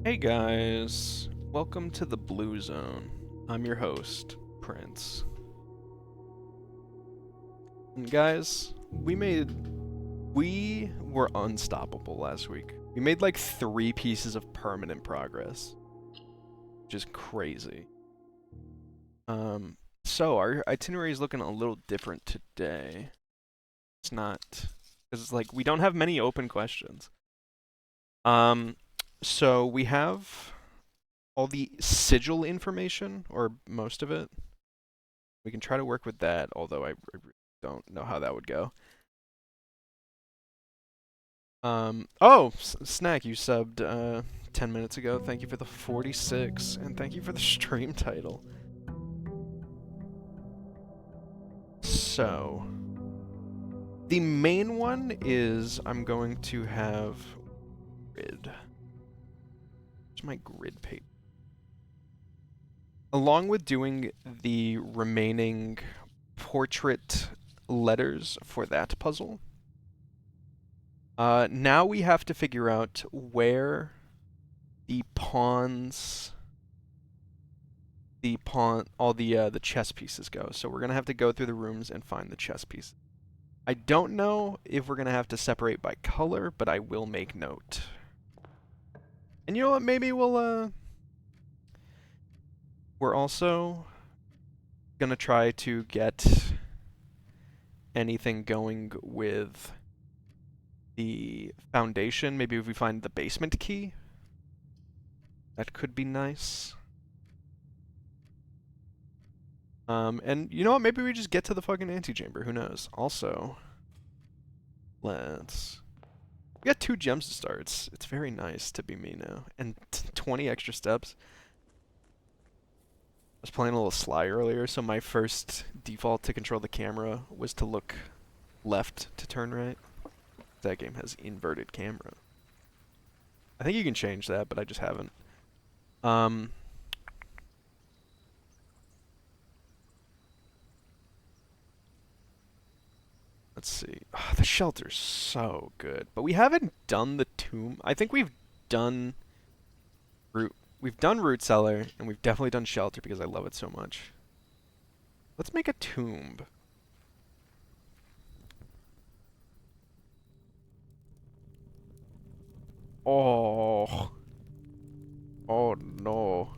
Hey guys, welcome to the Blue Zone. I'm your host, Prince. And guys, we were unstoppable last week. We made like 3 pieces of permanent progress, which is crazy. So our itinerary is looking a little different today. It's not, because it's like we don't have many open questions. So we have all the sigil information, or most of it. We can try to work with that, although I really don't know how that would go. Snack, you subbed 10 minutes ago. Thank you for the 46, and thank you for the stream title. So, the main one is I'm going to have grid. Where's my grid page? Along with doing the remaining portrait letters for that puzzle, now we have to figure out where the all the chess pieces go. So we're gonna have to go through the rooms and find the chess pieces. I don't know if we're gonna have to separate by color, but I will make note. And you know what? Maybe we're also gonna try to get anything going with the foundation. Maybe if we find the basement key, that could be nice. And you know what? Maybe we just get to the fucking antechamber. Who knows? Also, let's... We got 2 gems to start. It's very nice to be me now. And 20 extra steps. I was playing a little Sly earlier, so my first default to control the camera was to look left to turn right. That game has inverted camera. I think you can change that, but I just haven't. Let's see. Oh, the shelter's so good. But we haven't done the tomb. I think we've done root cellar, and we've definitely done shelter because I love it so much. Let's make a tomb. Oh. Oh no.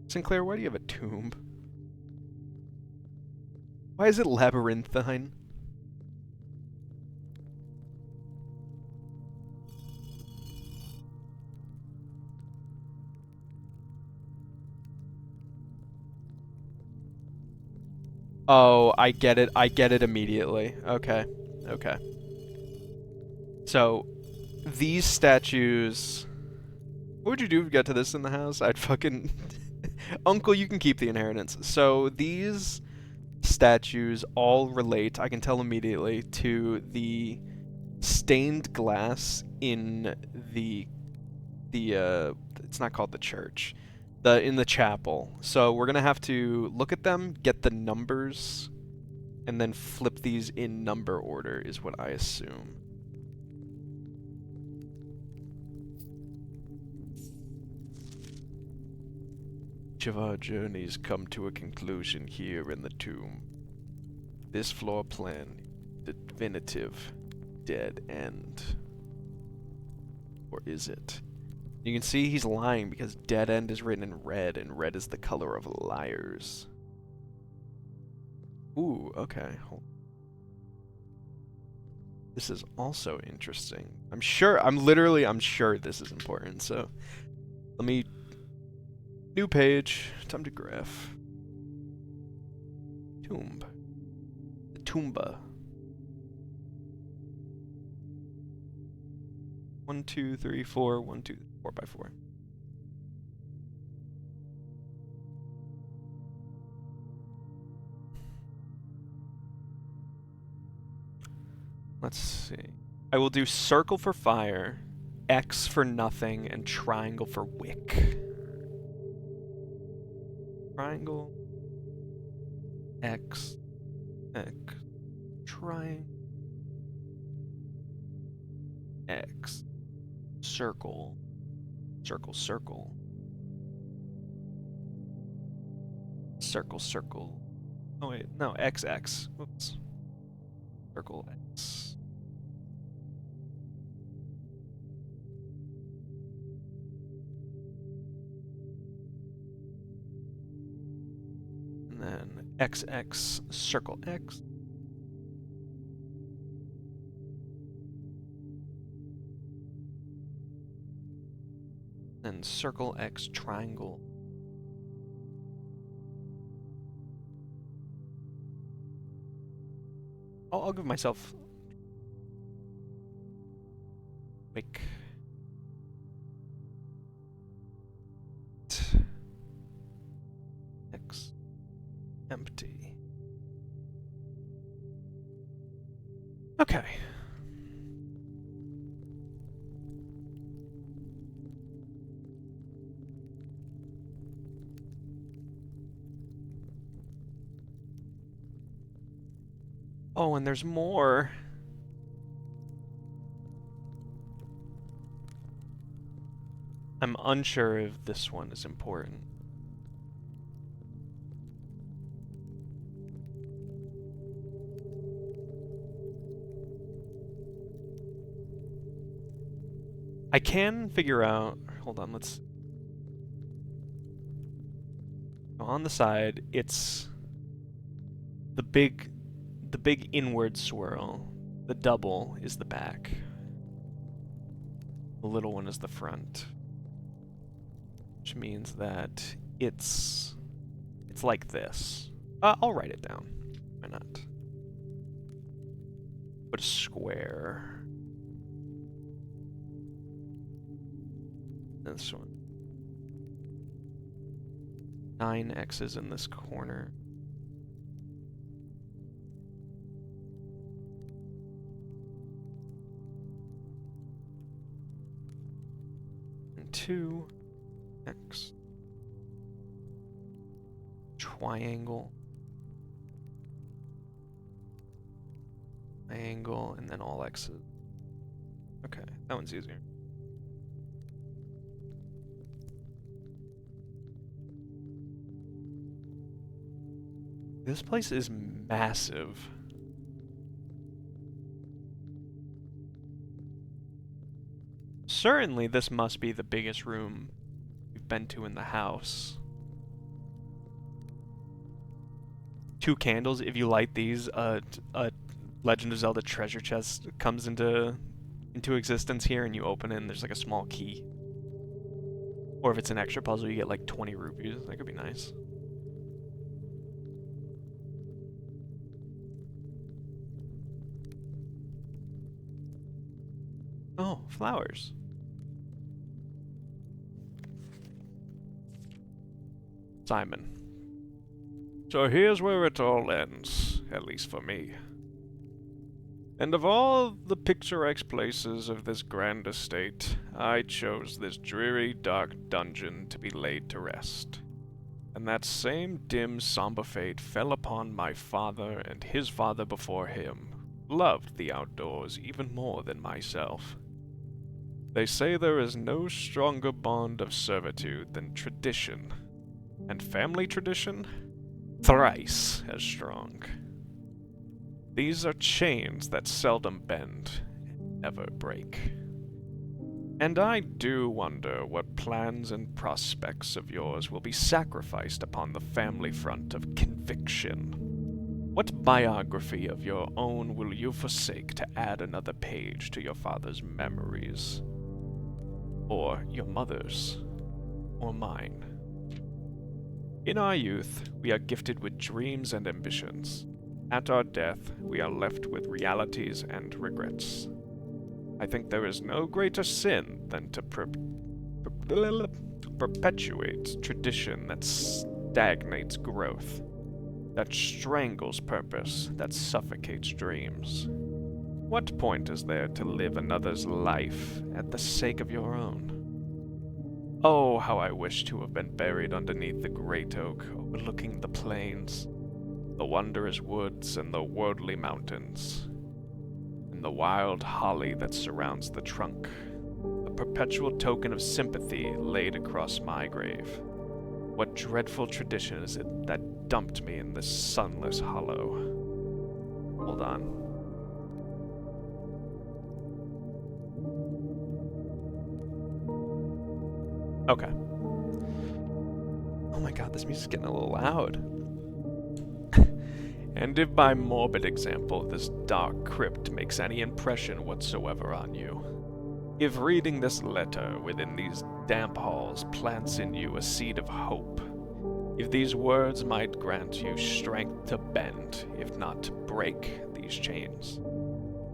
Sinclair, why do you have a tomb? Why is it labyrinthine? Oh, I get it. I get it immediately. Okay. Okay. So, these statues... What would you do if you got to this in the house? I'd fucking... Uncle, you can keep the inheritance. So, these statues all relate, I can tell immediately, to the stained glass in it's not called the church, in the chapel. So we're gonna have to look at them, get the numbers, and then flip these in number order is what I assume. Each of our journeys come to a conclusion here in the tomb. This floor plan, definitive dead end. Or is it? You can see he's lying because dead end is written in red, and red is the color of liars. Ooh, okay. This is also interesting. I'm sure this is important, so let me... New page. Time to graph. Tomb. The Toomba. 1, 2, 3, 4. 1, 2, 4 by 4. Let's see. I will do circle for fire, X for nothing, and triangle for wick. Triangle, X, X, triangle. X. Circle. Circle, circle. Circle, circle. Oh wait, no, XX. Whoops. Circle X. And then XX, circle X. And circle X, triangle. I'll give myself like X empty. Okay. Oh, and there's more. I'm unsure if this one is important. I can figure out, hold on, let's, on the side, it's the big inward swirl. The double is the back. The little one is the front. Which means that it's like this. I'll write it down. Why not? Put a square. This one. 9 X's in this corner. And 2 X. Triangle. Triangle, and then all X's. Okay, that one's easier. This place is massive. Certainly this must be the biggest room we've been to in the house. 2 candles, if you light these, a Legend of Zelda treasure chest comes into existence here, and you open it and there's like a small key. Or if it's an extra puzzle, you get like 20 rupees. That could be nice. Oh, flowers. Simon. So here's where it all ends, at least for me. And of all the picturesque places of this grand estate, I chose this dreary, dark dungeon to be laid to rest. And that same dim, somber fate fell upon my father and his father before him, who loved the outdoors even more than myself. They say there is no stronger bond of servitude than tradition, and family tradition, thrice as strong. These are chains that seldom bend, and never break. And I do wonder what plans and prospects of yours will be sacrificed upon the family front of conviction. What biography of your own will you forsake to add another page to your father's memories? Or your mother's? Or mine? In our youth, we are gifted with dreams and ambitions. At our death, we are left with realities and regrets. I think there is no greater sin than to perpetuate tradition that stagnates growth, that strangles purpose, that suffocates dreams. What point is there to live another's life at the sake of your own? Oh, how I wish to have been buried underneath the great oak, overlooking the plains, the wondrous woods, and the worldly mountains, and the wild holly that surrounds the trunk, a perpetual token of sympathy laid across my grave. What dreadful tradition is it that dumped me in this sunless hollow? Hold on. Okay. Oh my god, this music's getting a little loud. And if by morbid example this dark crypt makes any impression whatsoever on you, if reading this letter within these damp halls plants in you a seed of hope, if these words might grant you strength to bend, if not to break, these chains,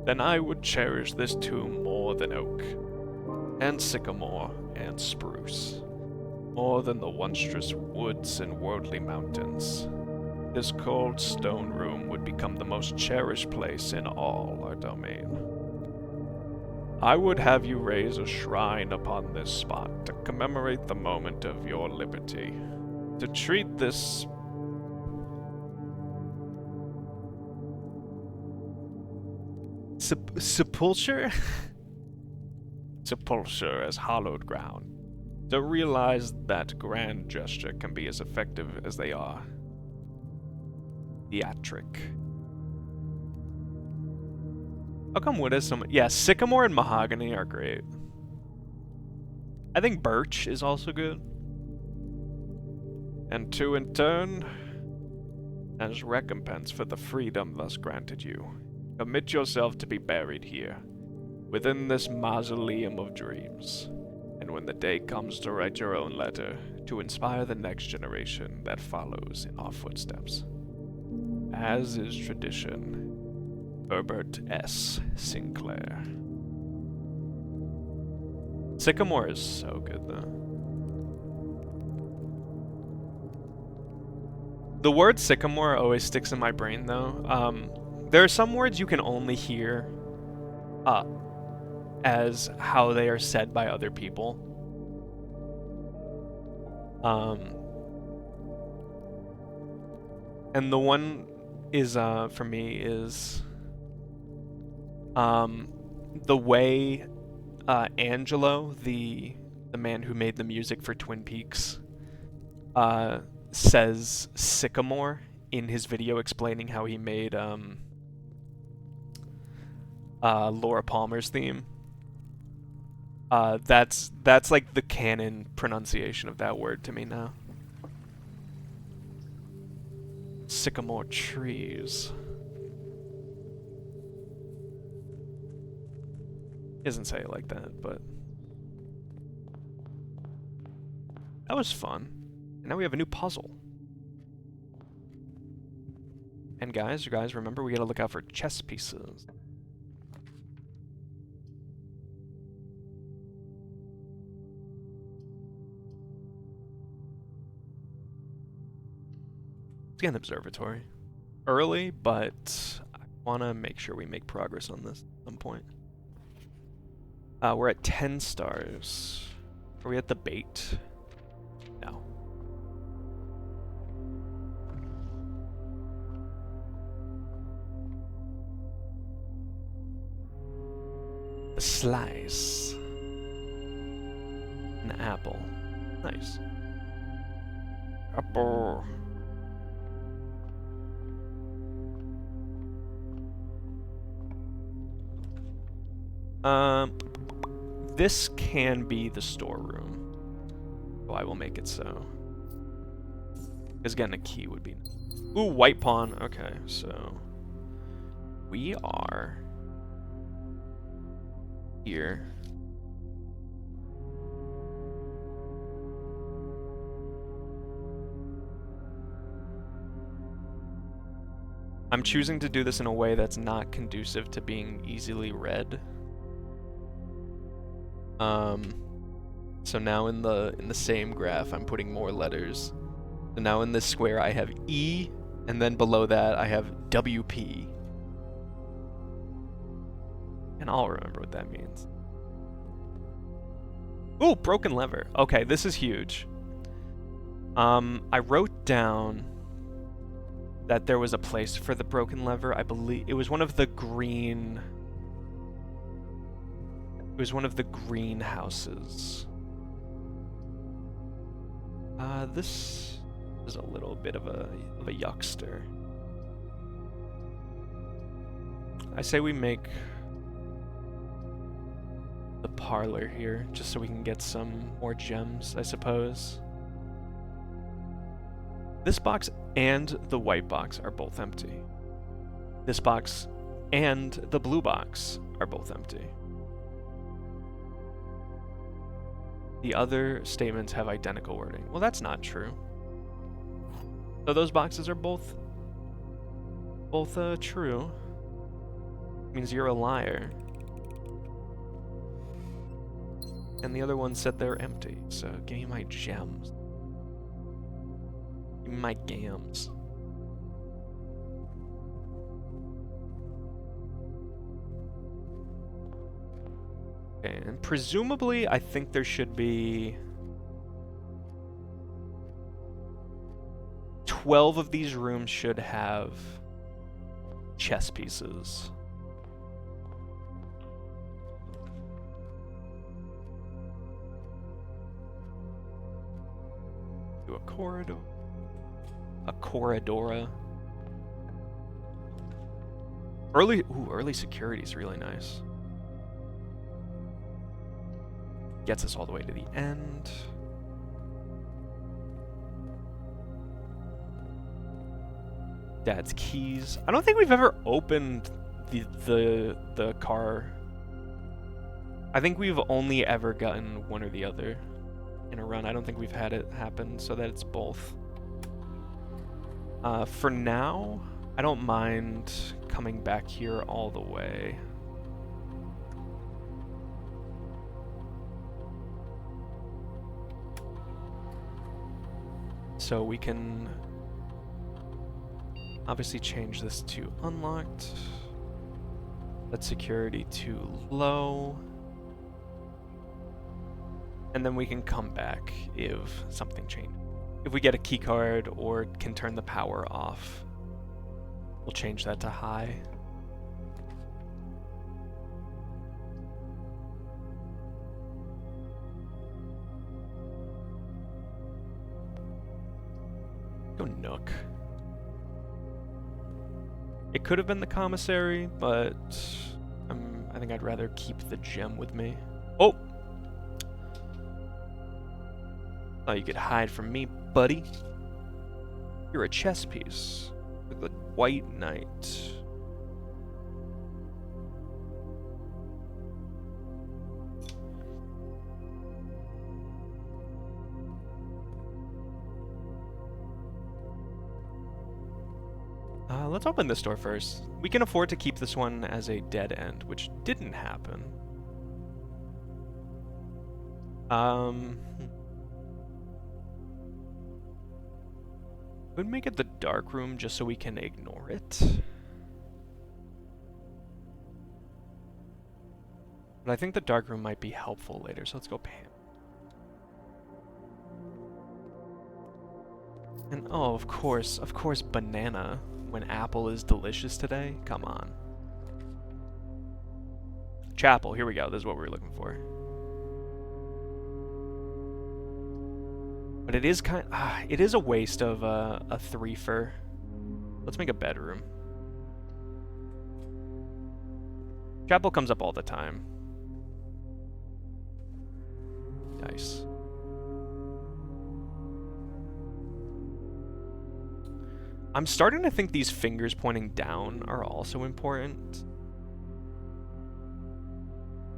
then I would cherish this tomb more than oak, and sycamore, and spruce, more than the monstrous woods and worldly mountains. This cold stone room would become the most cherished place in all our domain. I would have you raise a shrine upon this spot to commemorate the moment of your liberty, to treat this sepulture? Sepulture as hallowed ground, to realize that grand gesture can be as effective as they are theatric. How come wood is so much? Yeah, sycamore and mahogany are great. I think birch is also good. And to in turn, as recompense for the freedom thus granted you, commit yourself to be buried here, within this mausoleum of dreams. And when the day comes to write your own letter, to inspire the next generation that follows in our footsteps. As is tradition, Herbert S. Sinclair. Sycamore is so good, though. The word sycamore always sticks in my brain, though. There are some words you can only hear as how they are said by other people. And the one is, for me, is the way Angelo, the man who made the music for Twin Peaks, says sycamore in his video explaining how he made Laura Palmer's theme. That's like the canon pronunciation of that word to me now. Sycamore trees. He doesn't say it like that, but that was fun. And now we have a new puzzle. And guys, you guys remember we gotta look out for chess pieces. Let's get an observatory. Early, but I wanna make sure we make progress on this at some point. We're at 10 stars. Are we at the bait? No. A slice. An apple. Nice. Apple. This can be the storeroom. So I will make it so. Because getting a key would be... Ooh, white pawn. Okay, so... We are... here. I'm choosing to do this in a way that's not conducive to being easily read. So now in the same graph, I'm putting more letters. So now in this square, I have E, and then below that, I have WP. And I'll remember what that means. Ooh, broken lever. Okay, this is huge. I wrote down that there was a place for the broken lever. I believe it was one of the green It was one of the greenhouses. This is a little bit of a yuckster. I say we make the parlor here, just so we can get some more gems, I suppose. This box and the white box are both empty. This box and the blue box are both empty. The other statements have identical wording. Well, that's not true. So those boxes are both true. Means you're a liar. And the other one said they're empty. So give me my gems. Give me my gams. Okay, and presumably, I think there should be 12 of these rooms should have chess pieces. Do a corridor. A corridora. Early security is really nice. Gets us all the way to the end. Dad's keys. I don't think we've ever opened the car. I think we've only ever gotten one or the other in a run. I don't think we've had it happen so that it's both. For now, I don't mind coming back here all the way. So we can obviously change this to unlocked. Let security to low. And then we can come back if something changes. If we get a key card or can turn the power off, we'll change that to high. Go Nook. It could have been the commissary, but I think I'd rather keep the gem with me. Oh! Thought you could hide from me, buddy. You're a chess piece with a white knight. Let's open this door first. We can afford to keep this one as a dead end, which didn't happen. Would make it the dark room just so we can ignore it. But I think the dark room might be helpful later, so let's go Pam. And oh, of course, banana. When apple is delicious today? Come on. Chapel, here we go. This is what we were looking for. But it is it is a waste of a threefer. Let's make a bedroom. Chapel comes up all the time. Nice. I'm starting to think these fingers pointing down are also important.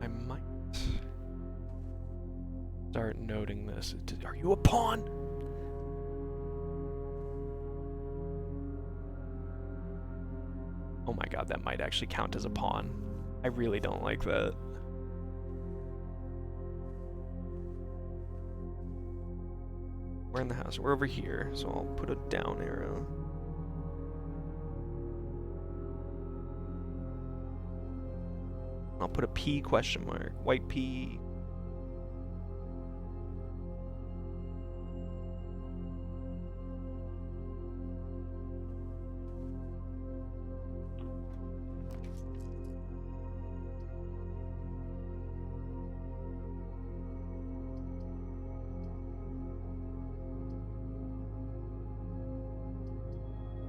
I might start noting this. Are you a pawn? Oh my god, that might actually count as a pawn. I really don't like that. We're in the house. We're over here, so I'll put a down arrow. I'll put a P question mark. White P.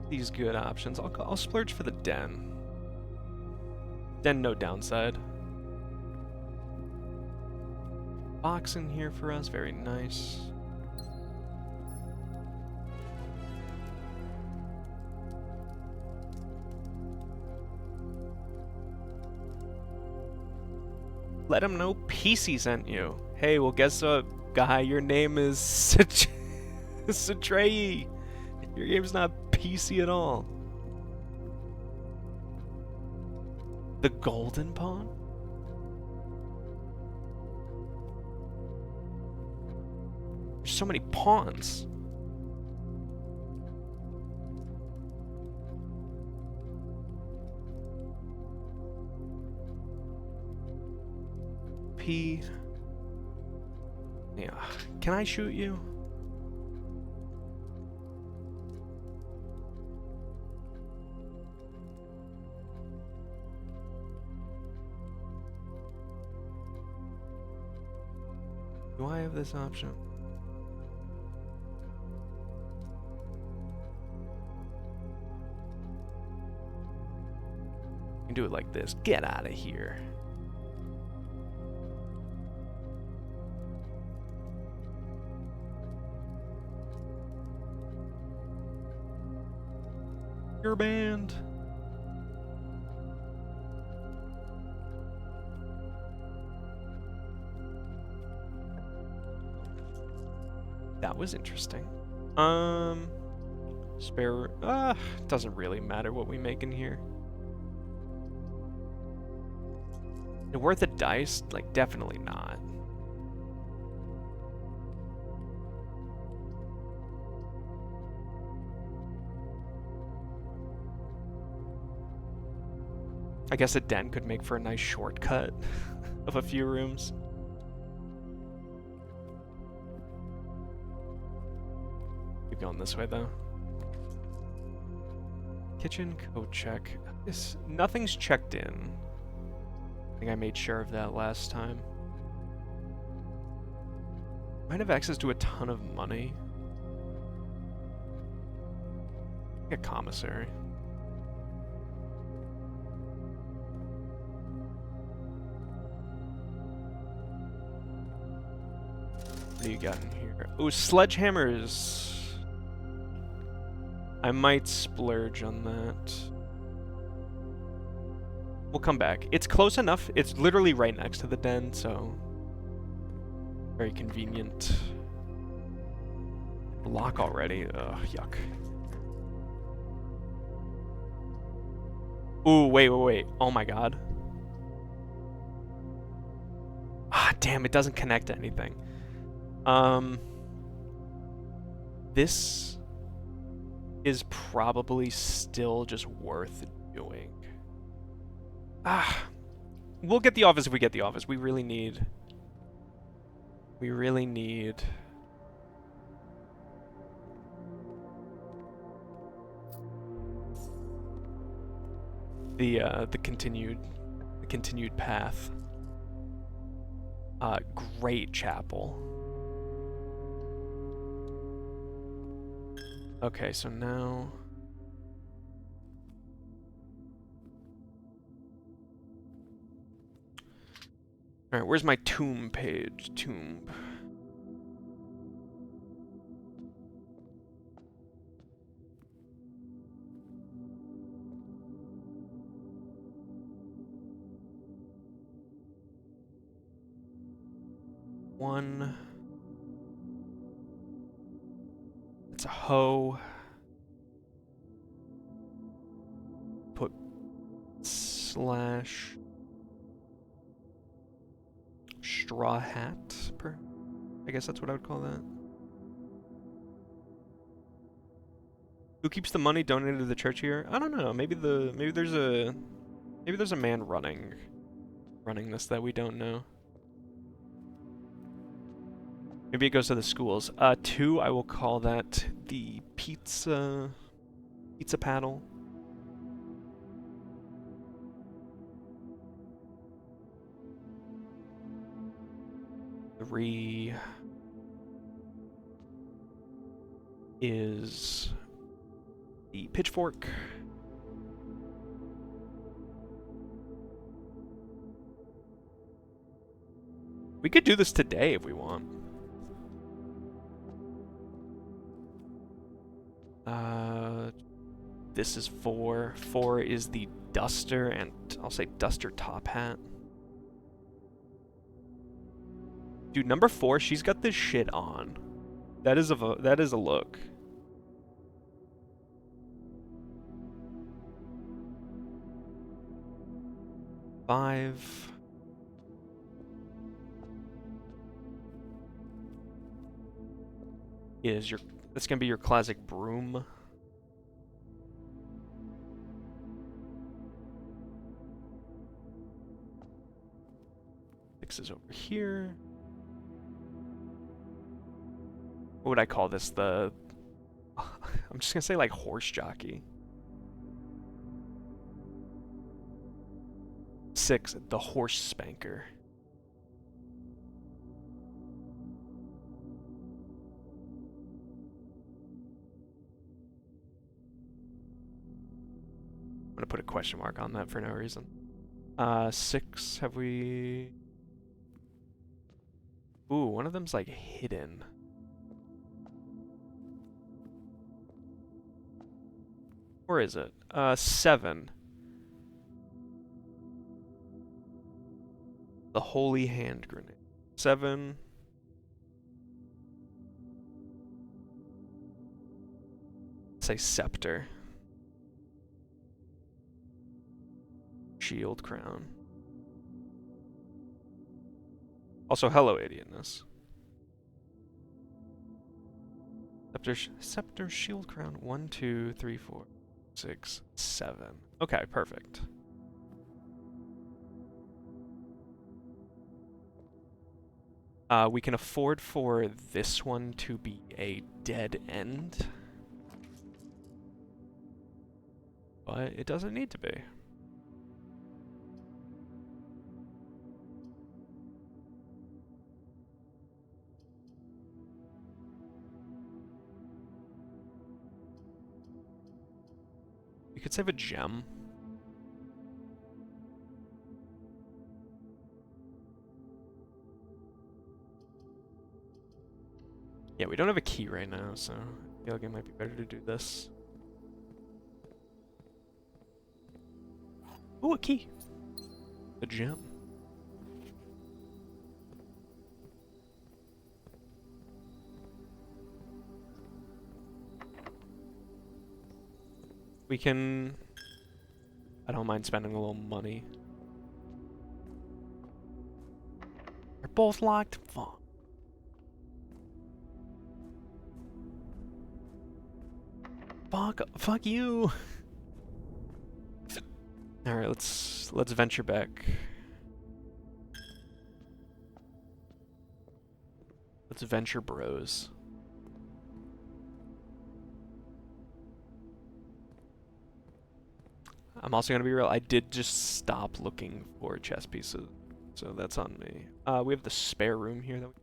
these good options. I'll splurge for the den. Den, no downside. Box in here for us, very nice. Let him know PC sent you. Hey, well, guess what, guy? Your name is Satreyi. Your game's not PC at all. The golden pawn? There's so many pawns. P. Yeah. Can I shoot you? Do I have this option? You can do it like this. Get out of here. You're banned. That was interesting. Spare. Doesn't really matter what we make in here. Is it worth a dice? Like, definitely not. I guess a den could make for a nice shortcut of a few rooms. Keep going this way though. Kitchen code check. Nothing's checked in. I think I made sure of that last time. Might have access to a ton of money. A commissary. What do you got in here? Oh, sledgehammers. I might splurge on that. We'll come back. It's close enough. It's literally right next to the den, so very convenient. Lock already. Ugh, yuck. Ooh, wait. Oh my god. Ah, damn, it doesn't connect to anything. This is probably still just worth doing. We'll get the office if we get the office. We really need the continued path. Great chapel. Okay, so now alright, where's my tomb page? Tomb. One. It's a hoe. Put slash straw hat. I guess that's what I would call that. Who keeps the money donated to the church here? I don't know. Maybe there's a man running this that we don't know. Maybe it goes to the schools. 2, I will call that the pizza paddle. Three is the pitchfork. We could do this today if we want. This is 4. 4 is the duster, and I'll say duster top hat. Dude, number 4, she's got this shit on. That is a look. Five. That's gonna be your classic broom. Six is over here. What would I call this? I'm just gonna say like horse jockey. 6, the horse spanker. I'm gonna put a question mark on that for no reason. 6, have we... Ooh, one of them's like hidden. Or is it? 7. The holy hand grenade. 7. Say scepter. Shield crown. Also, hello, idiotness. Scepter, shield crown. 1, 2, 3, 4, 6, 7. Okay, perfect. We can afford for this one to be a dead end, but it doesn't need to be. You could save a gem. Yeah, we don't have a key right now, so I feel like it might be better to do this. Ooh, a key. A gem. We can... I don't mind spending a little money. They're both locked? Fuck. Fuck you. All right, let's venture back. Let's venture bros. I'm also gonna be real, I did just stop looking for chess pieces, so that's on me. We have the spare room here that we...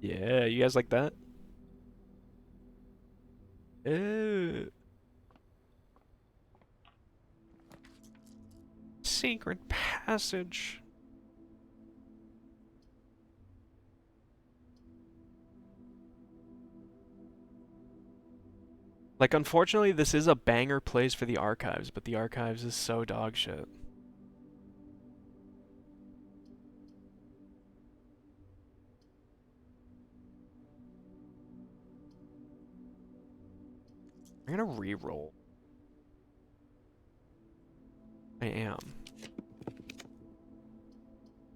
Yeah, you guys like that? Ew. Secret passage. Like, unfortunately, this is a banger place for the archives, but the archives is so dog shit. I'm gonna re-roll. I am.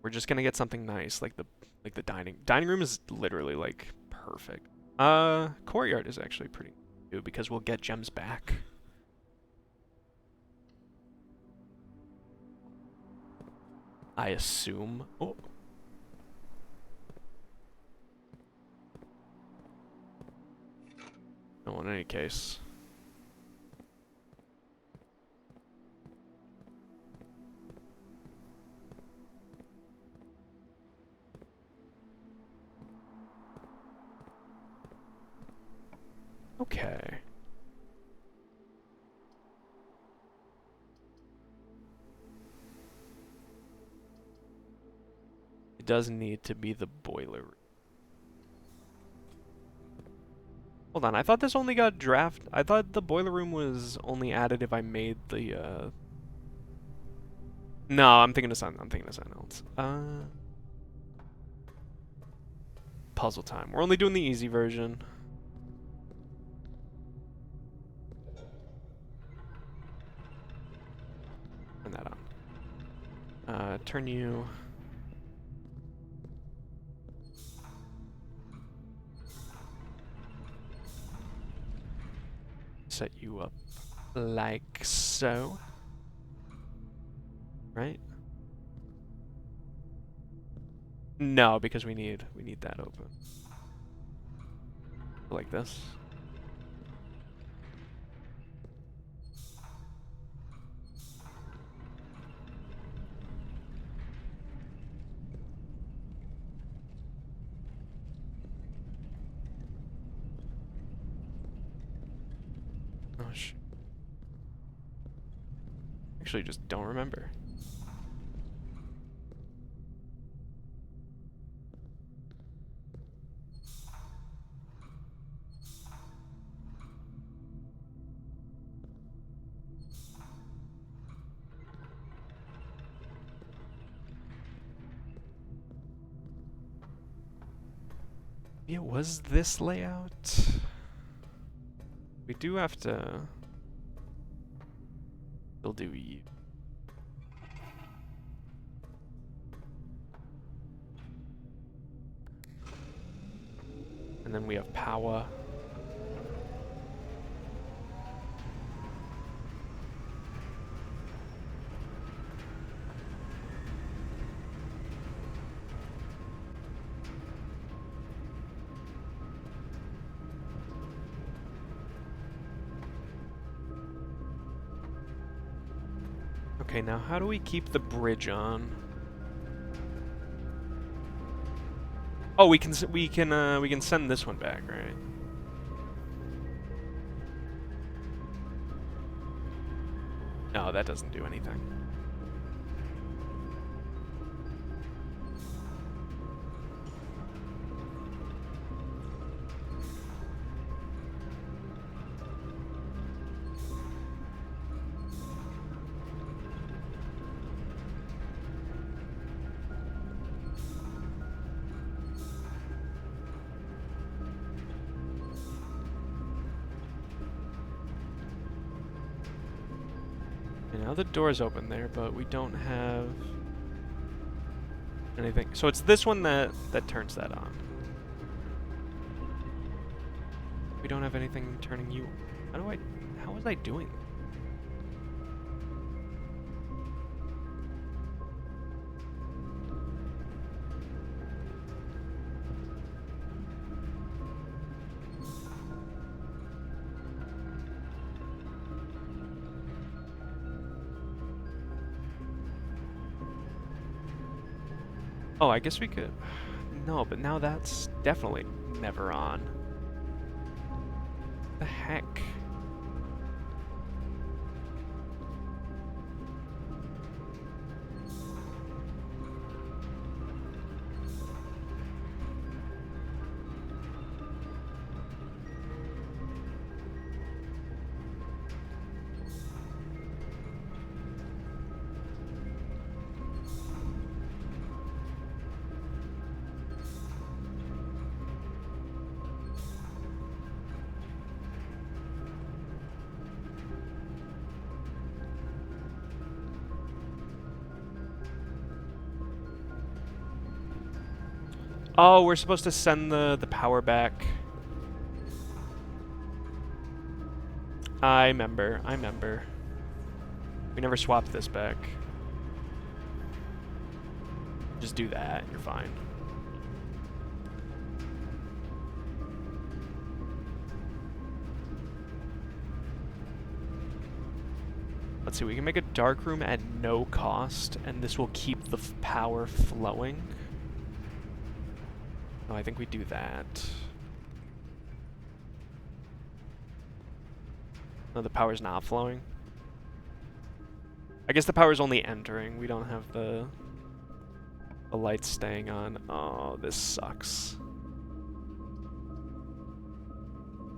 We're just gonna get something nice, like the dining room is literally like perfect. Courtyard is actually pretty good because we'll get gems back. I assume. Oh. Well, in any case. Okay. It does need to be the boiler room. Hold on, I thought this only got I thought the boiler room was only added if I made the, No, I'm thinking of something else. Puzzle time. We're only doing the easy version. Turn that on. Turn you... Set you up like so. Right? No, because we need that open. Like this. Oh sh. Actually, just don't remember. It was this layout. We do have to still do you. And then we have power. Okay, now how do we keep the bridge on? Oh, we can send this one back, right? No, that doesn't do anything. Now the door's open there, but we don't have anything. So it's this one that turns that on. We don't have anything turning you. How was I doing? Oh, I guess we could... No, but now that's definitely never on. What the heck? Oh, we're supposed to send the power back. I remember. We never swapped this back. Just do that, you're fine. Let's see, we can make a dark room at no cost, and this will keep the power flowing. No, I think we do that. No, the power's not flowing. I guess the power's only entering. We don't have the lights staying on. Oh, this sucks.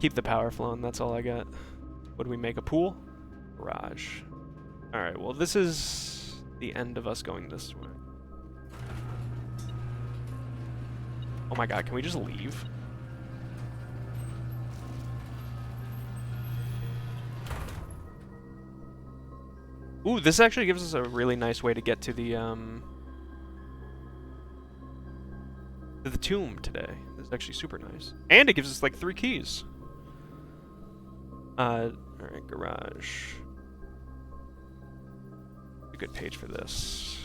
Keep the power flowing, that's all I got. What do we make, a pool? Garage. Alright, well this is the end of us going this way. Oh my god, can we just leave? Ooh, this actually gives us a really nice way to get to the tomb today. This is actually super nice. And it gives us like 3 keys. Alright, garage. A good page for this.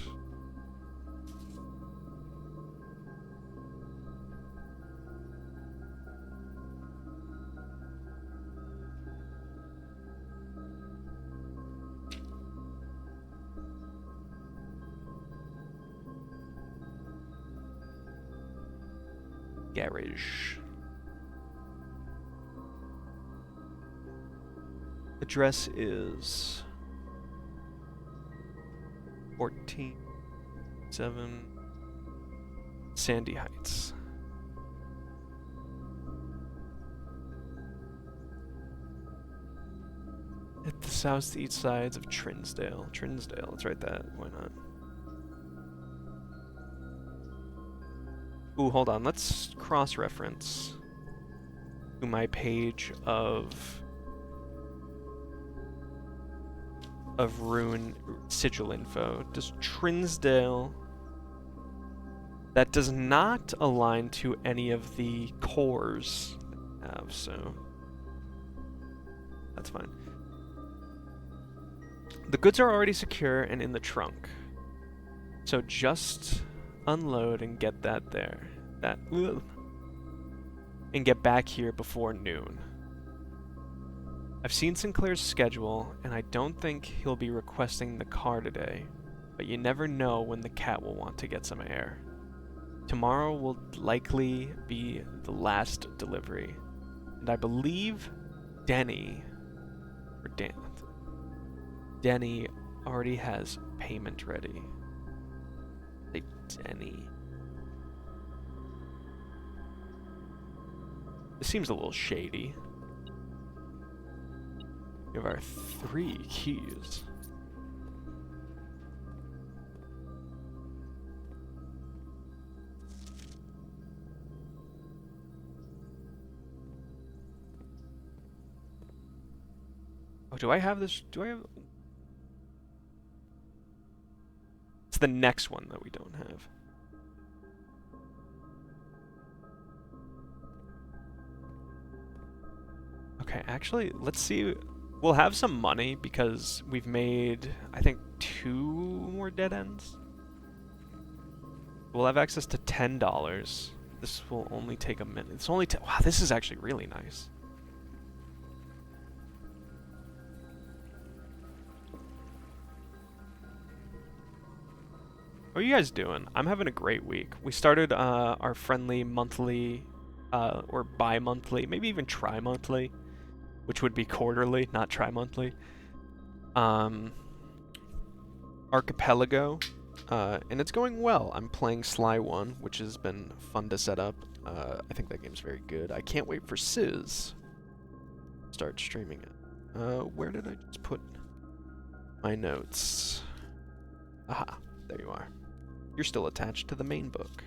Garage. Address is 14-7 Sandy Heights. At the southeast sides of Trinsdale. Trinsdale, let's write that. Why not? Ooh, hold on. Let's cross-reference to my page of rune sigil info. Does Trinsdale... That does not align to any of the cores that I have, so that's fine. The goods are already secure and in the trunk. So just unload and get that there. And get back here before noon. I've seen Sinclair's schedule, and I don't think he'll be requesting the car today, but you never know when the cat will want to get some air. Tomorrow will likely be the last delivery, and I believe Denny already has payment ready. Say Denny. This seems a little shady. We have our 3 keys. Oh, do I have this? Do I have... It's the next one that we don't have. Okay, actually, let's see. We'll have some money because we've made, I think, 2 more dead ends. We'll have access to $10. This will only take a minute. It's only wow, this is actually really nice. What are you guys doing? I'm having a great week. We started our friendly monthly or bi-monthly, maybe even tri-monthly, which would be quarterly, not tri-monthly. Archipelago, and it's going well. I'm playing Sly 1, which has been fun to set up. I think that game's very good. I can't wait for Sizz to start streaming it. Where did I just put my notes? Aha, there you are. You're still attached to the main book.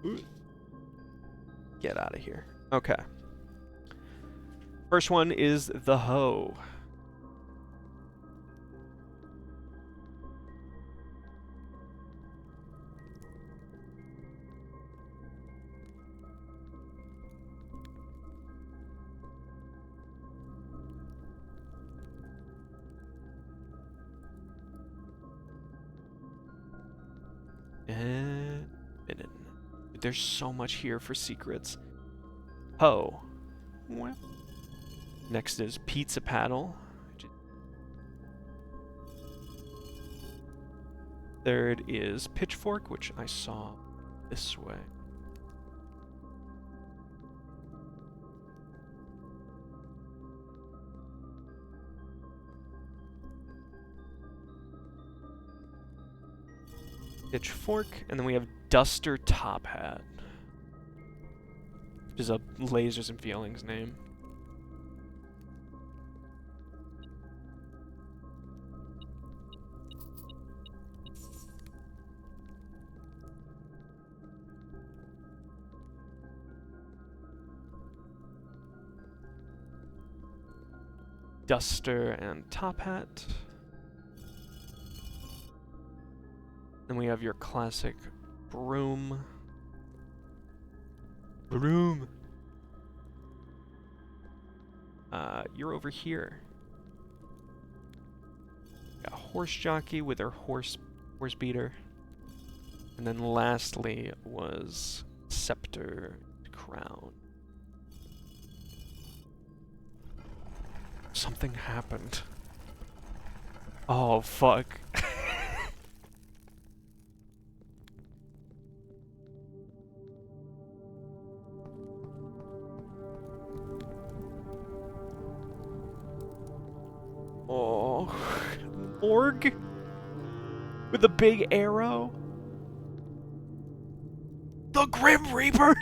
Ooh. Get out of here. Okay. First one is the hoe. And there's so much here for secrets. Hoe. Next is pizza paddle. Third is Pitchfork, which I saw this way. Pitchfork, and then we have Duster Top Hat, which is a Lasers and Feelings name. Duster and Top Hat. Then we have your classic Broom. Broom! You're over here. Got Horse Jockey with her horse beater. And then lastly was Scepter Crown. Something happened. Oh, fuck. Oh, Morg with a big arrow. The Grim Reaper.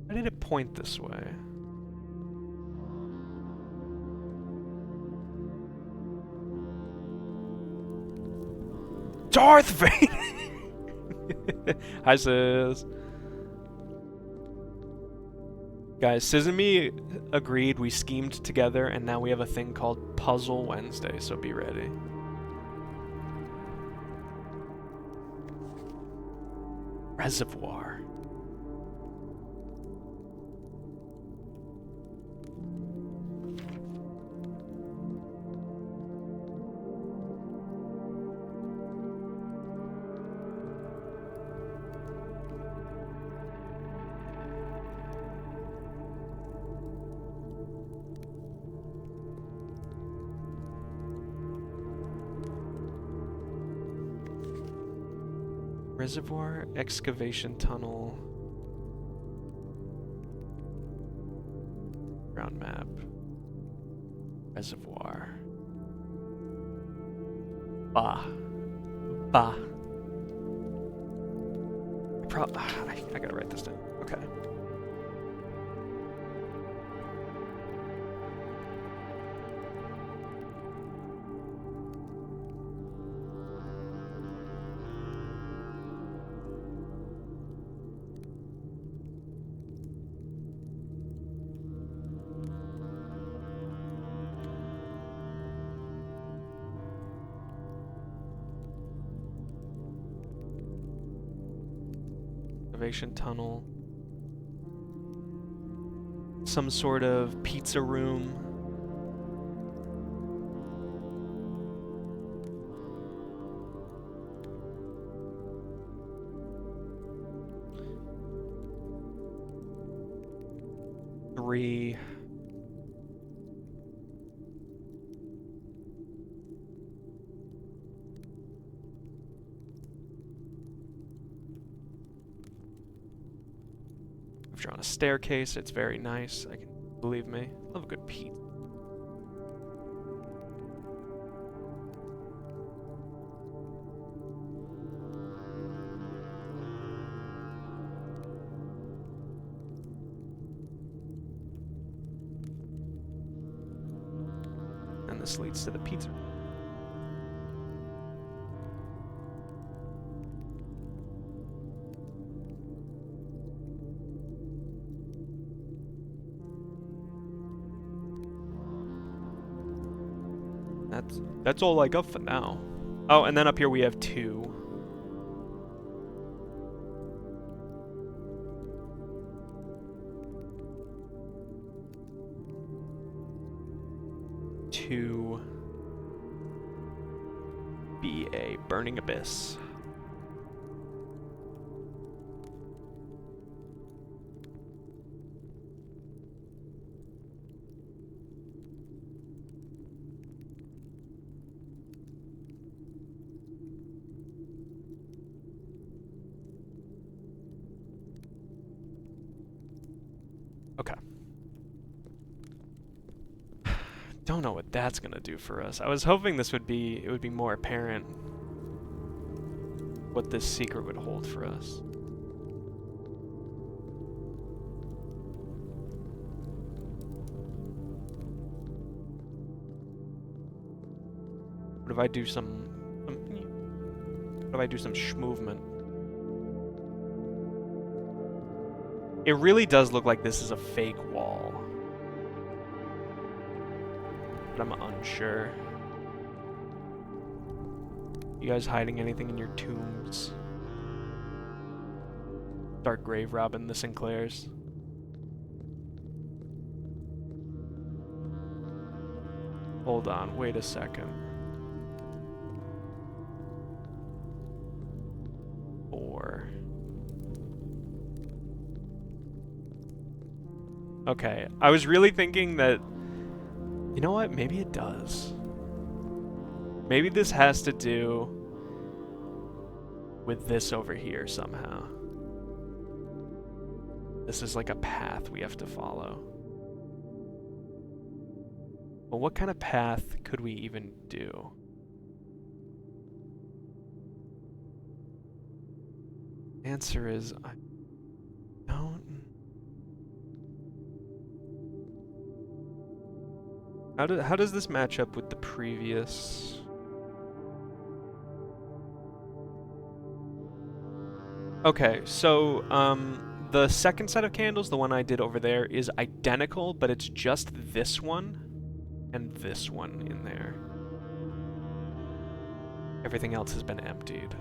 Why did it point this way? Darth Vader! Hi, sis. Guys, Sis and me agreed, we schemed together, and now we have a thing called Puzzle Wednesday, so be ready. Reservoir. Reservoir, excavation tunnel, ground map, reservoir. Bah. I gotta write this down. Okay. Excavation tunnel. Some sort of pizza room. Three. I've drawn a staircase. It's very nice. I can believe me. Love a good pizza. And this leads to the pizza. That's all I got for now. Oh, and then up here we have two. To be a burning abyss. Okay. Don't know what that's gonna do for us. I was hoping it would be more apparent what this secret would hold for us. What if I do some schmovement? It really does look like this is a fake wall. But I'm unsure. You guys hiding anything in your tombs? Dark grave robbing the Sinclairs. Hold on, wait a second. 4. Okay, I was really thinking that, you know what, maybe it does. Maybe this has to do with this over here somehow. This is like a path we have to follow. Well, what kind of path could we even do? Answer is, I don't... How does this match up with the previous? Okay, so the second set of candles, the one I did over there, is identical, but it's just this one and this one in there. Everything else has been emptied.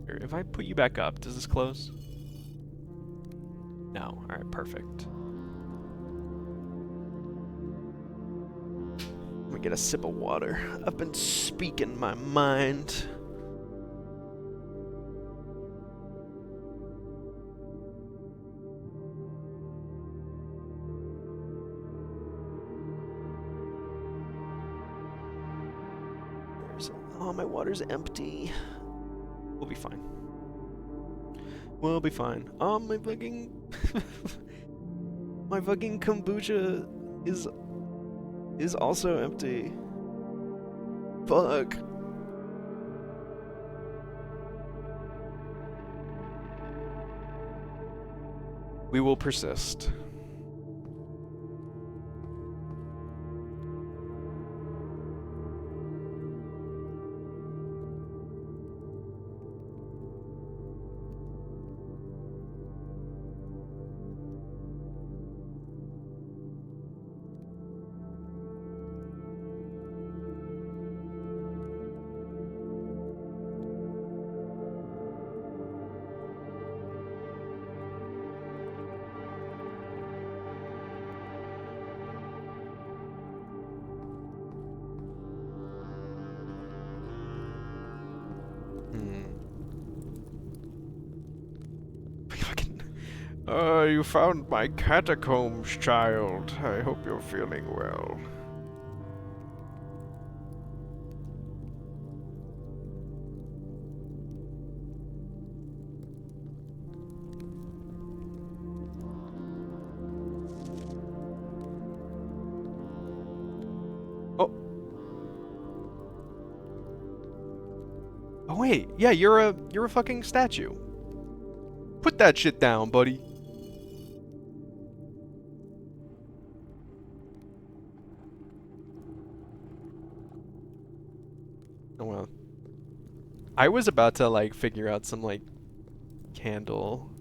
Here, if I put you back up, does this close? No. Alright, perfect. Let me get a sip of water. I've been speaking my mind. Oh, my water's empty. We'll be fine. We'll be fine. My fucking... my fucking kombucha is also empty. Fuck. We will persist. You found my catacombs, child. I hope you're feeling well. Oh. Oh wait, yeah, you're a fucking statue. Put that shit down, buddy. Oh well. I was about to like figure out some like candle.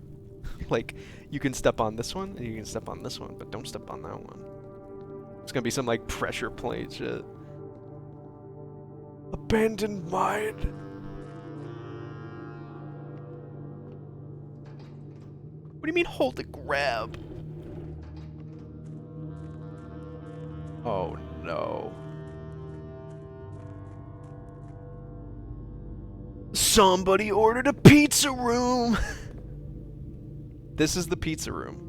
Like you can step on this one and you can step on this one, but don't step on that one. It's gonna be some like pressure plate shit. Abandoned mine. What do you mean hold the grab? Oh no. Somebody ordered a pizza room! This is the pizza room.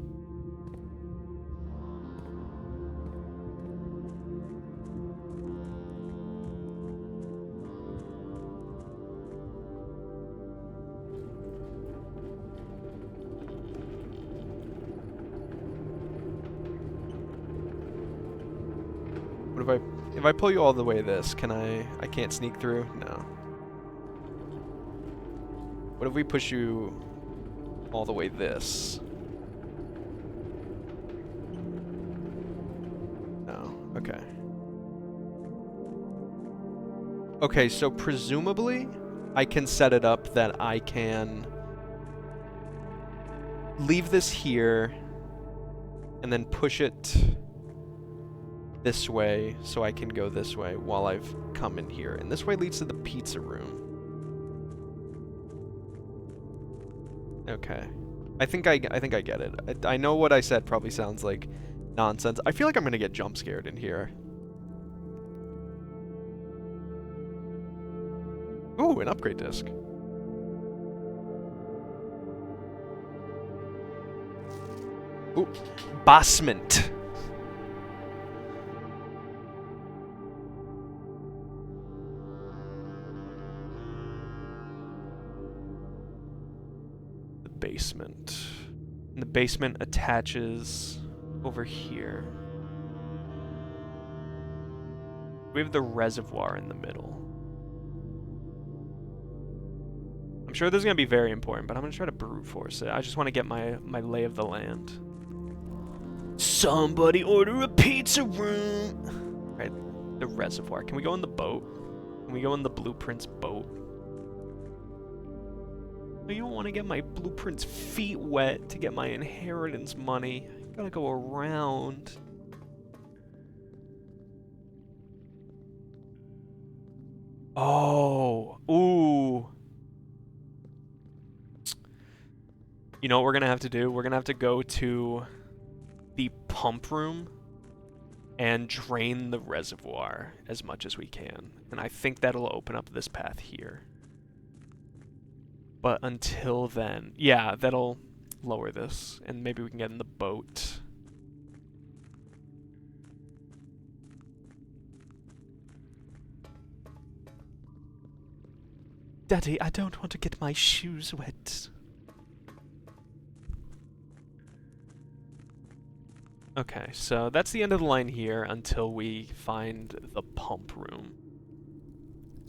if I pull you all the way this, can I can't sneak through? No. What if we push you all the way this? No. Okay. Okay, so presumably I can set it up that I can leave this here and then push it this way so I can go this way while I've come in here. And this way leads to the pizza room. Okay. I think I get it. I know what I said probably sounds like nonsense. I feel like I'm gonna get jump scared in here. Ooh, an upgrade disc. Ooh, basement. The basement. And the basement attaches over here. We have the reservoir in the middle. I'm sure this is going to be very important, but I'm going to try to brute force it. I just want to get my lay of the land. Somebody order a pizza room! Right, the reservoir. Can we go in the boat? Can we go in the Blueprint's boat? I don't want to get my Blueprint's feet wet to get my inheritance money. I gotta go around. Oh, ooh. You know what we're gonna have to do? We're gonna have to go to the pump room and drain the reservoir as much as we can. And I think that'll open up this path here. But until then, yeah, that'll lower this. And maybe we can get in the boat. Daddy, I don't want to get my shoes wet. Okay, so that's the end of the line here until we find the pump room.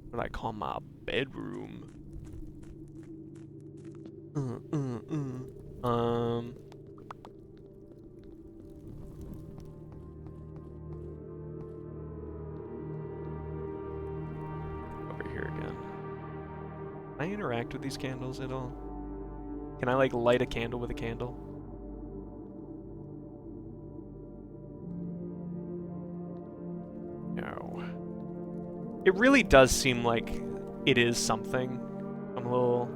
What I call my bedroom. Over here again. Can I interact with these candles at all? Can I, like, light a candle with a candle? No. It really does seem like it is something. I'm a little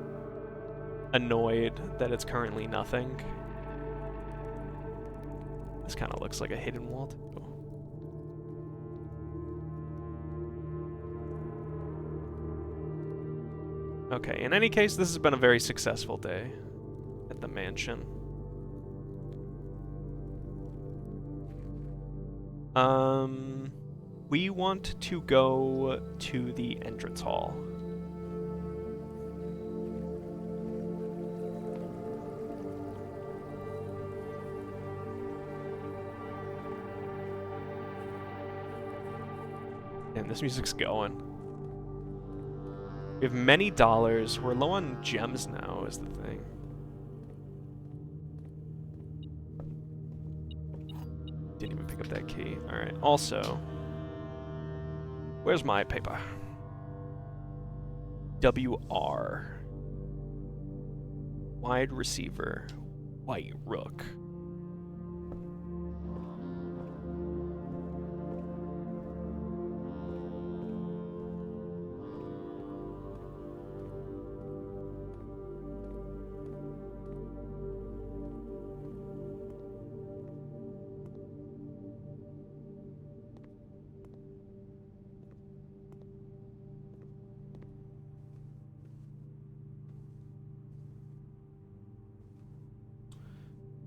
annoyed that it's currently nothing. This kind of looks like a hidden wall too. Okay, in any case, this has been a very successful day at the mansion. We want to go to the entrance hall. And this music's going. We have many dollars. We're low on gems now, is the thing. Didn't even pick up that key. Alright, also, where's my paper? WR. Wide receiver. White rook.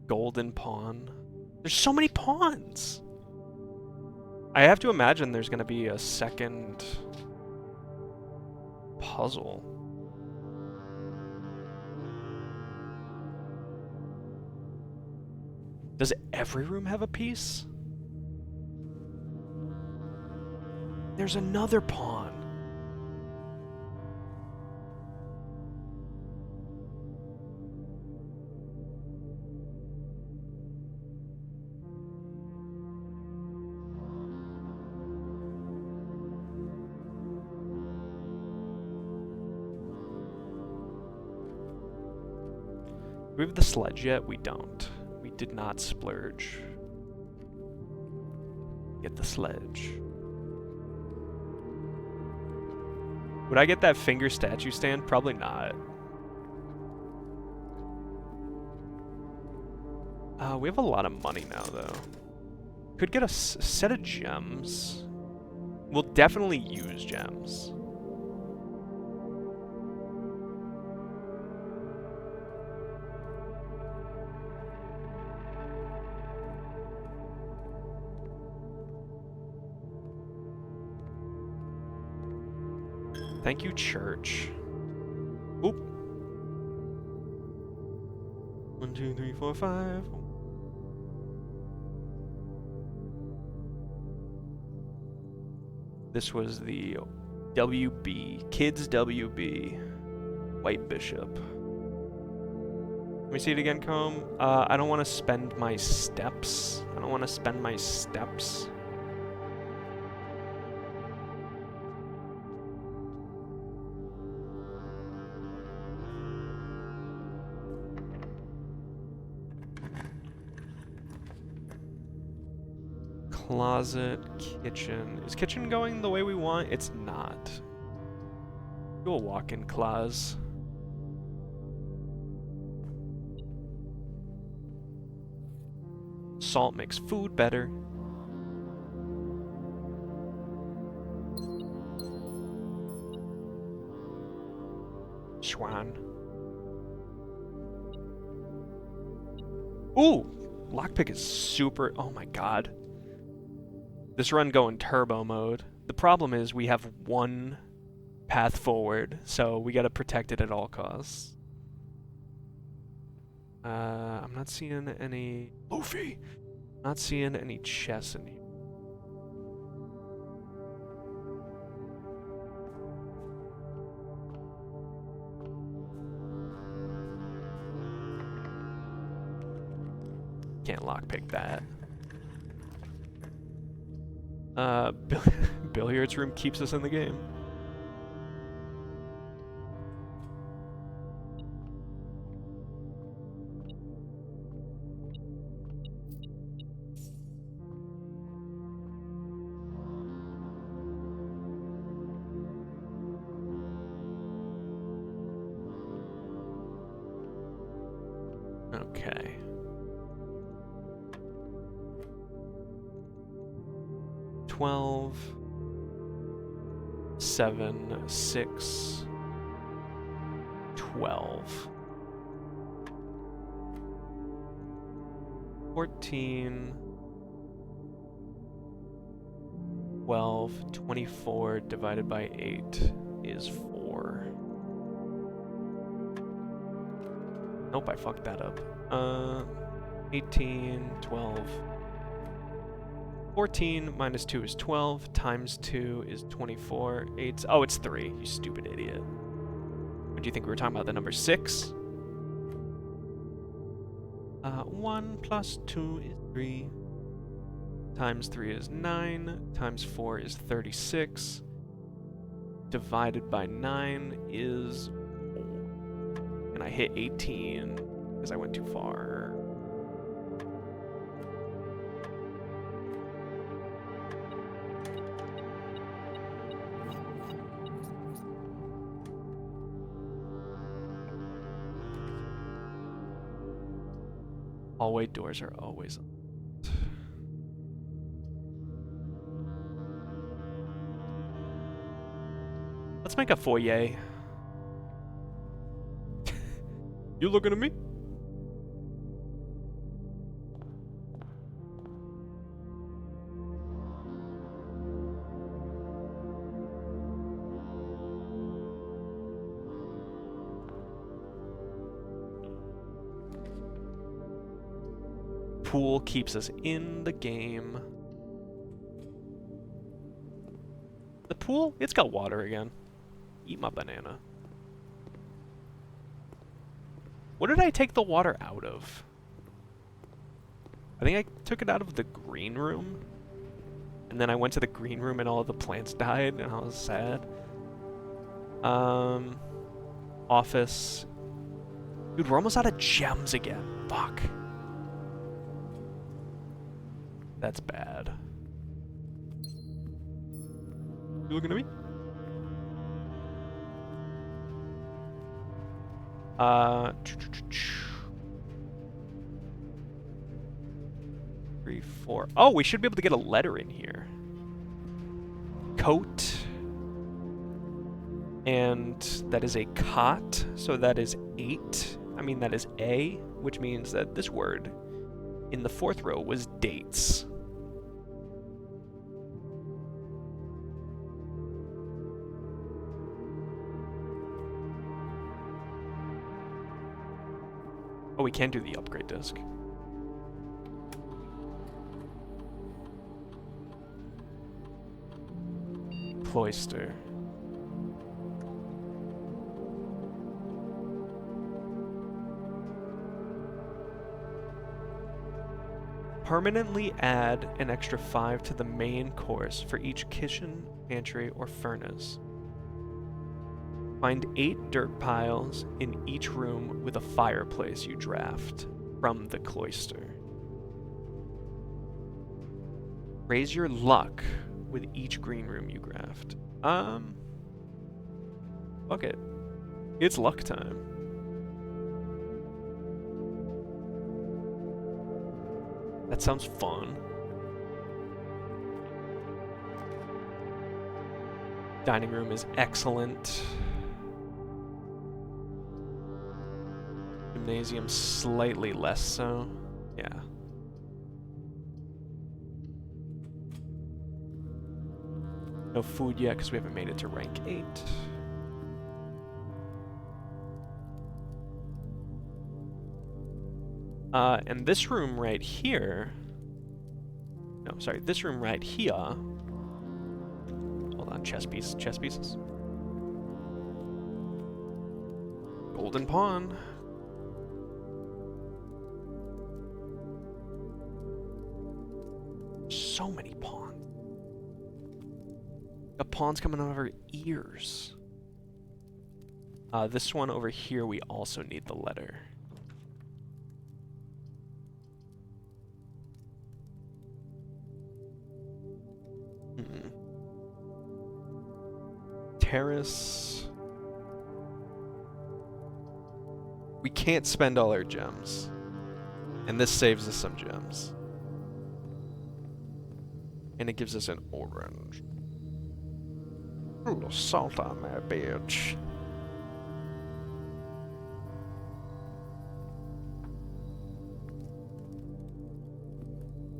Golden pawn. There's so many pawns. I have to imagine there's going to be a second puzzle. Does every room have a piece? There's another pawn. Do we have the sledge yet? We don't. We did not splurge. Get the sledge. Would I get that finger statue stand? Probably not. We have a lot of money now, though. Could get a set of gems. We'll definitely use gems. Thank you, church. Oop. 1, 2, 3, 4, 5. This was the WB, Kids WB, White Bishop. Let me see it again, Comb. I don't want to spend my steps. Closet, kitchen. Is kitchen going the way we want? It's not. Do a walk-in closet. Salt makes food better. Schwan. Ooh! Lockpick is super... Oh my god. This run going turbo mode. The problem is we have one path forward, so we gotta protect it at all costs. I'm not seeing any... Luffy! Not seeing any chests in here. Can't lockpick that. Billiards room keeps us in the game. Okay. $12, 7, 6, 12, 14, 12, 24 divided by 8 is 4. Nope, I fucked that up. 18, 12. 14 minus 2 is 12, times 2 is 24, 8... Oh, it's 3, you stupid idiot. What do you think we were talking about, the number 6? 1 plus 2 is 3, times 3 is 9, times 4 is 36, divided by 9 is 4. And I hit 18 because I went too far. Hallway doors are always unlocked. Let's make a foyer. You looking at me? Pool keeps us in the game. pool? It's got water again. Eat my banana. What did I take the water out of? I think I took it out of the green room. And then I went to the green room and all of the plants died and I was sad. Office. Dude, we're almost out of gems again. Fuck. That's bad. You looking at me? 3, 4. Oh, we should be able to get a letter in here. Coat. And that is a cot, so that is 8. I mean, that is A, which means that this word in the 4th row was dates. Oh, we can do the upgrade disc. Cloister. Permanently add an extra 5 to the main course for each kitchen, pantry, or furnace. Find 8 dirt piles in each room with a fireplace you draft from the cloister. Raise your luck with each green room you graft. Fuck it. It's luck time. That sounds fun. Dining room is excellent. Gymnasium slightly less so. Yeah. No food yet because we haven't made it to rank 8. And this room right here... No, sorry, this room right here... Hold on, chess pieces. Golden pawn. So many pawns. Got pawns coming out of our ears. This one over here, we also need the letter. Terrace. We can't spend all our gems. And this saves us some gems. And it gives us an orange. A little salt on that bitch.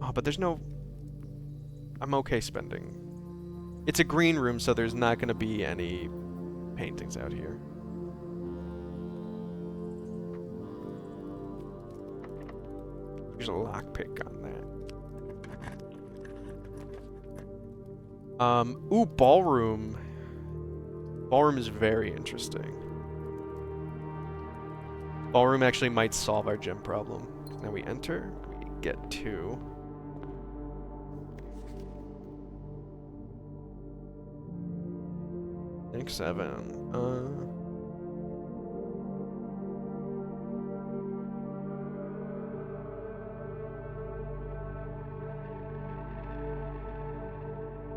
Oh, but there's no... I'm okay spending. It's a green room, so there's not going to be any paintings out here. There's a lockpick on that. Ooh, ballroom. Ballroom is very interesting. Ballroom actually might solve our gem problem. Now we enter, we get 2. I think 7.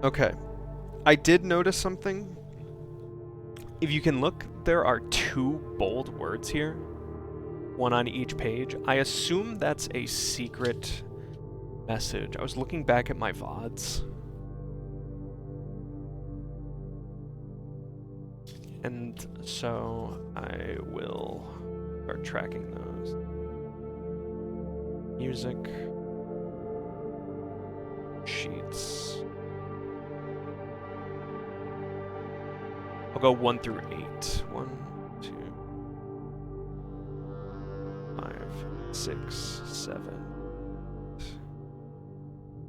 Okay. I did notice something. If you can look, there are 2 bold words here. 1 on each page. I assume that's a secret message. I was looking back at my VODs. And so I will start tracking those. Music. Sheets. I'll go 1 through 8. 1, 2, 5, 6, 7.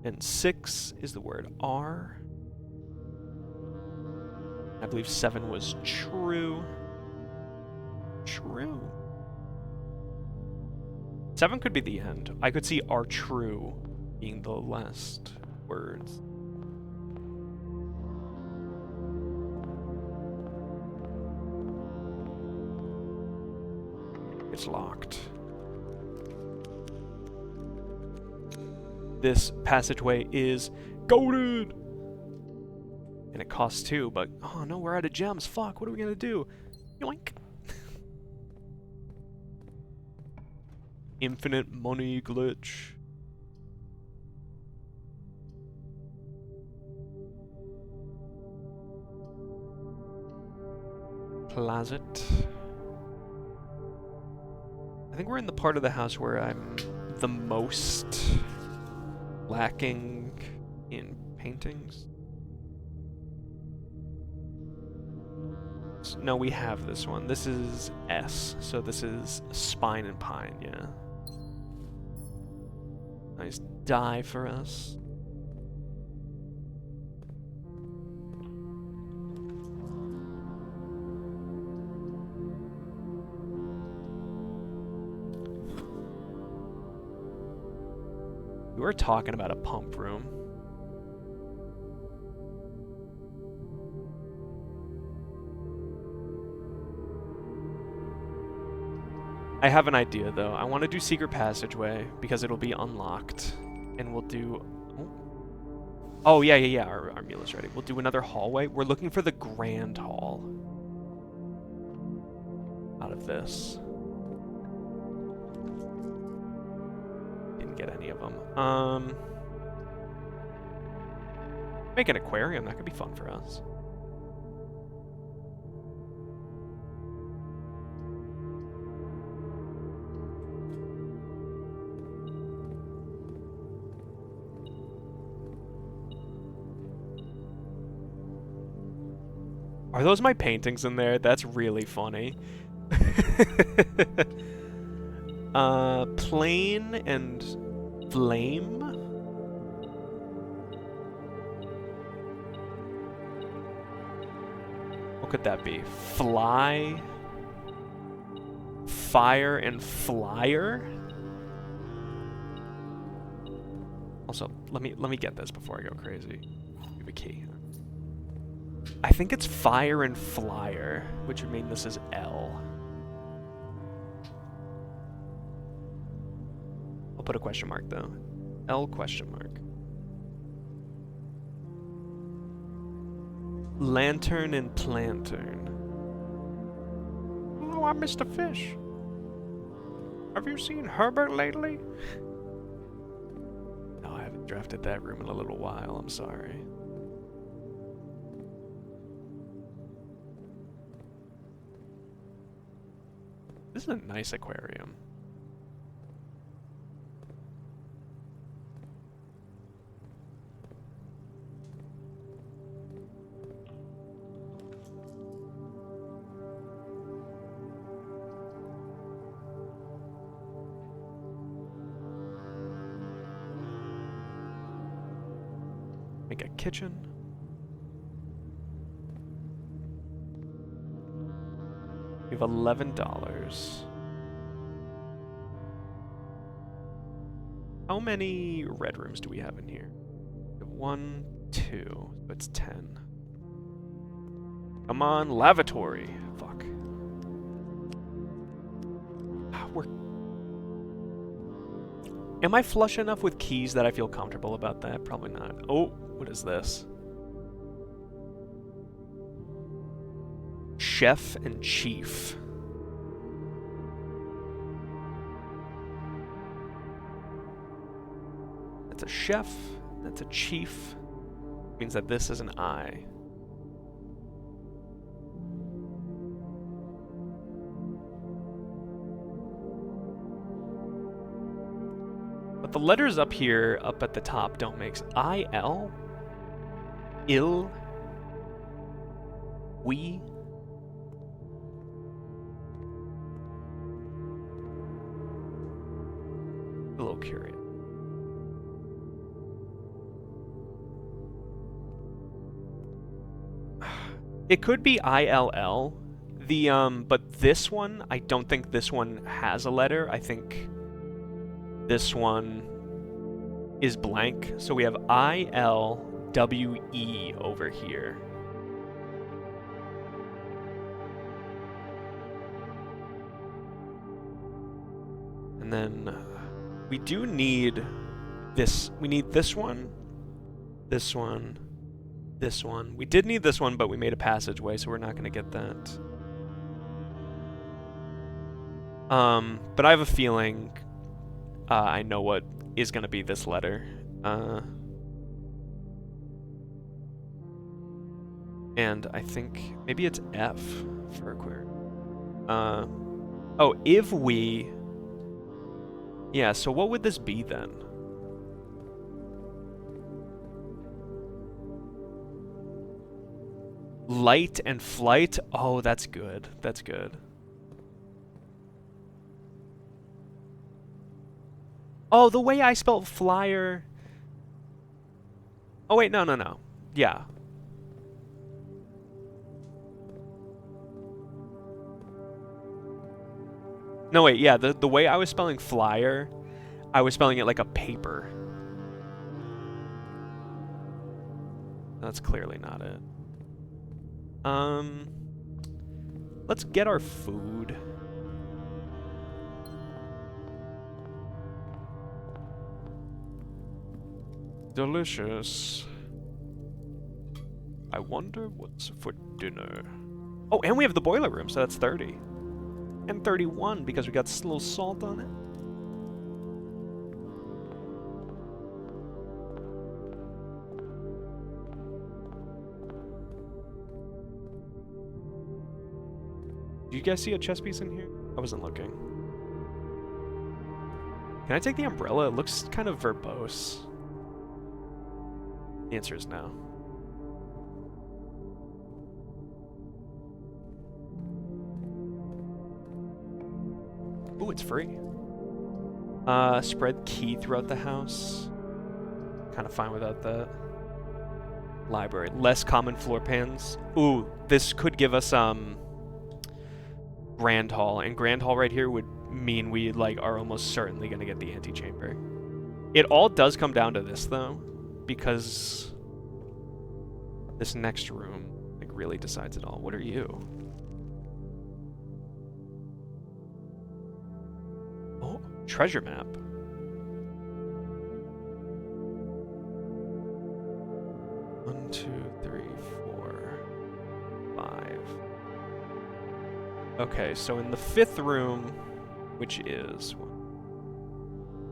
And 6 is the word R. I believe 7 was true. True. 7 could be the end. I could see "are true" being the last words. It's locked. This passageway is goated! And it costs 2, but oh no, we're out of gems. Fuck, what are we gonna do? Yoink! Infinite money glitch. Closet. I think we're in the part of the house where I'm the most lacking in paintings. No, we have this one. This is S, so this is Spine and Pine, yeah. Nice die for us. We were talking about a pump room. I have an idea, though. I want to do Secret Passageway, because it'll be unlocked. And we'll do... Oh, yeah. Our meal is ready. We'll do another hallway. We're looking for the Grand Hall. Out of this. Didn't get any of them. Make an aquarium. That could be fun for us. Are those my paintings in there? That's really funny. Plane and flame? What could that be? Fly? Fire and flyer? Also, let me get this before I go crazy. Give a key. I think it's fire and flyer, which would mean this is L. I'll put a question mark though. L question mark. Lantern and plantern. Oh, I missed a fish. Have you seen Herbert lately? No, I haven't drafted that room in a little while, I'm sorry. This is a nice aquarium. Make a kitchen. We have $11. How many red rooms do we have in here? We have 1, 2, so it's 10. Come on, lavatory. Fuck. Am I flush enough with keys that I feel comfortable about that? Probably not. Oh, what is this? Chef and Chief. That's a chef. That's a chief. Means that this is an I. But the letters up here, up at the top, don't make sense. I-L? Il? We? A little curious. It could be ILL. But this one, I don't think this one has a letter. I think this one is blank. So we have ILWE over here. And then we do need this. We need this one, this one, this one. We did need this one, but we made a passageway, so we're not going to get that. But I have a feeling I know what is going to be this letter. And I think maybe it's F for a query. Oh, if we... Yeah, so what would this be then? Light and flight? Oh, that's good. That's good. Oh, the way I spelled flyer... Oh, wait, no. Yeah. No, wait, yeah, the way I was spelling flyer, I was spelling it like a paper. That's clearly not it. Let's get our food. Delicious. I wonder what's for dinner. Oh, and we have the boiler room, so that's 30. And 31 because we got a little salt on it. Do you guys see a chess piece in here? I wasn't looking. Can I take the umbrella? It looks kind of verbose. The answer is no. Ooh, it's free. Spread key throughout the house. Kind of fine without that. Library. Less common floor pans. Ooh, this could give us, Grand Hall. And Grand Hall right here would mean we, like, are almost certainly going to get the antechamber. It all does come down to this, though. Because this next room, like, really decides it all. What are you? Oh, treasure map. One, two, three, four, five. Okay, so in the fifth room, which is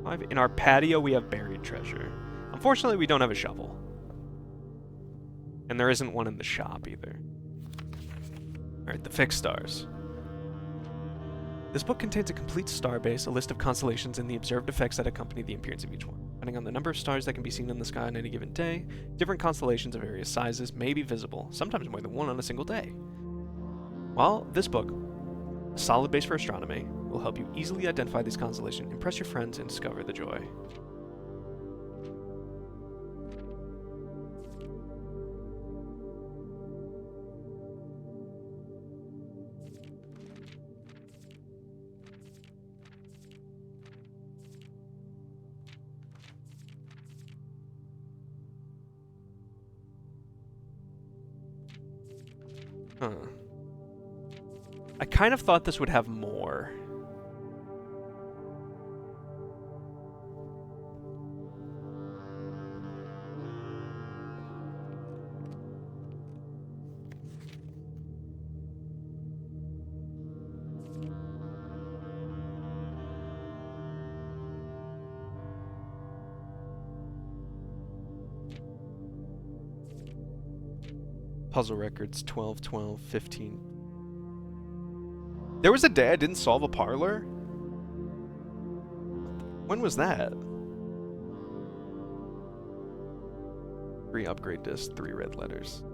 five, in our patio we have buried treasure. Unfortunately, we don't have a shovel. And there isn't one in the shop either. Alright, the fixed stars. This book contains a complete star base, a list of constellations, and the observed effects that accompany the appearance of each one. Depending on the number of stars that can be seen in the sky on any given day, different constellations of various sizes may be visible, sometimes more than one on a single day. While this book, a solid base for astronomy, will help you easily identify these constellations, impress your friends, and discover the joy. Huh. I kind of thought this would have more. Puzzle records 12, 12, 15. There was a day I didn't solve a parlor? When was that? 3 upgrade discs, 3 red letters.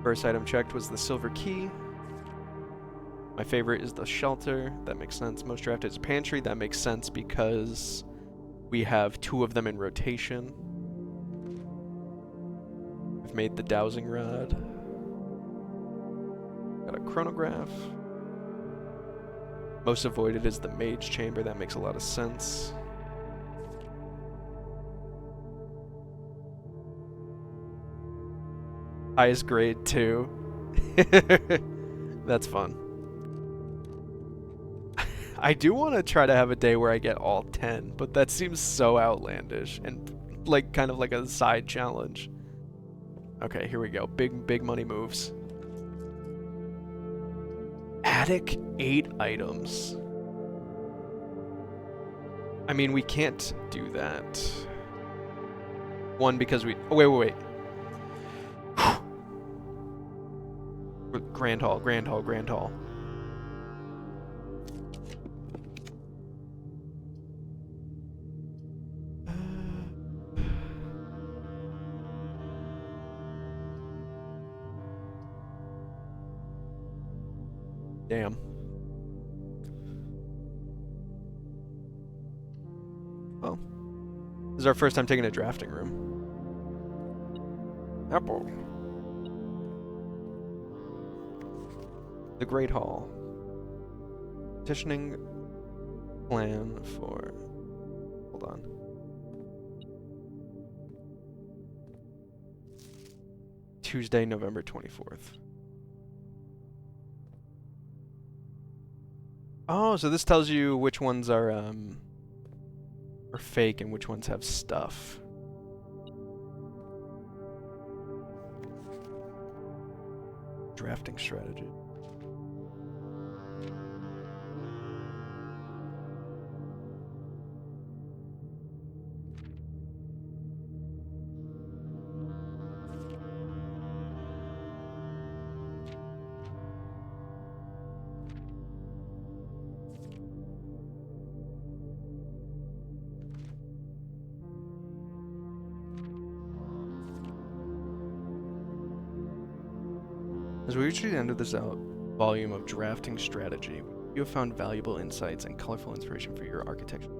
First item checked was the silver key. My favorite is the shelter. That makes sense. Most drafted is pantry. That makes sense because We have 2 of them in rotation. We've made the dowsing rod. Got a chronograph. Most avoided is the mage chamber. That makes a lot of sense. Highest grade 2. That's fun. I do want to try to have a day where I get all 10, but that seems so outlandish and like kind of like a side challenge. Okay, here we go. Big money moves. Attic 8 items. I mean, we can't do that. 1, because we... Oh, wait. Grand Hall. Damn. Well, this is our first time taking a drafting room. Apple. The Great Hall. Petitioning plan for... Hold on. Tuesday, November 24th. Oh, so this tells you which ones are fake and which ones have stuff. Drafting strategy. As we reach the end of this volume of drafting strategy, you have found valuable insights and colorful inspiration for your architecture.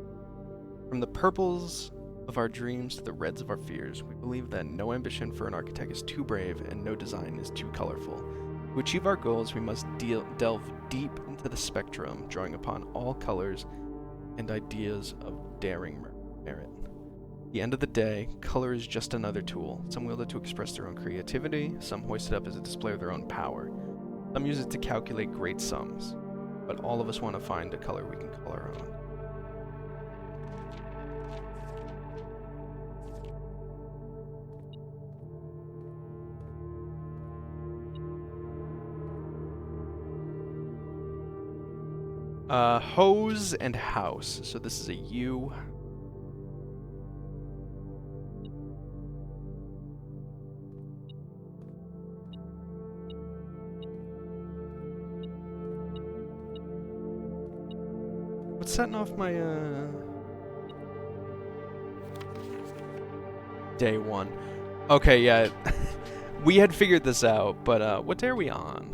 From the purples of our dreams to the reds of our fears, we believe that no ambition for an architect is too brave and no design is too colorful. To achieve our goals, we must delve deep into the spectrum, drawing upon all colors and ideas of daring merit. At the end of the day, color is just another tool. Some wield it to express their own creativity, some hoist it up as a display of their own power. Some use it to calculate great sums, but all of us want to find a color we can call our own. Hose and house. So this is a U. What's setting off my, Day 1. Okay, yeah. We had figured this out, but, what day are we on?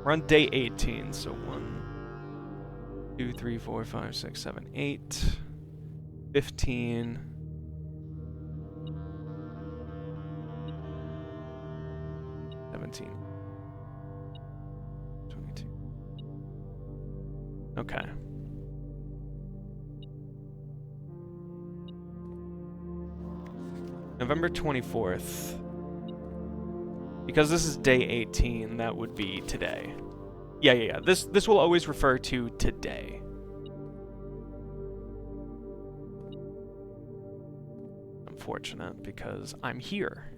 We're on day 18, so 1, 2, 3, 4, 5, 6, 7, 8, 15. Okay. November 24th. Because this is day 18, that would be today. Yeah. This will always refer to today. Unfortunate, because I'm here.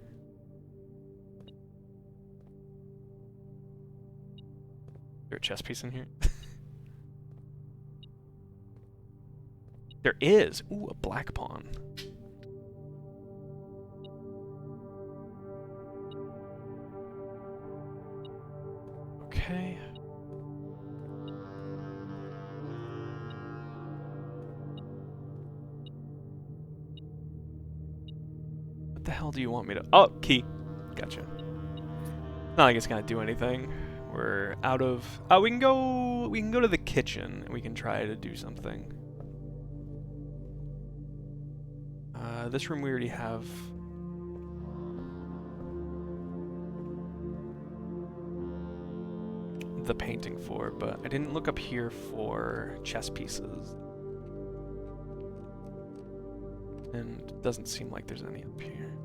Is there a chess piece in here? There is. Ooh, a black pawn. Okay. What the hell do you want me to... Oh, key. Gotcha. Not like it's gonna do anything. We're out of... Oh, we can go to the kitchen and we can try to do something. This room we already have. The painting for, but I didn't look up here for chess pieces. And it doesn't seem like there's any up here.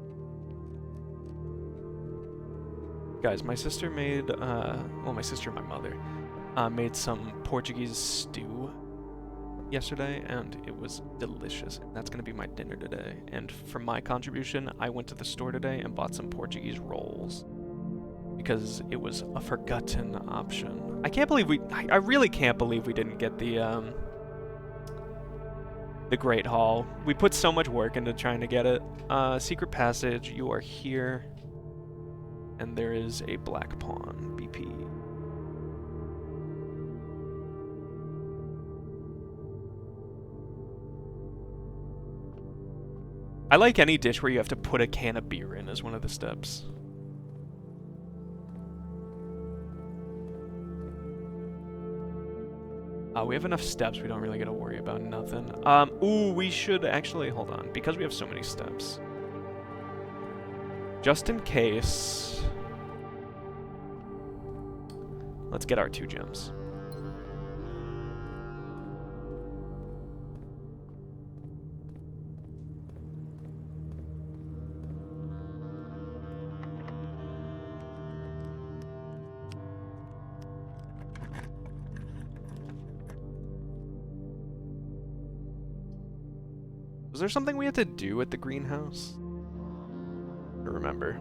Guys, my sister made, well, my sister and my mother made some Portuguese stew yesterday, and it was delicious. And that's gonna be my dinner today. And for my contribution, I went to the store today and bought some Portuguese rolls because it was a forgotten option. I can't believe I really can't believe we didn't get the Great Hall. We put so much work into trying to get it. Secret passage, you are here. And there is a black pawn, BP. I like any dish where you have to put a can of beer in as one of the steps. We have enough steps, we don't really gotta worry about nothing. Ooh, we should actually, hold on, because we have so many steps. Just in case, let's get our 2 gems. Was there something we had to do at the greenhouse? I don't remember.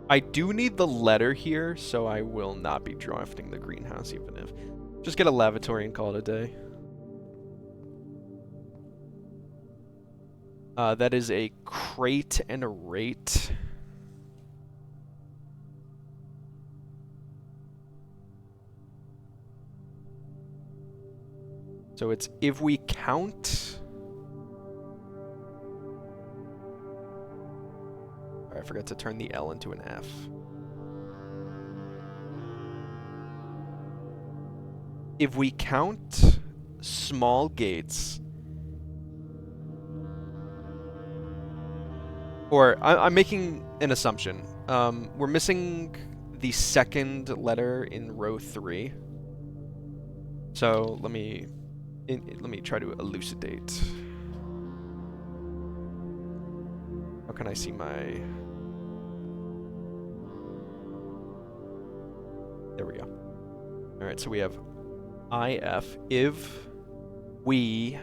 I do need the letter here, so I will not be drafting the greenhouse, even if... Just get a lavatory and call it a day. That is a crate and a rate. So it's if we count... I forgot to turn the L into an F. If we count small gates... Or, I'm making an assumption. We're missing the second letter in row 3. So, let me try to elucidate. How can I see my... There we go. Alright, so we have IF, if we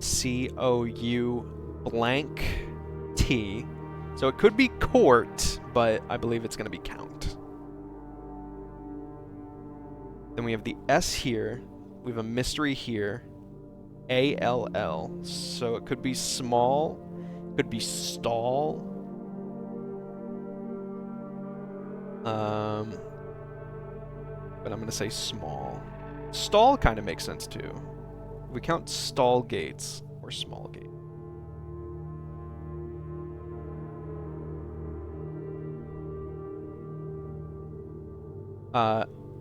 COU blank T. So it could be court, but I believe it's going to be count. Then we have the S here. We have a mystery here. ALL. So it could be small. Could be stall. But I'm going to say small. Stall kind of makes sense too. If we count stall gates or small gate.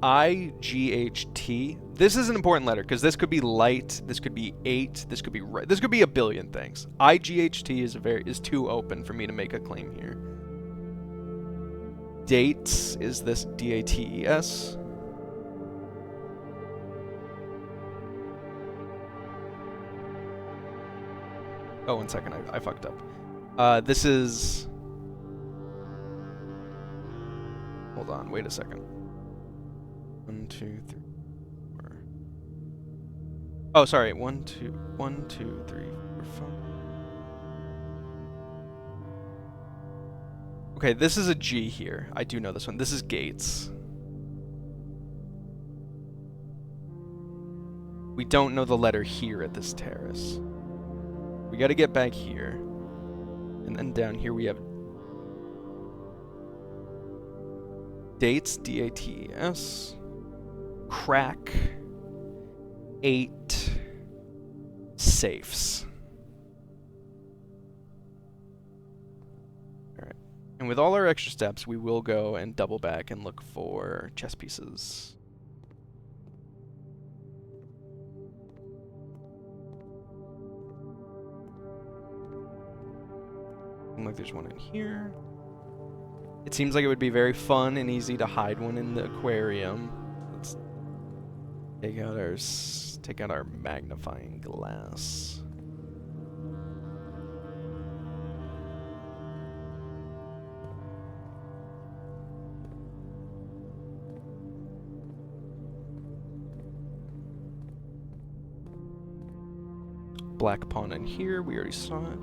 IGHT. This is an important letter because this could be light, this could be 8, this could be red, this could be a billion things. IGHT is too open for me to make a claim here. Dates is this DATES. Oh, 1 second, I fucked up. This is... Hold on, wait a second. 1, 2, 3, 4. Oh, sorry. 1, 2, 3, 4, 5. Okay, this is a G here. I do know this one. This is gates. We don't know the letter here at this terrace. We gotta get back here. And then down here we have dates, DATES. Crack 8 safes. Alright. And with all our extra steps, we will go and double back and look for chess pieces. Like there's one in here. It seems like it would be very fun and easy to hide one in the aquarium. Let's take out our magnifying glass. Black pawn in here, we already saw it.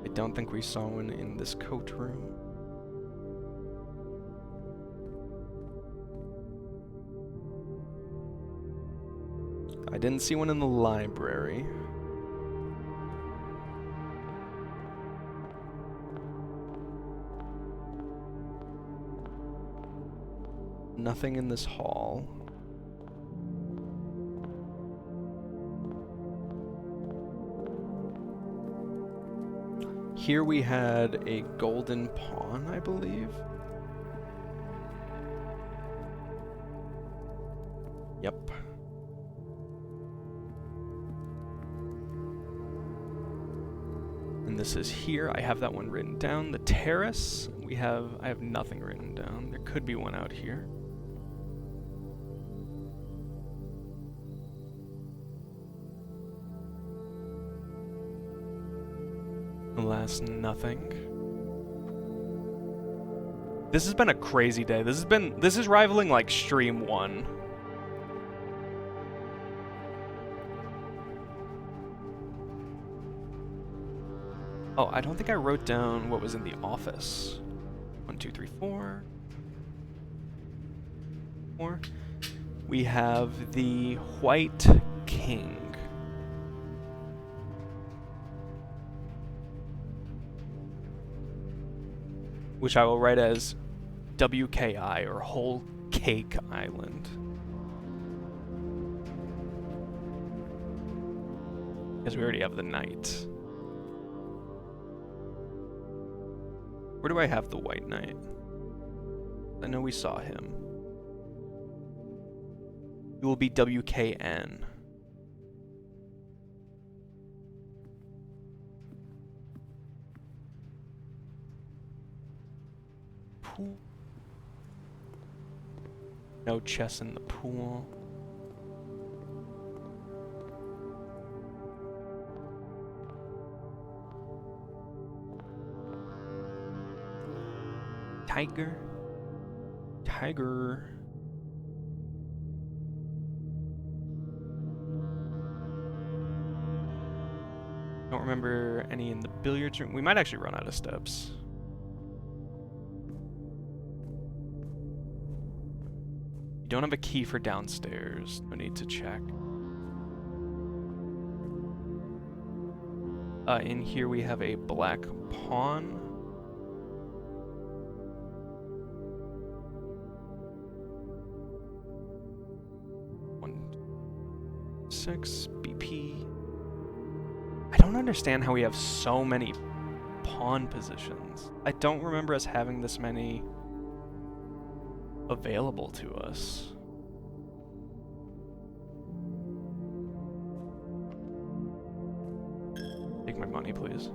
I don't think we saw one in this coat room. I didn't see one in the library. Nothing in this hall. Here we had a golden pawn, I believe. Yep. And this is here. I have that one written down. The terrace, I have nothing written down. There could be one out here. Alas, nothing. This has been a crazy day. This is rivaling like stream 1. Oh, I don't think I wrote down what was in the office. 1, 2, 3, 4. 4. We have the White King. Which I will write as WKI, or Whole Cake Island. Because we already have the knight. Where do I have the white knight? I know we saw him. It will be WKN. Pool. No chess in the pool. Tiger. Tiger. Don't remember any in the billiards room. We might actually run out of steps. You don't have a key for downstairs. No need to check. In here we have a black pawn. BP. I don't understand how we have so many pawn positions. I don't remember us having this many available to us. Take my money, please.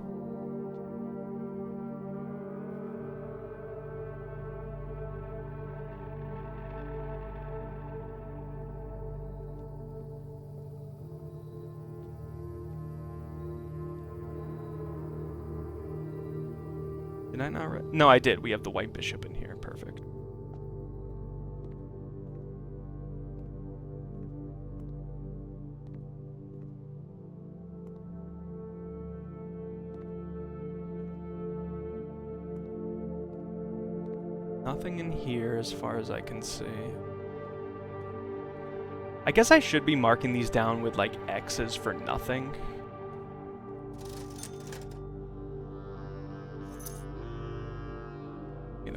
Did I not write? No, I did. We have the white bishop in here. Perfect. Nothing in here as far as I can see. I guess I should be marking these down with like X's for nothing.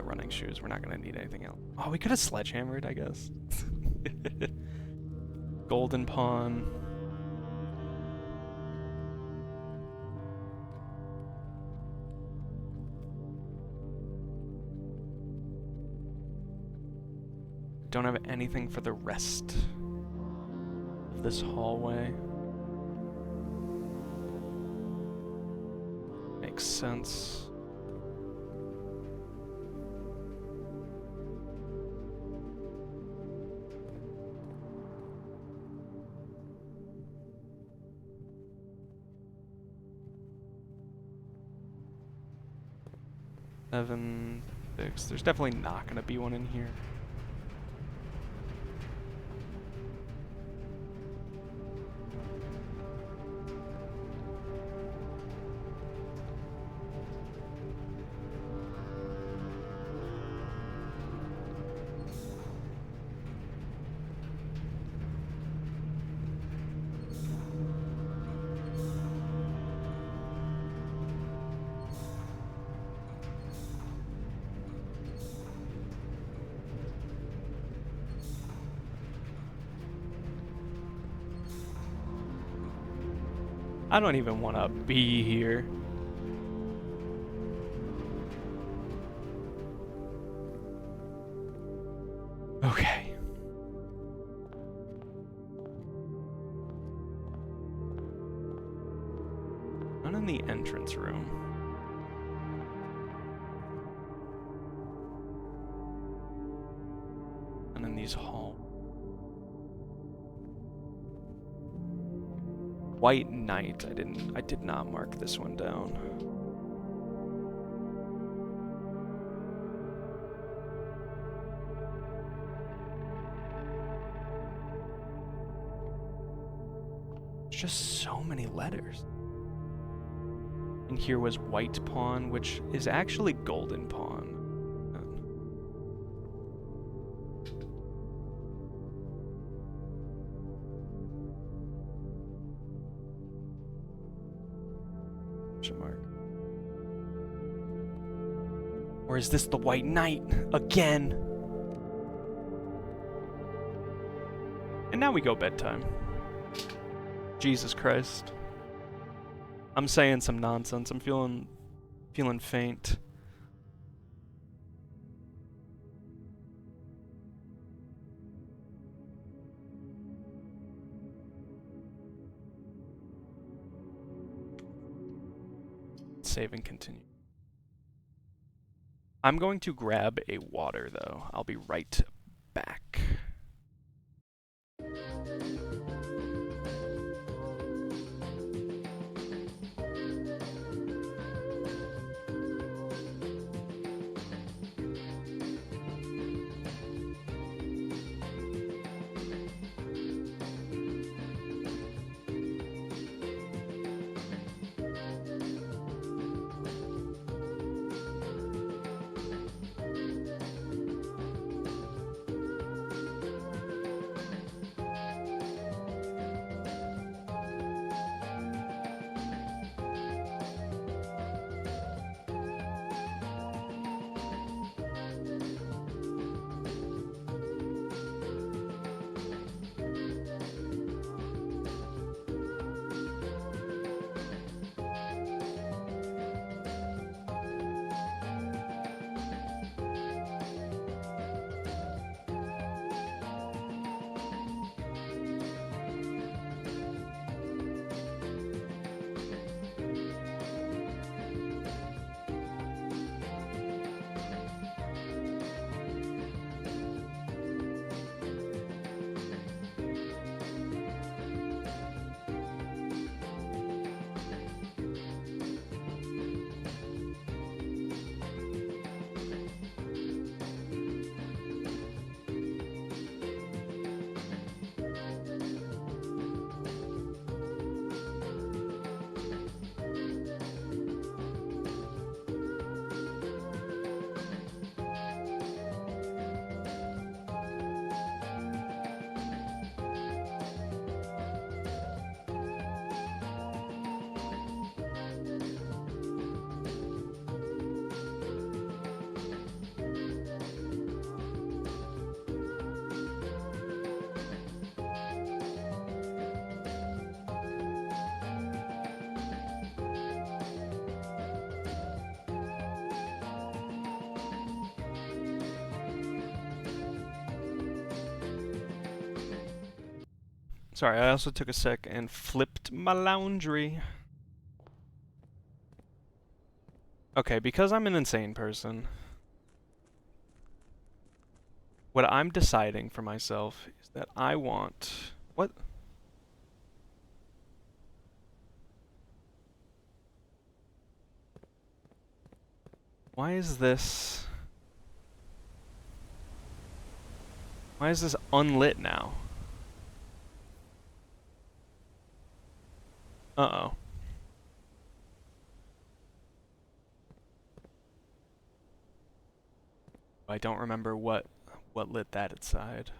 Running shoes. We're not gonna need anything else. Oh, we could have sledgehammered, I guess. Golden pawn. Don't have anything for the rest of this hallway. makes sense. Seven, 6. There's definitely not gonna be one in here. I don't even want to be here. Okay. None in the entrance room. None in these halls. White Knight. I did not mark this one down. There's just so many letters. And here was White Pawn, which is actually Golden Pawn. Mark. Or is this the White Knight again? And now we go bedtime. Jesus Christ. I'm saying some nonsense. I'm feeling faint. Save and continue. I'm going to grab a water, though. I'll be right back. Sorry, I also took a sec and flipped my laundry. Okay, because I'm an insane person, what I'm deciding for myself is that I want... What? Why is this... Why is this unlit now? Uh-oh. I don't remember what lit that inside.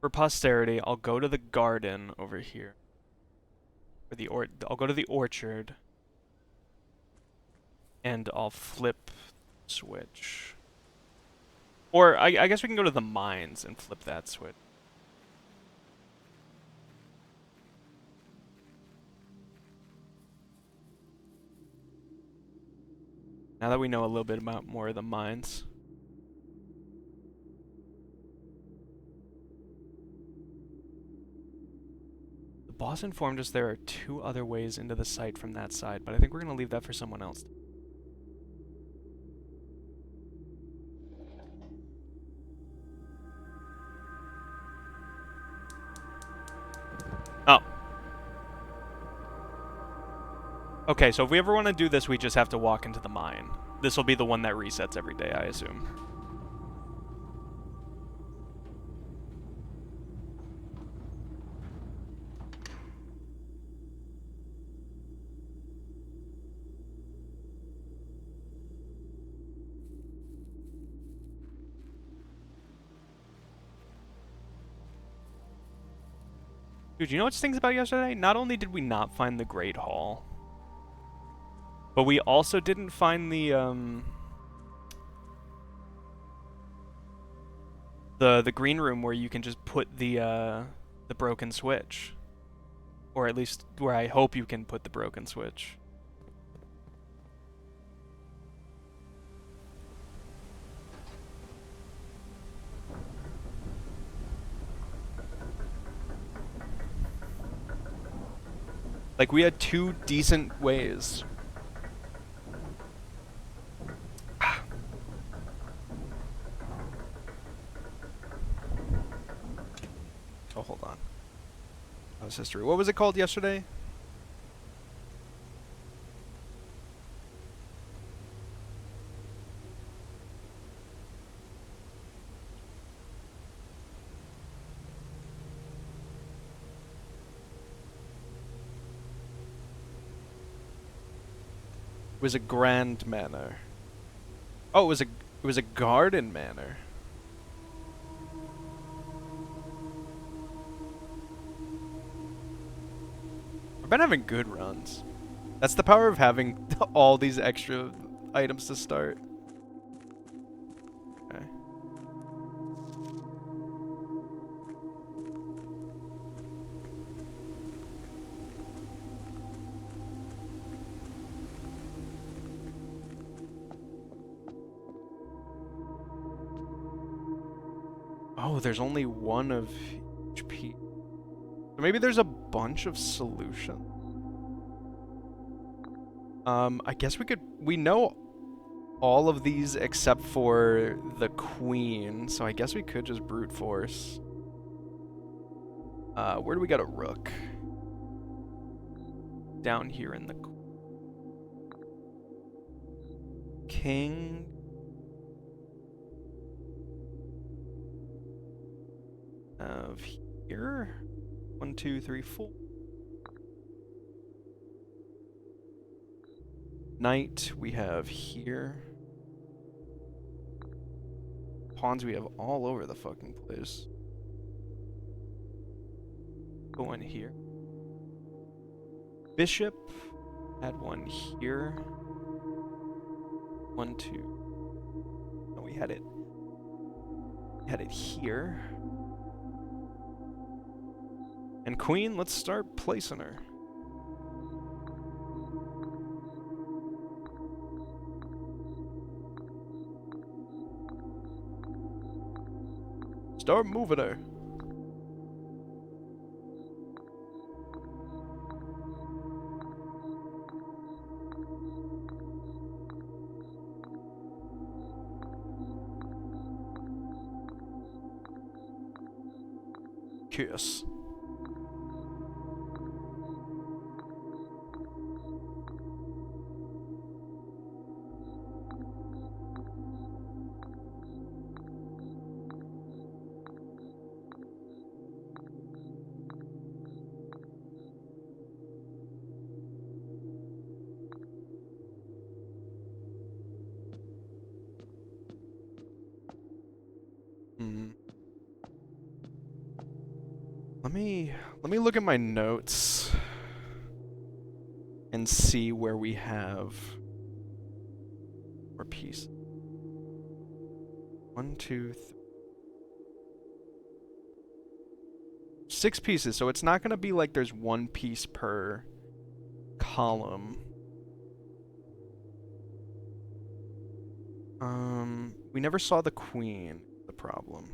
For posterity, I'll go to the garden over here. I'll go to the orchard. And I'll flip switch. Or I guess we can go to the mines and flip that switch. Now that we know a little bit about more of the mines. The boss informed us there are 2 other ways into the site from that side, but I think we're going to leave that for someone else. Oh. Okay, so if we ever want to do this, we just have to walk into the mine. This will be the one that resets every day, I assume. Dude, you know what stinks about yesterday? Not only did we not find the Great Hall, but we also didn't find the green room where you can just put the broken switch. Or at least where I hope you can put the broken switch. Like, we had 2 decent ways. Oh, hold on. That was history. What was it called yesterday? It was a grand manor. Oh, it was a garden manor. We've been having good runs. That's the power of having all these extra items to start. Okay. Oh, there's only one of each piece. So maybe there's a bunch of solutions. I guess we know all of these except for the queen, so I guess we could just brute force. Where do we got a rook? Down here in the king. Of here. 1, 2, 3, 4. Knight we have here. Pawns we have all over the fucking place. Go in here. Bishop. Add one here. 1, 2. No, we had it. We had it here. And queen, let's start placing her. Start moving her. Kiss. Let me look at my notes and see where we have more pieces. 1, 2, 3. 6 pieces, so it's not gonna be like there's 1 piece per column. We never saw the queen, the problem.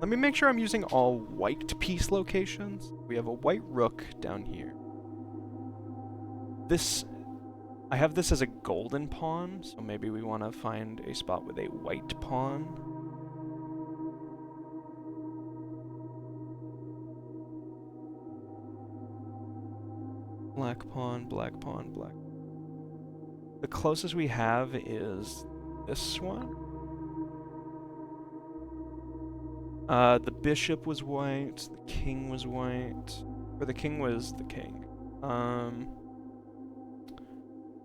Let me make sure I'm using all white piece locations. We have a white rook down here. I have this as a golden pawn, so maybe we want to find a spot with a white pawn. Black pawn, black pawn, black. The closest we have is this one. The bishop was white, the king was white, or the king was the king.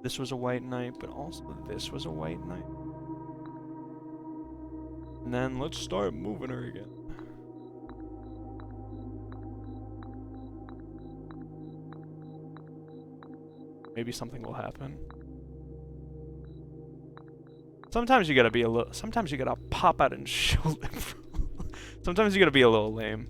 This was a white knight, but also this was a white knight. And then let's start moving her again. Maybe something will happen. Sometimes you gotta be a little, sometimes you gotta pop out and show them. Sometimes you gotta be a little lame.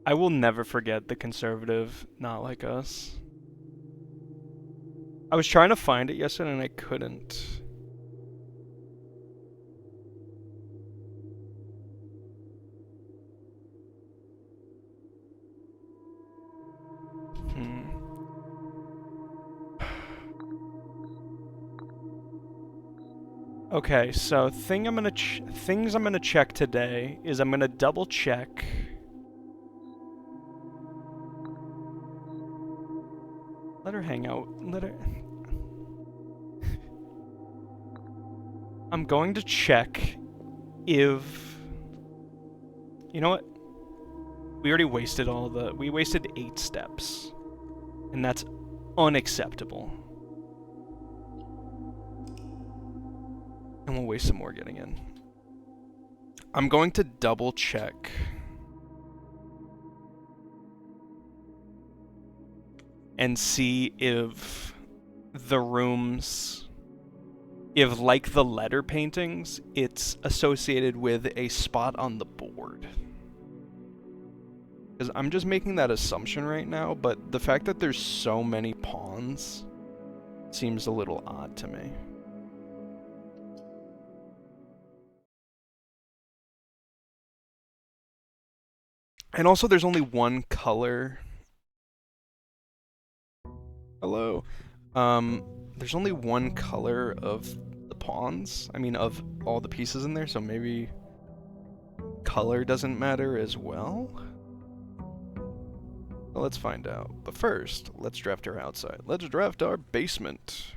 I will never forget the conservative not like us. I was trying to find it yesterday and I couldn't. Okay, so things I'm gonna check today is I'm gonna double check. Let her hang out. Let her. I'm going to check if. You know what? We already wasted we wasted 8 steps. And that's unacceptable. And we'll waste some more getting in. I'm going to double check. And see if the rooms, if like the letter paintings, it's associated with a spot on the board. Because I'm just making that assumption right now, but the fact that there's so many pawns seems a little odd to me. And also there's only one color. Hello. There's only one color of the pawns. I mean, of all the pieces in there, so maybe color doesn't matter as well? Well, let's find out. But first, let's draft our outside. Let's draft our basement.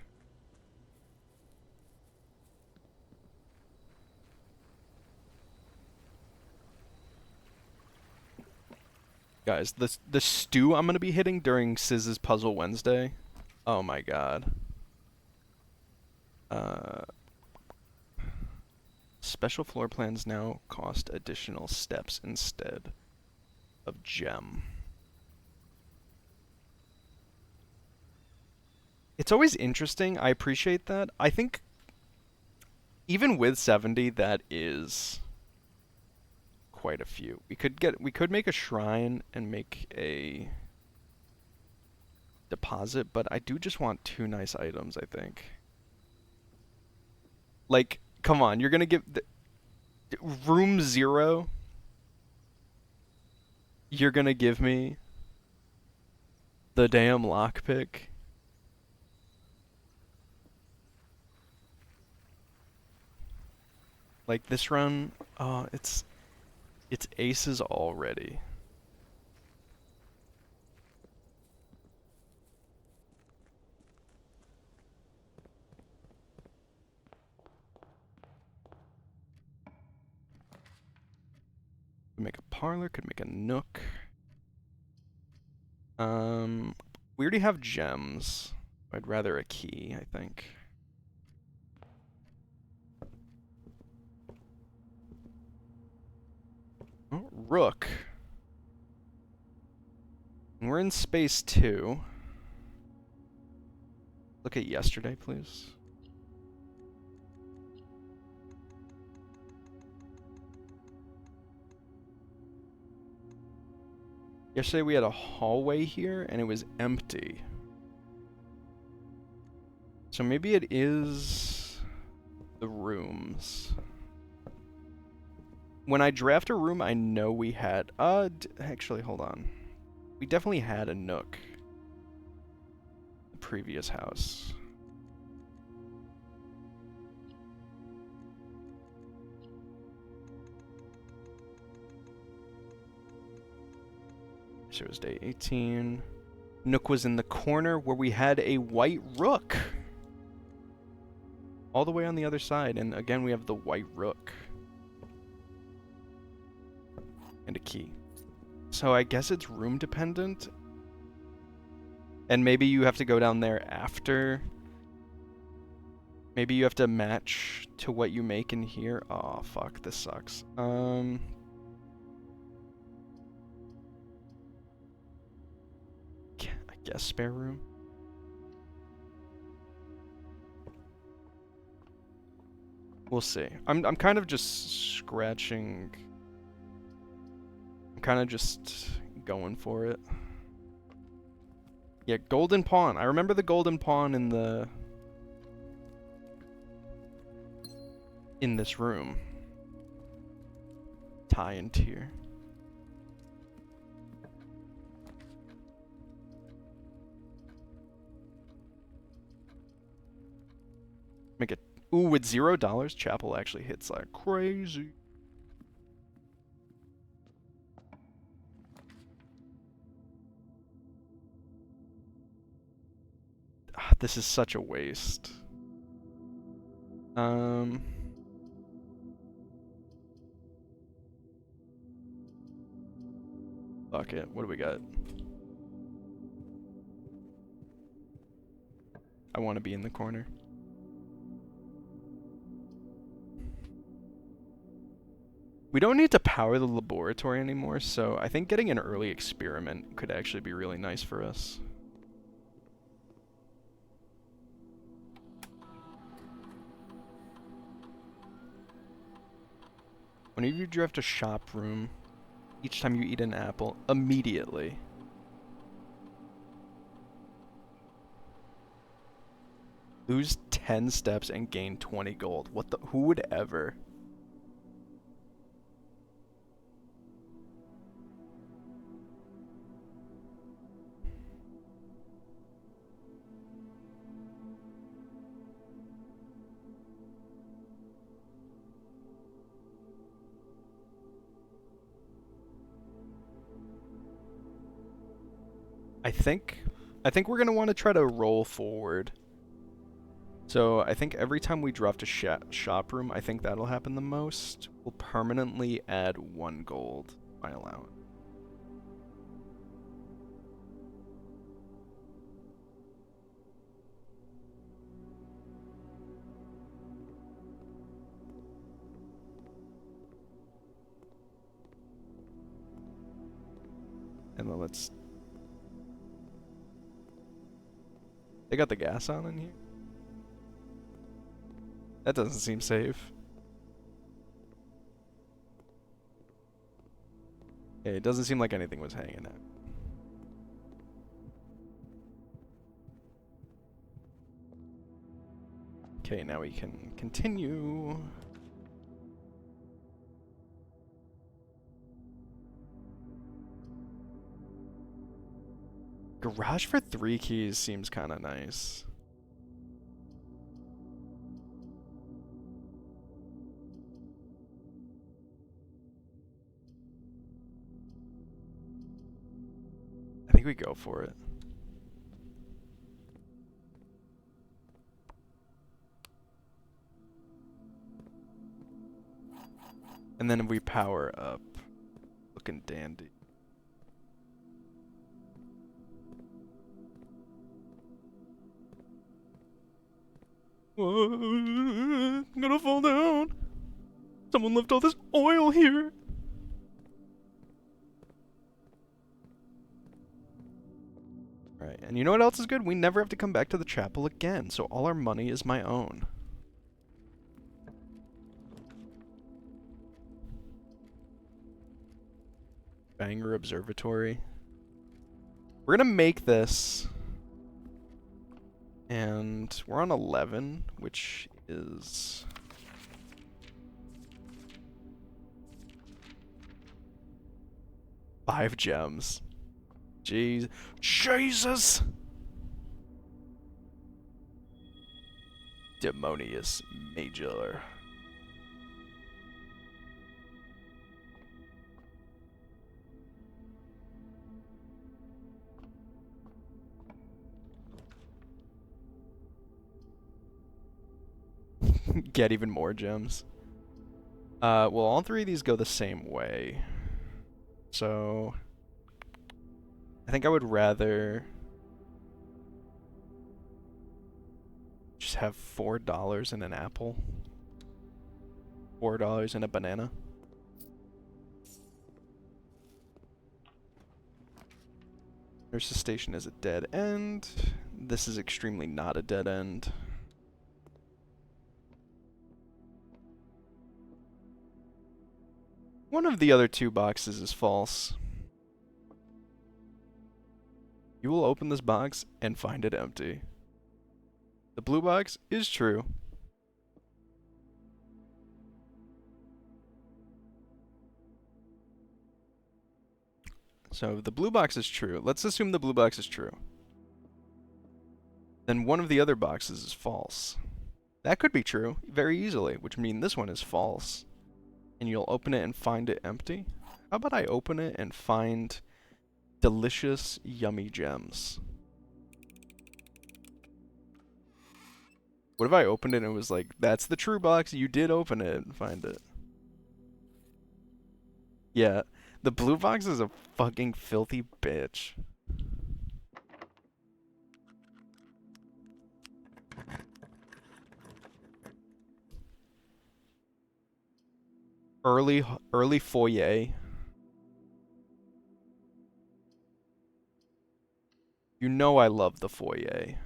Guys, the stew I'm going to be hitting during Siz's Puzzle Wednesday. Oh my god. Special floor plans now cost additional steps instead of gem. It's always interesting. I appreciate that. I think even with 70, that is quite a few. We could make a shrine and make a deposit, but I do just want 2 nice items, I think. Like, come on, you're gonna give room 0. You're gonna give me the damn lockpick. Like this run, it's aces already. Could make a parlor, could make a nook. We already have gems. I'd rather a key, I think. Oh, rook. We're in space 2. Look at yesterday, please. Yesterday we had a hallway here and it was empty. So maybe it is the rooms. When I draft a room, I know we had... actually, hold on. We definitely had a nook. The previous house. So it was day 18. Nook was in the corner where we had a white rook. All the way on the other side. And again, we have the white rook. And a key. So I guess it's room dependent. And maybe you have to go down there after. Maybe you have to match to what you make in here. Oh, fuck, this sucks. I guess spare room. We'll see. I'm kind of just scratching. I'm kind of just going for it. Yeah, golden pawn. I remember the golden pawn in this room. Tie and tier. Make it. Ooh, with $0, Chapel actually hits like crazy. This is such a waste. Fuck it. What do we got? I want to be in the corner. We don't need to power the laboratory anymore, so I think getting an early experiment could actually be really nice for us. Whenever you draft a shop room, each time you eat an apple, immediately. Lose 10 steps and gain 20 gold. What the? Who would ever? I think we're gonna want to try to roll forward. So I think every time we draft a shop room, I think that'll happen the most. We'll permanently add 1 gold by allowance. And then let's... They got the gas on in here? That doesn't seem safe. Yeah, it doesn't seem like anything was hanging out. Okay, now we can continue. Garage for 3 keys seems kind of nice. I think we go for it. And then we power up. Looking dandy. I'm gonna fall down. Someone left all this oil here. Right, and you know what else is good? We never have to come back to the chapel again, so all our money is my own. Banger Observatory. We're gonna make this. And we're on 11, which is... five gems. Jeez. Jesus! Demonius Major. Get even more gems. Well, all 3 of these go the same way. So... I think I would rather... just have $4 in an apple. $4 in a banana. Nurse's station is a dead end. This is extremely not a dead end. One of the other 2 boxes is false. You will open this box and find it empty. The blue box is true. So the blue box is true. Let's assume the blue box is true. Then one of the other boxes is false. That could be true very easily, which means this one is false. And you'll open it and find it empty. How about I open it and find delicious, yummy gems? What if I opened it and it was like, that's the true box, you did open it and find it? Yeah, the blue box is a fucking filthy bitch. Early foyer. You know I love the foyer.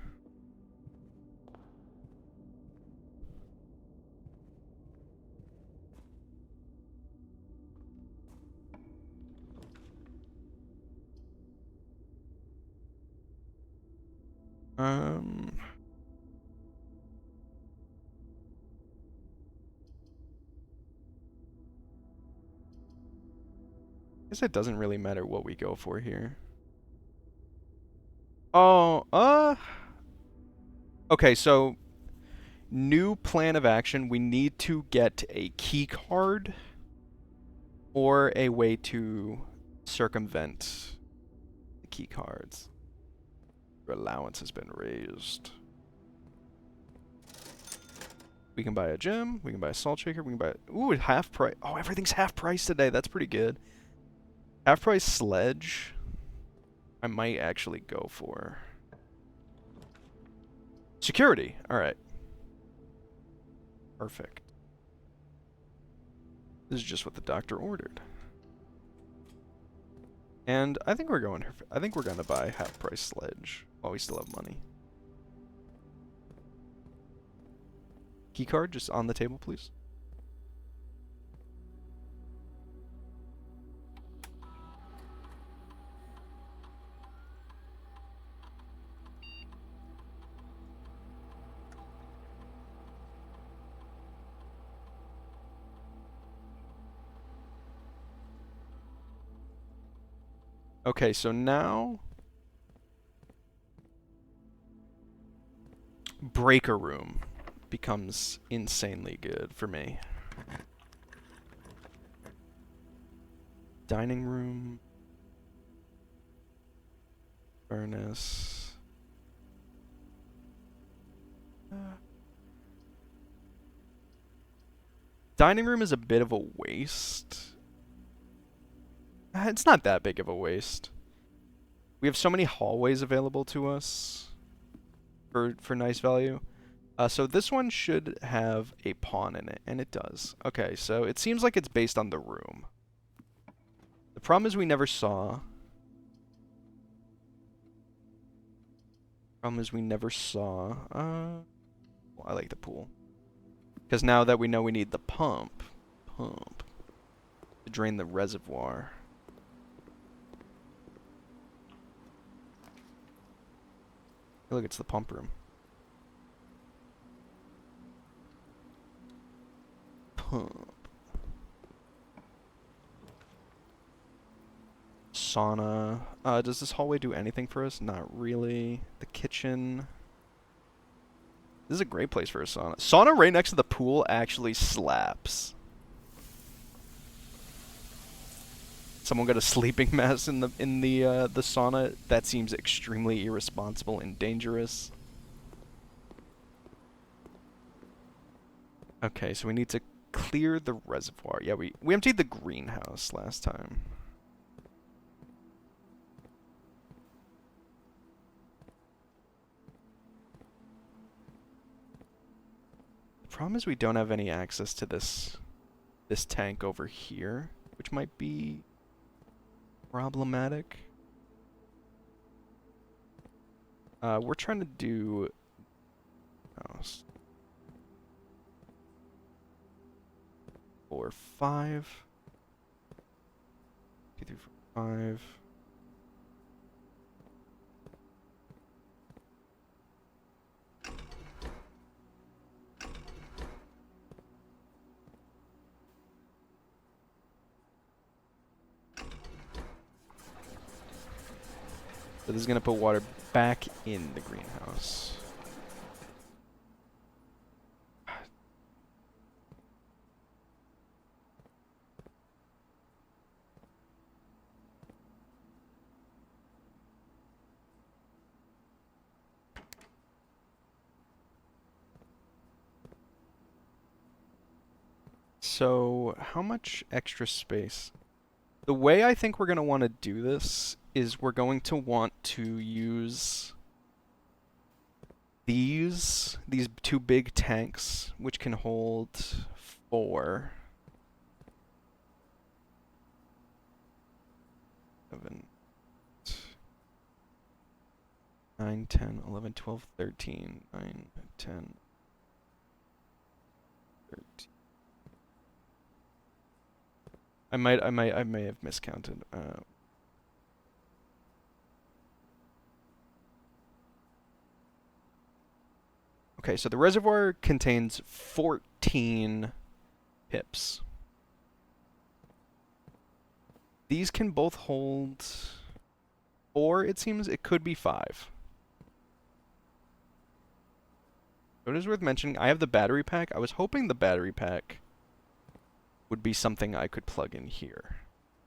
Um, guess it doesn't really matter what we go for here. Oh, okay, so new plan of action. We need to get a key card or a way to circumvent the key cards. Your allowance has been raised. We can buy a gem, we can buy a salt shaker, we can buy... Ooh, half price. Oh, everything's half price today. That's pretty good. Half price sledge. I might actually go for... Security. Alright. Perfect. This is just what the doctor ordered. And I think we're going to buy half price sledge while we still have money. Key card just on the table, please. Okay, so now breaker room becomes insanely good for me. Dining room, furnace. Dining room is a bit of a waste. It's not that big of a waste. We have so many hallways available to us for nice value. So this one should have a pawn in it, and it does. Okay, so it seems like it's based on the room. The problem is we never saw... well, I like the pool. Because now that we know we need the pump to drain the reservoir. Look, it's the pump room. Pump. Sauna. Does this hallway do anything for us? Not really. The kitchen. This is a great place for a sauna. Sauna right next to the pool actually slaps. Someone got a sleeping mask in the sauna. That seems extremely irresponsible and dangerous. Okay, so we need to clear the reservoir. Yeah, we emptied the greenhouse last time. The problem is we don't have any access to this tank over here, which might be problematic. We're trying to do... Oh, 4, 5. 2, 3, 4, 5. So this is going to put water back in the greenhouse. So, how much extra space? The way I think we're going to want to do this is we're going to want to use these 2 big tanks, which can hold 4. 11, 9, 10, 11, 12, 13, 9, 10, 13. I may have miscounted. Okay, so the reservoir contains 14 pips. These can both hold 4, it seems. It could be 5. It is worth mentioning, I have the battery pack. I was hoping the battery pack would be something I could plug in here,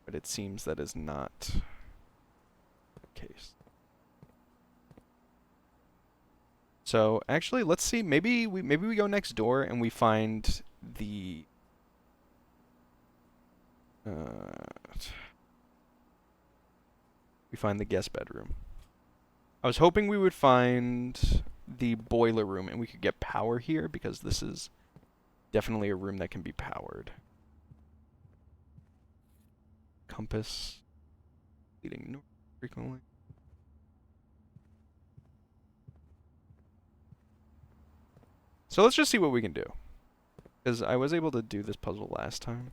but it seems that is not the case. So actually, let's see. Maybe we go next door and we find the guest bedroom. I was hoping we would find the boiler room and we could get power here because this is definitely a room that can be powered. Compass leading north frequently. So let's just see what we can do. Because I was able to do this puzzle last time.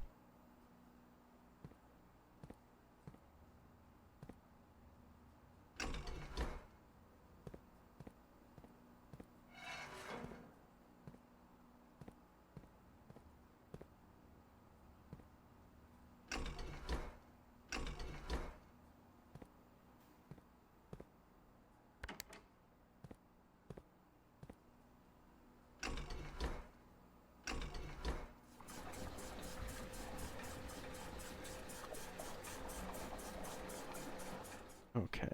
Okay.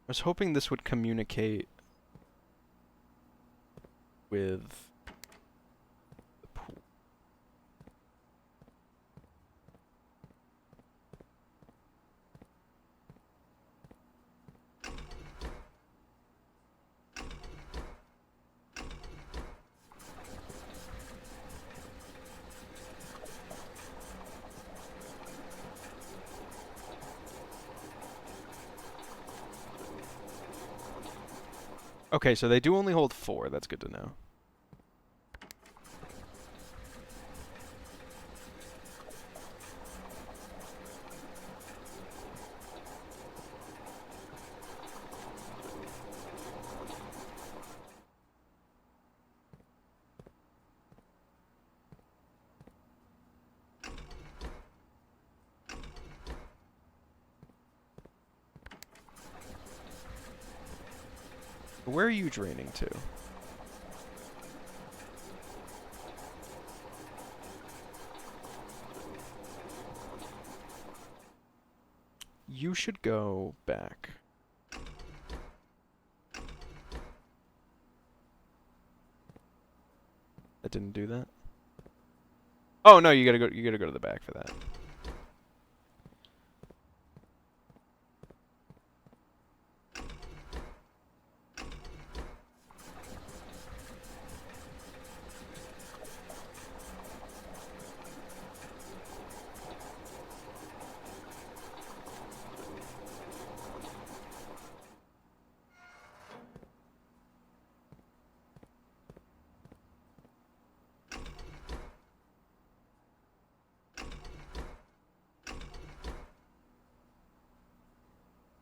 I was hoping this would communicate with the pool. Okay, so they do only hold 4. That's good to know. Where are you draining to? You should go back. That didn't do that? Oh no, you gotta go to the back for that.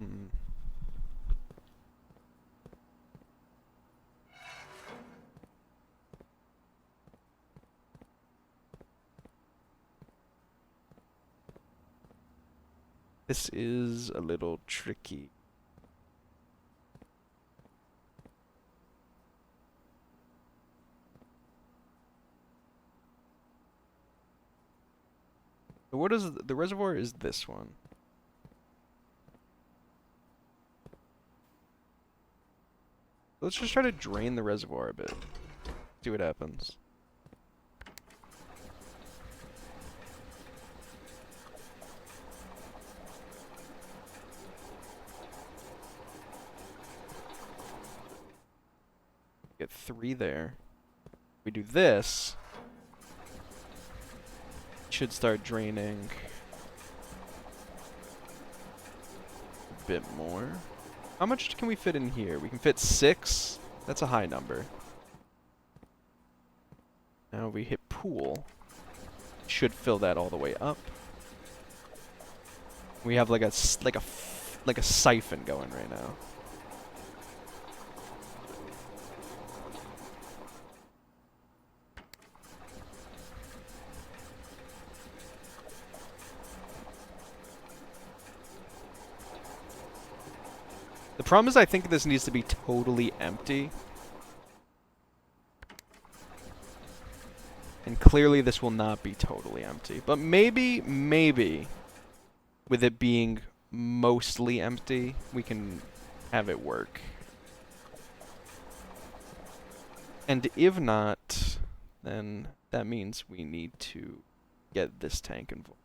Mm. This is a little tricky. So what is the reservoir is this one. Let's just try to drain the reservoir a bit. See what happens. Get 3 there. We do this. Should start draining a bit more. How much can we fit in here? We can fit 6. That's a high number. Now we hit pool. Should fill that all the way up. We have like a siphon going right now. The problem is I think this needs to be totally empty. And clearly this will not be totally empty. But maybe, with it being mostly empty, we can have it work. And if not, then that means we need to get this tank involved.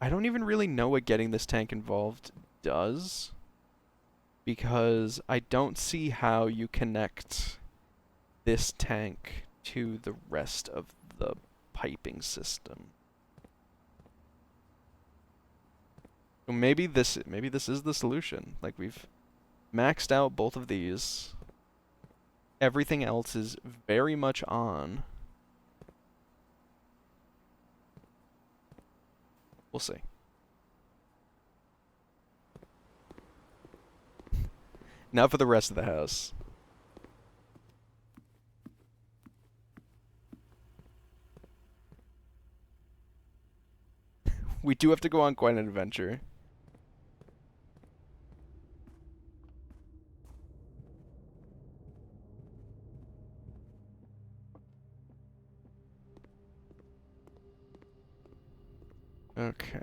I don't even really know what getting this tank involved does, because I don't see how you connect this tank to the rest of the piping system. So maybe this is the solution. Like, we've maxed out both of these. Everything else is very much on. We'll see. Now for the rest of the house. We do have to go on quite an adventure. Okay.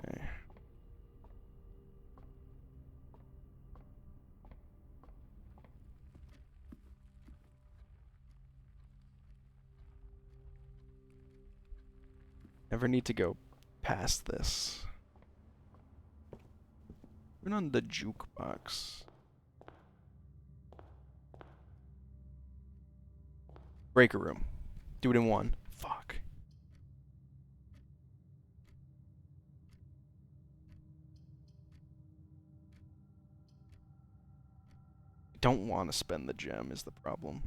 Never need to go past this. Turn on the jukebox. Breaker room. Do it in one. Fuck. Don't want to spend the gem is the problem.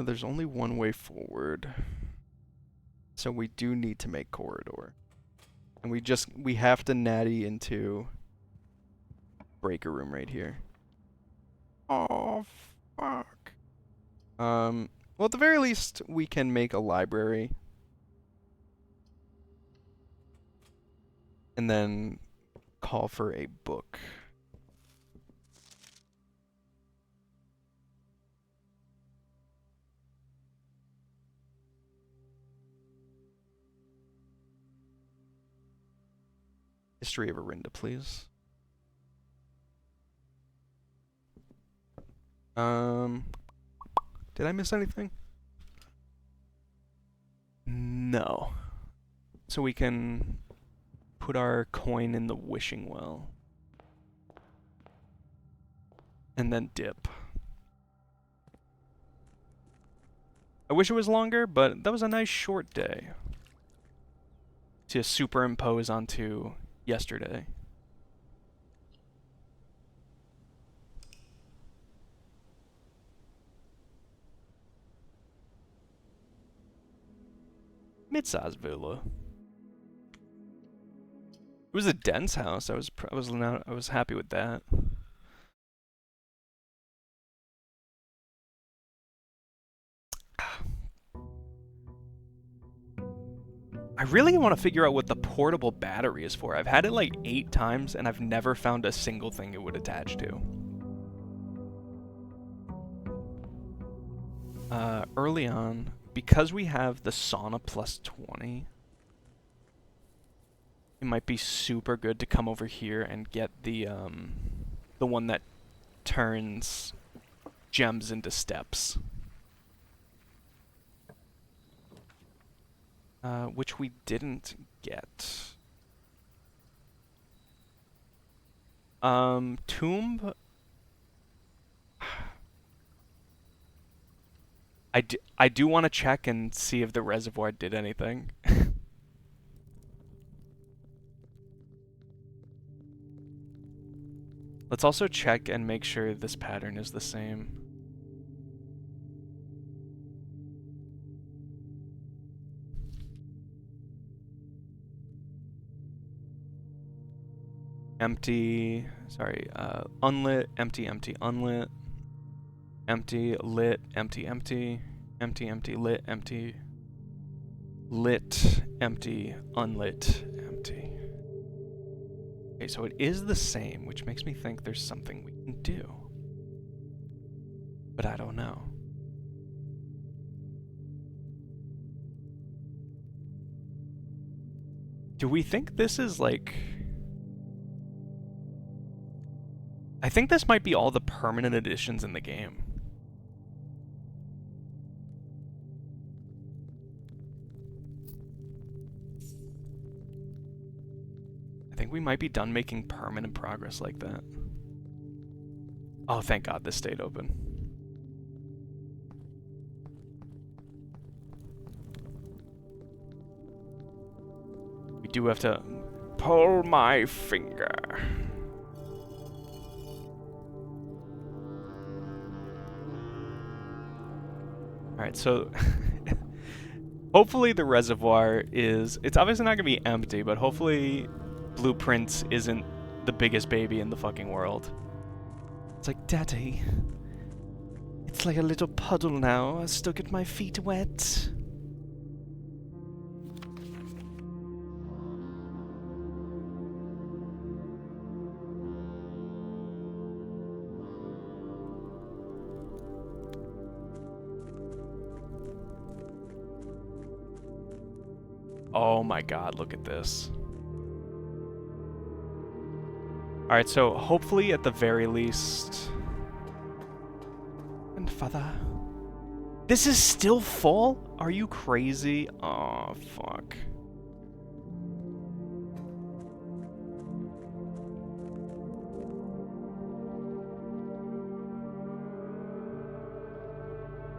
There's only one way forward. So we do need to make corridor. And we have to natty into breaker room right here. Oh, fuck. Well, at the very least, we can make a library. And then call for a book. History of Arinda, please. Did I miss anything? No. So we can put our coin in the wishing well. And then dip. I wish it was longer, but that was a nice short day to superimpose onto yesterday. Mid-sized villa. It was a dense house. I was happy with that. I really want to figure out what the portable battery is for. I've had it like 8 times and I've never found a single thing it would attach to. Early on, because we have the sauna plus 20, it might be super good to come over here and get the one that turns gems into steps. Which we didn't get. Tomb. I do want to check and see if the reservoir did anything. Let's also check and make sure this pattern is the same. Empty, sorry, unlit, empty, empty, unlit, empty, lit, empty, empty, empty, empty, lit, empty, lit, empty, unlit, empty. Okay, so it is the same, which makes me think there's something we can do. But I don't know. Do we think this is like... I think this might be all the permanent additions in the game. I think we might be done making permanent progress like that. Oh, thank God this stayed open. We do have to pull my finger. Alright, so hopefully the reservoir is... It's obviously not going to be empty, but hopefully Blueprints isn't the biggest baby in the fucking world. It's like, Daddy, it's like a little puddle now. I still get my feet wet. Oh my God, look at this. Alright, so hopefully at the very least... And father... This is still full? Are you crazy? Oh, fuck.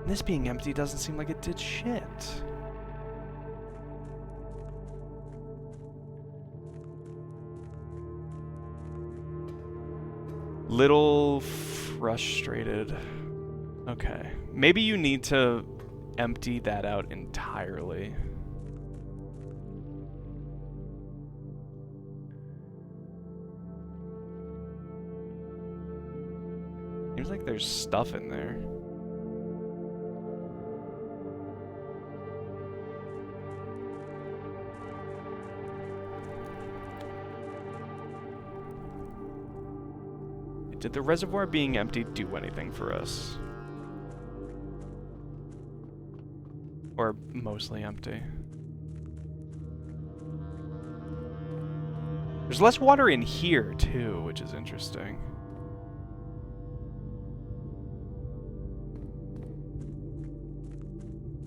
This being empty doesn't seem like it did shit. Little frustrated. Okay. Maybe you need to empty that out entirely. Seems like there's stuff in there. Did the reservoir being empty do anything for us? Or mostly empty? There's less water in here, too, which is interesting.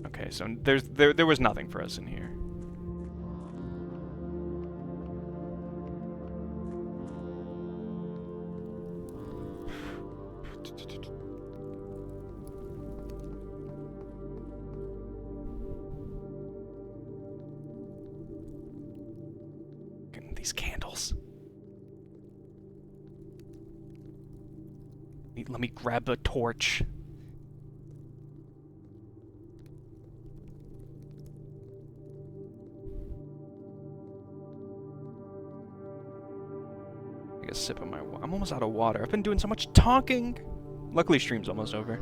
Okay, so there was nothing for us in here. These candles. Let me grab a torch. Take a sip of my water. I'm almost out of water. I've been doing so much talking. Luckily, stream's almost over.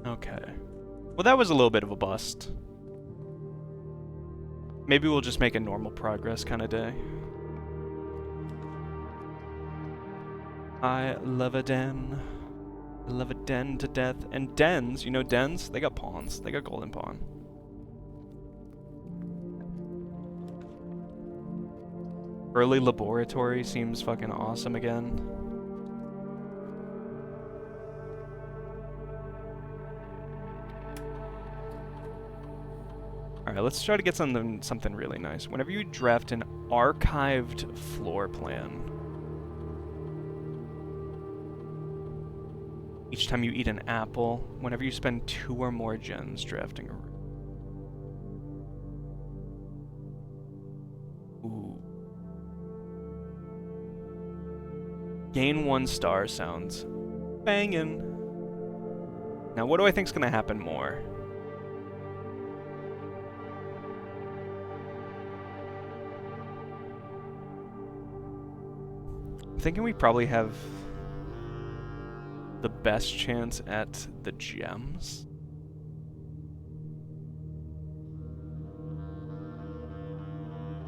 Okay. Well, that was a little bit of a bust. Maybe we'll just make a normal progress kind of day. I love a den. I love a den to death. And dens, you know dens? They got pawns. They got golden pawn. Early laboratory seems fucking awesome again. Alright, let's try to get something really nice. Whenever you draft an archived floor plan, each time you eat an apple, whenever you spend 2 or more gens drafting a room. Ooh. Gain 1 star sounds bangin'. Now what do I think's gonna happen more? I'm thinking we probably have the best chance at the gems.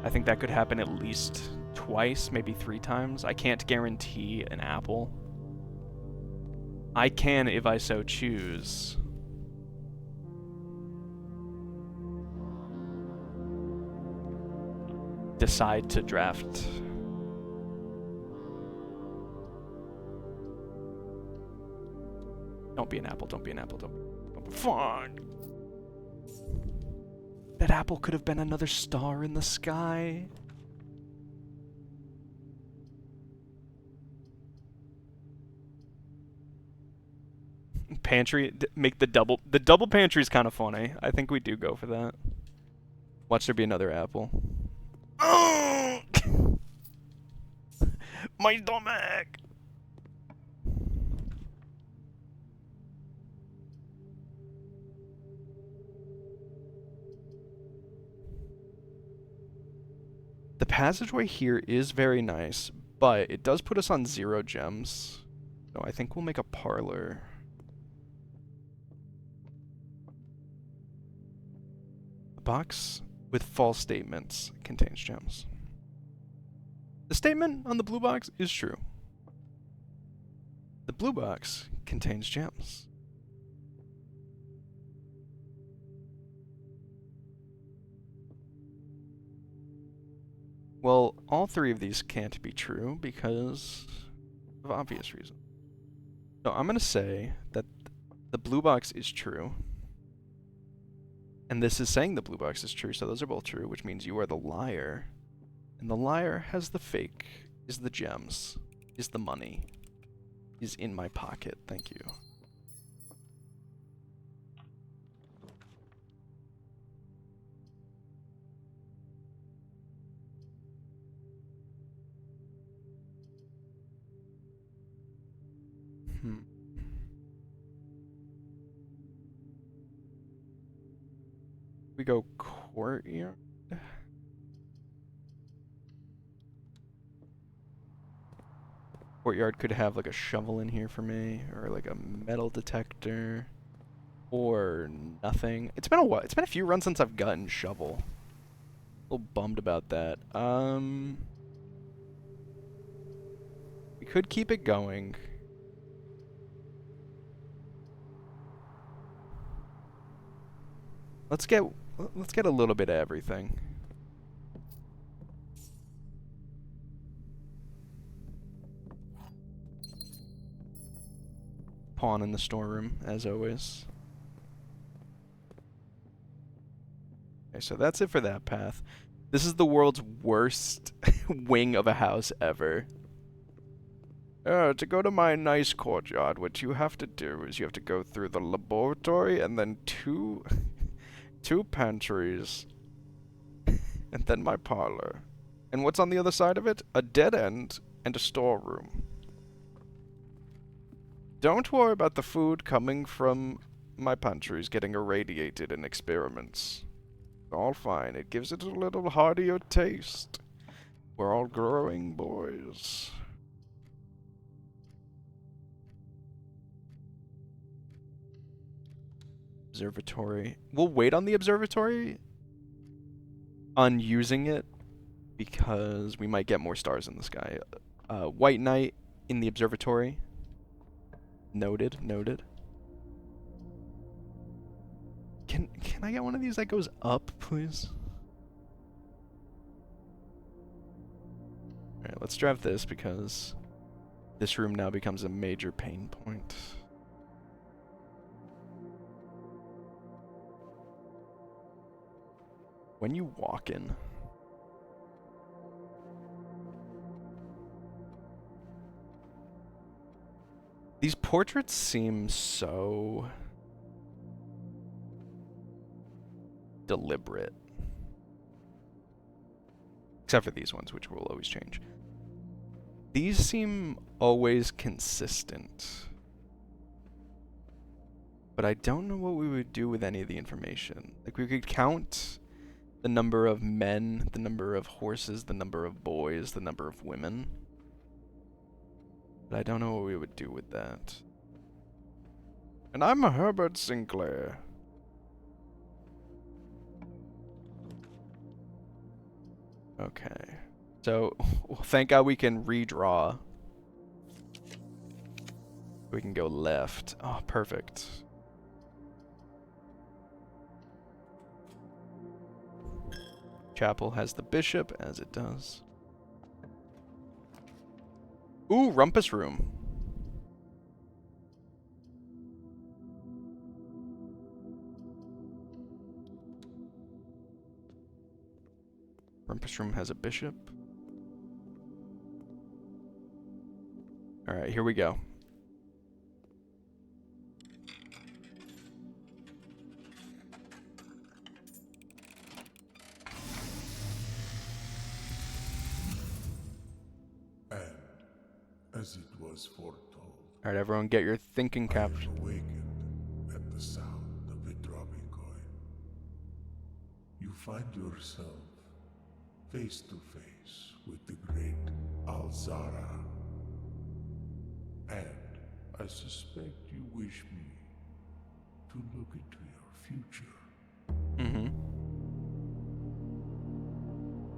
I think that could happen at least twice, maybe 3 times. I can't guarantee an apple. I can, if I so choose. Decide to draft. Don't be an apple, don't be an apple, don't be fun. That apple could have been another star in the sky. Pantry, make the double pantry is kind of funny. I think we do go for that. Watch there be another apple. Oh! My stomach! The passageway here is very nice, but it does put us on 0 gems. So I think we'll make a parlor. A box with false statements contains gems. The statement on the blue box is true. The blue box contains gems. Well, all 3 of these can't be true because of obvious reasons. So I'm going to say that the blue box is true. And this is saying the blue box is true, so those are both true, which means you are the liar. And the liar has the fake, is the gems, is the money, is in my pocket. Thank you. We go courtyard. Courtyard could have like a shovel in here for me, or like a metal detector, or nothing. It's been a while. It's been a few runs since I've gotten shovel. A little bummed about that. We could keep it going. Let's get a little bit of everything. Pawn in the storeroom, as always. Okay, so that's it for that path. This is the world's worst wing of a house ever. To go to my nice courtyard, what you have to do is you have to go through the laboratory and then two pantries, and then my parlor. And what's on the other side of it? A dead end and a storeroom. Don't worry about the food coming from my pantries getting irradiated in experiments. All fine. It gives it a little heartier taste. We're all growing boys. observatory. We'll wait on the observatory on using it because we might get more stars in the sky. White Knight in the observatory. Noted, noted. Can I get one of these that goes up, please? Alright, let's drive this because this room now becomes a major pain point. When you walk in, these portraits seem so deliberate. Except for these ones, which will always change. These seem always consistent. But I don't know what we would do with any of the information. Like, we could count the number of men, the number of horses, the number of boys, the number of women. But I don't know what we would do with that. And I'm Herbert Sinclair. Okay. So, well, thank God we can redraw. We can go left. Oh, perfect. Chapel has the bishop, as it does. Ooh, rumpus room. Rumpus room has a bishop. Alright, here we go. And as it was foretold, Alright, everyone get your thinking caps. I am awakened at the sound of the dropping coin. You find yourself face to face with the great Alzara. And I suspect you wish me to look into your future. Mm-hmm.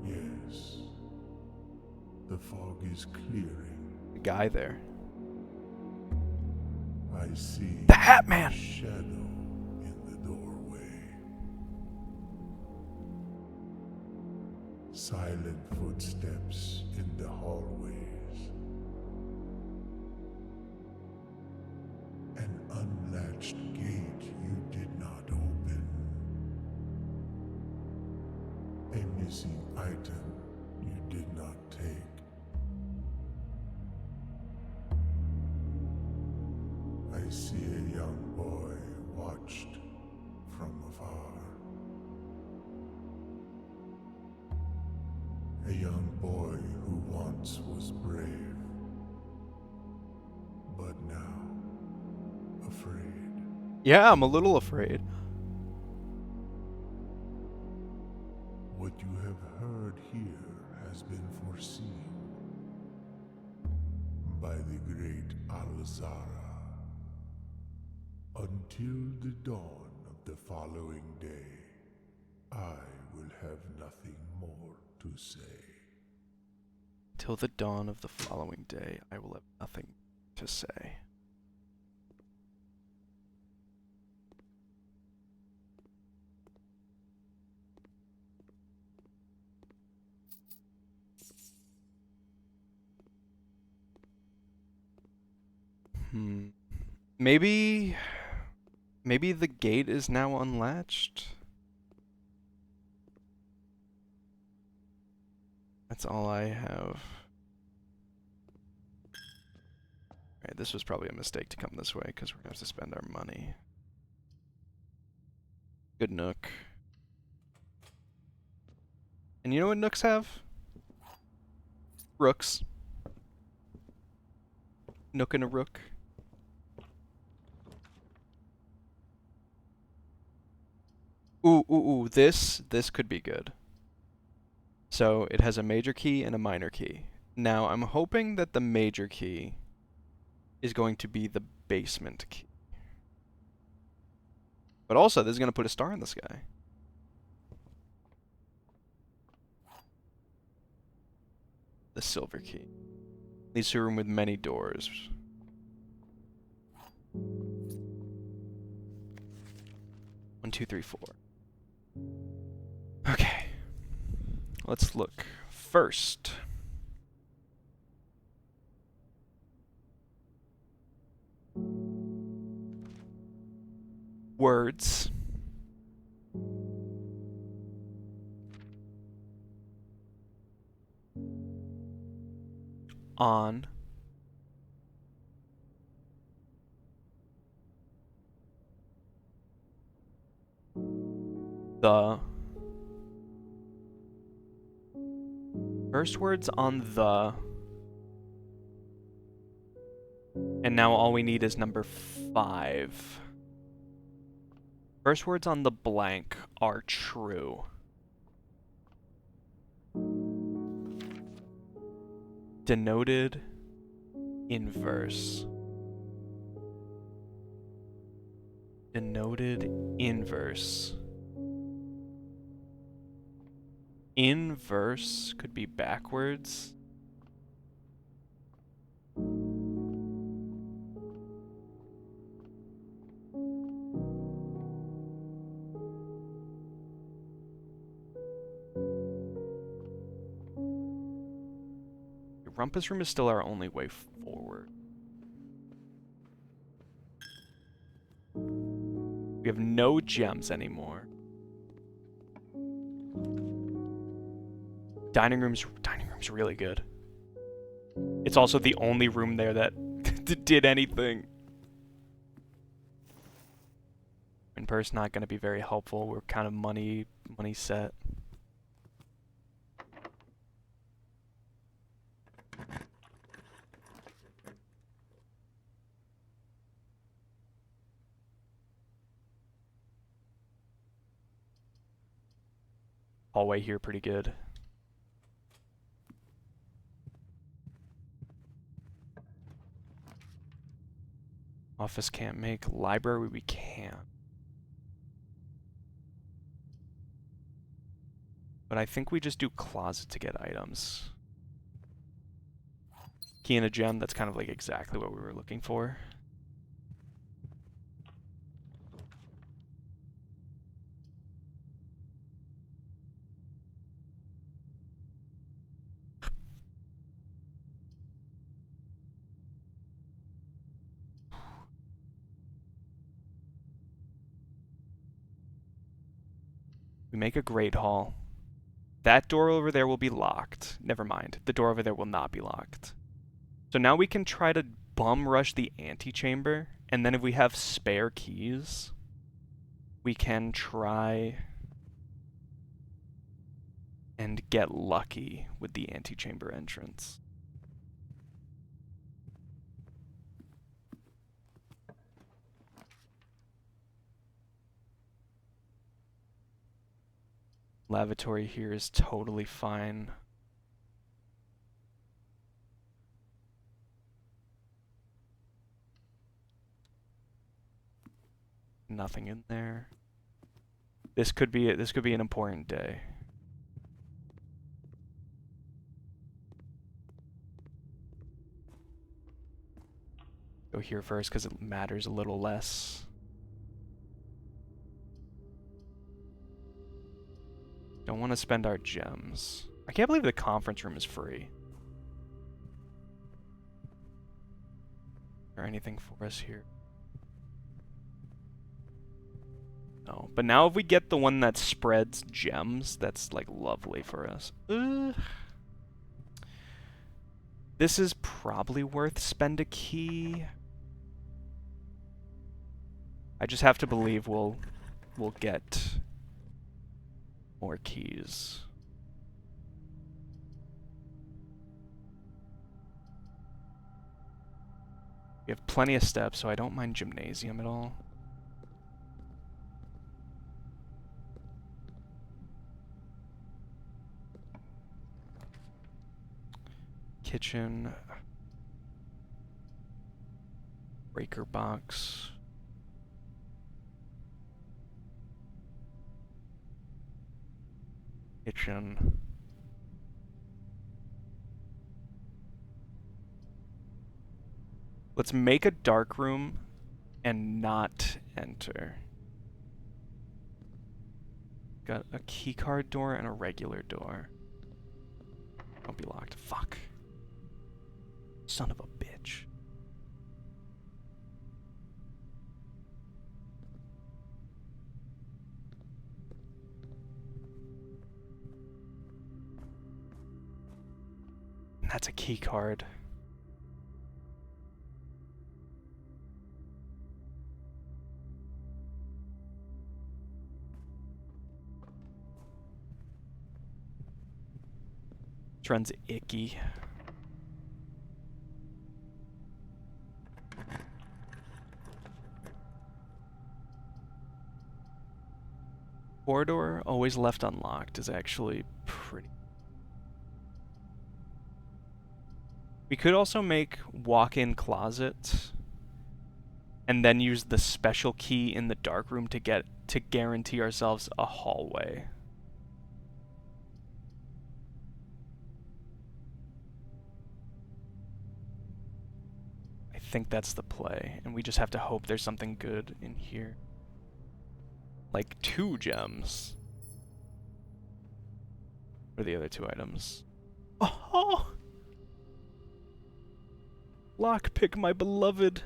Yes. The fog is clearing. The guy there. I see The Hat Man! a shadow in the doorway. Silent footsteps in the hallways. An unlatched gate you did not open. A missing item you did not take. I see a young boy watched from afar. A young boy who once was brave, but now afraid. Yeah, I'm a little afraid. What you have heard here has been foreseen by the great Alzara. Until the dawn of the following day, I will have nothing more to say. Till the dawn of the following day, I will have nothing to say. Maybe the gate is now unlatched? That's all I have. Alright, this was probably a mistake to come this way, because we're going to have to spend our money. Good Nook. And you know what Nooks have? Rooks. Nook and a rook. Ooh, this could be good. So, it has a major key and a minor key. Now, I'm hoping that the major key is going to be the basement key. But also, this is going to put a star in the sky. The silver key. Leads to a room with many doors. 1, 2, 3, 4. Okay. Let's look. First. Words. On. The. First words on the. And now all we need is number 5. First words on the blank are true. Denoted inverse. Denoted inverse. Inverse could be backwards. Rumpus Room is still our only way forward. We have no gems anymore. Dining room's really good. It's also the only room there that did anything. In person, not going to be very helpful. We're kind of money set. Hallway here pretty good. Office can't make. Library we can. But I think we just do closet to get items. Key and a gem, that's kind of like exactly what we were looking for. We make a great hall. That door over there will be locked. Never mind. The door over there will not be locked. So now we can try to bum rush the antechamber, and then if we have spare keys, we can try and get lucky with the antechamber entrance. Lavatory here is totally fine. Nothing in there. This could be an important day. Go here first because it matters a little less. Don't want to spend our gems. I can't believe the conference room is free. Or anything for us here? No. But now if we get the one that spreads gems, that's like lovely for us. This is probably worth spend a key. I just have to believe we'll get more keys. We have plenty of steps, so I don't mind gymnasium at all. Kitchen. Breaker box. Kitchen. Let's make a dark room and not enter. Got a keycard door and a regular door. Don't be locked. Fuck. Son of a bitch. That's a keycard. This run's icky. Corridor always left unlocked is actually pretty. We could also make walk-in closet and then use the special key in the dark room to guarantee ourselves a hallway. I think that's the play, and we just have to hope there's something good in here. Like 2 gems. What are the other 2 items? Oh! Lockpick, my beloved.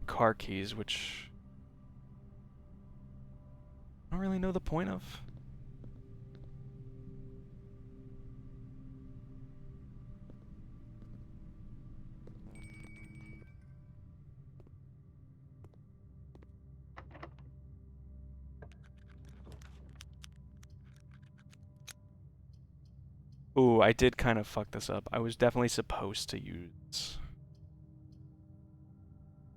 Car keys, which I don't really know the point of. Ooh, I did kind of fuck this up. I was definitely supposed to use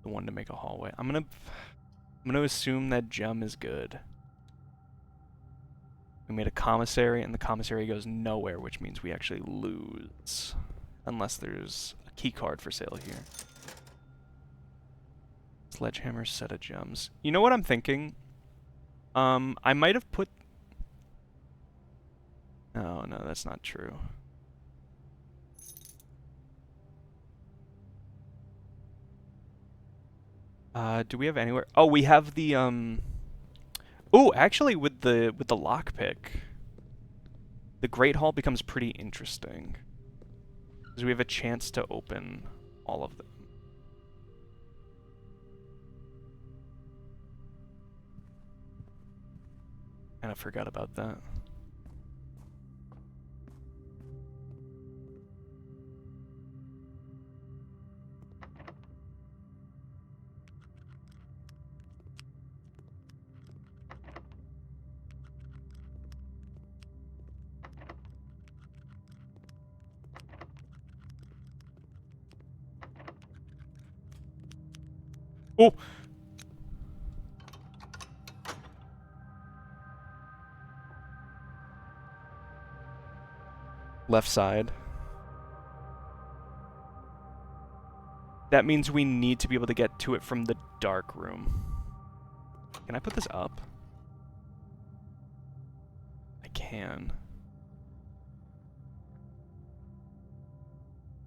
the one to make a hallway. I'm gonna assume that gem is good. We made a commissary, and the commissary goes nowhere, which means we actually lose. Unless there's a key card for sale here. Sledgehammer, set of gems. You know what I'm thinking? I might have put... Oh, no, that's not true. Do we have anywhere? Oh, we have the, Oh, actually, with the lockpick, the Great Hall becomes pretty interesting. Because we have a chance to open all of them. And I forgot about that. Oh! Left side. That means we need to be able to get to it from the dark room. Can I put this up? I can.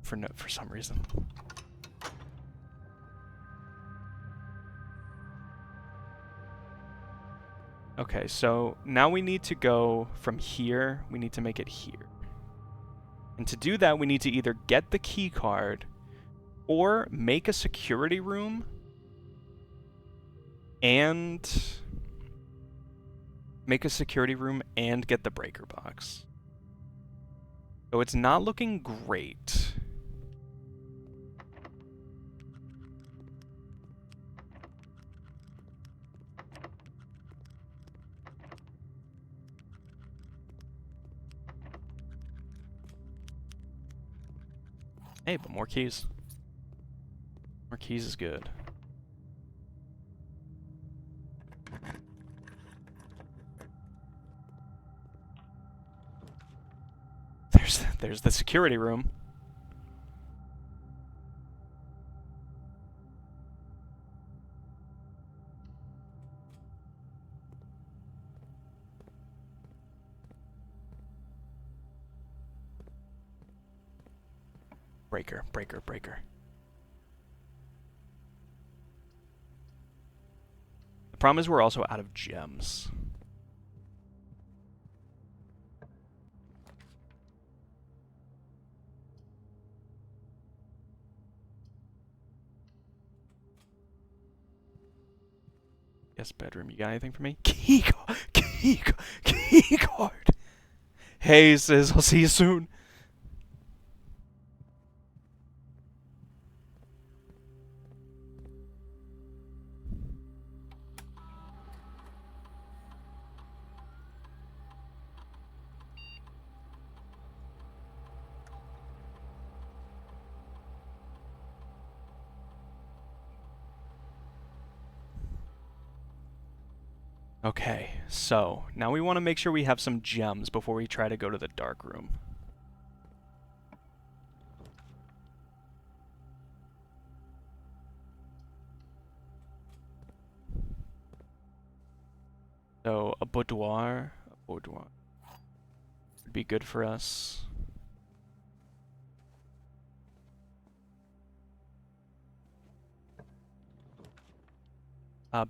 For some reason. Okay, so now we need to go from here, we need to make it here. And to do that, we need to either get the key card or make a security room and get the breaker box. So it's not looking great. Hey, but more keys. More keys is good. There's the security room. Breaker, breaker, breaker. The problem is we're also out of gems. Yes, bedroom. You got anything for me? Key card. Hey, sis. I'll see you soon. Okay, so now we want to make sure we have some gems before we try to go to the dark room. So a boudoir would be good for us.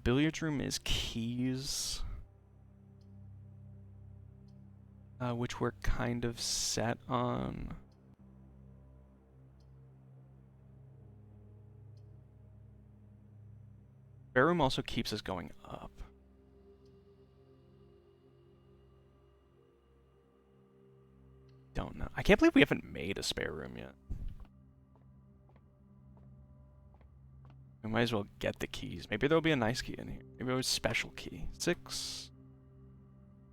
Billiard room is keys, which we're kind of set on. Spare room also keeps us going up. Don't know. I can't believe we haven't made a spare room yet. We might as well get the keys. Maybe there'll be a nice key in here. Maybe it was a special key. 6,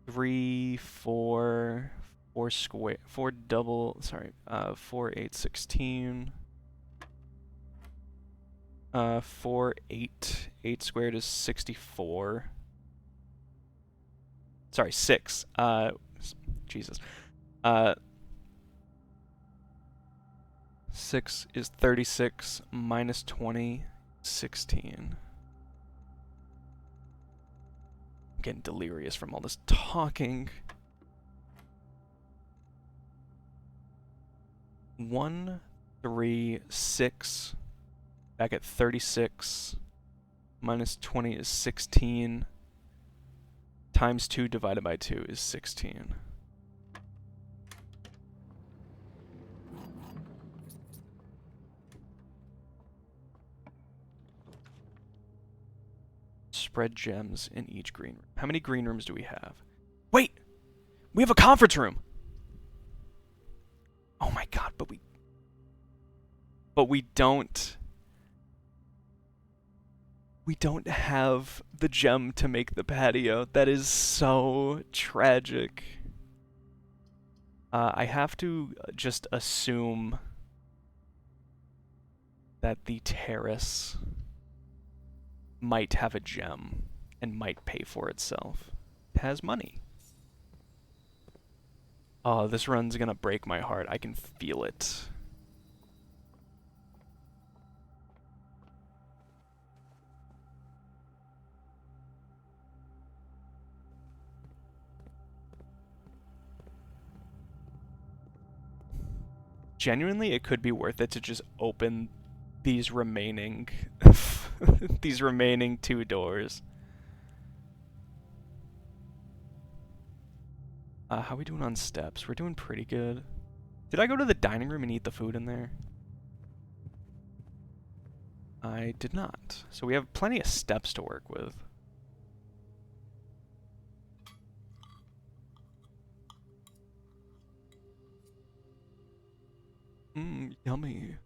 3, 4, 4 square, 4 double, sorry, 4, 8, 16. 4, 8, 8 squared is 64. Sorry, 6. Jesus. 6 is 36 minus 20. 16. I'm getting delirious from all this talking. 1, 3, 6. Back at 36. Minus 20 is 16. Times 2 divided by 2 is 16. Spread gems in each green room. How many green rooms do we have? Wait! We have a conference room! Oh my god, but we don't... We don't have the gem to make the patio. That is so tragic. I have to just assume that the terrace might have a gem and might pay for itself. It has money. Oh, this run's gonna break my heart. I can feel it. Genuinely, it could be worth it to just open these remaining these remaining 2 doors. How are we doing on steps? We're doing pretty good. Did I go to the dining room and eat the food in there? I did not. So we have plenty of steps to work with. Yummy.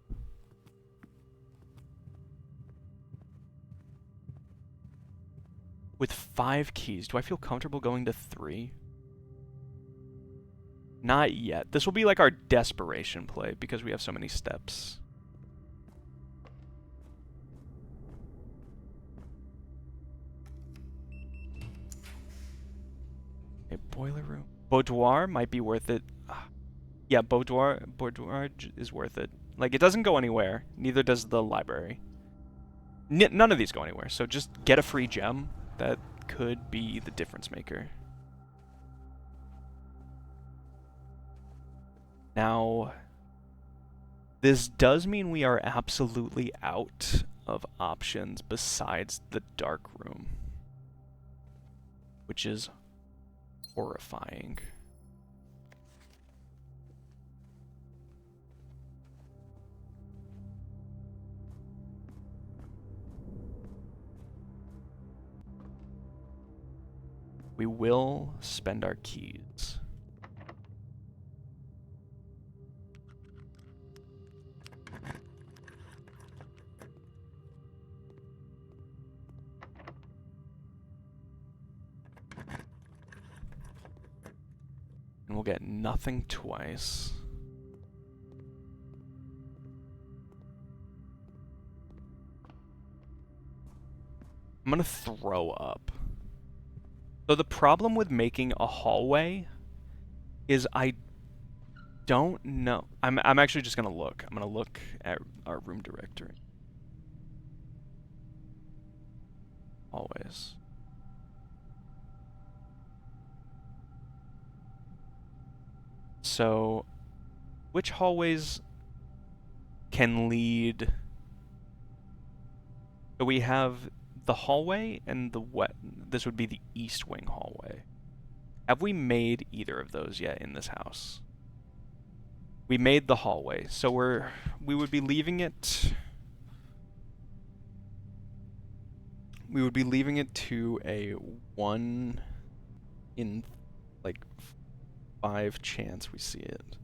With 5 keys, do I feel comfortable going to 3? Not yet. This will be like our desperation play because we have so many steps. A boiler room. Boudoir might be worth it. Yeah, boudoir is worth it. Like, it doesn't go anywhere. Neither does the library. None of these go anywhere. So just get a free gem. That could be the difference maker. Now, This does mean we are absolutely out of options besides the dark room, which is horrifying. We will spend our keys. And we'll get nothing twice. I'm gonna throw up. So the problem with making a hallway is I don't know. I'm actually just gonna look. I'm gonna look at our room directory. Hallways. So, which hallways can lead? So we have the hallway and the this would be the east wing hallway. Have we made either of those yet in this house? We made the hallway, so we would be leaving it. We would be leaving it to a 1 in like 5 chance we see it.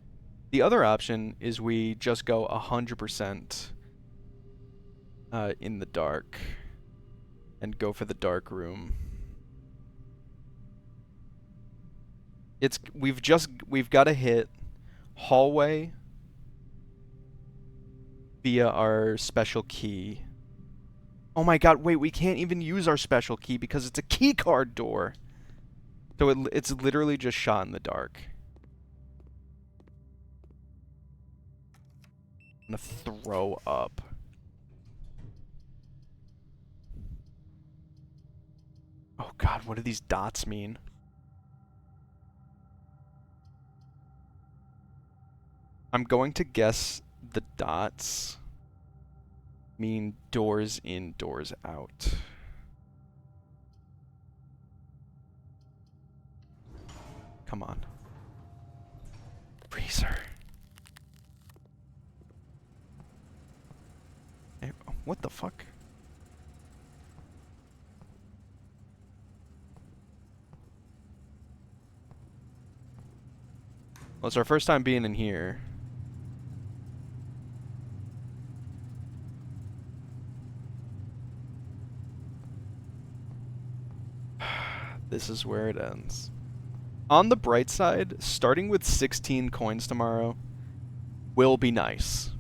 The other option is we just go 100% in the dark and go for the dark room. We've got to hit hallway via our special key. Oh my god, wait, we can't even use our special key because it's a key card door. So it's literally just shot in the dark. I'm gonna throw up. Oh god, what do these dots mean? I'm going to guess the dots mean doors in, doors out. Come on. Freezer. Hey, what the fuck? Well, it's our first time being in here. This is where it ends. On the bright side, starting with 16 coins tomorrow will be nice.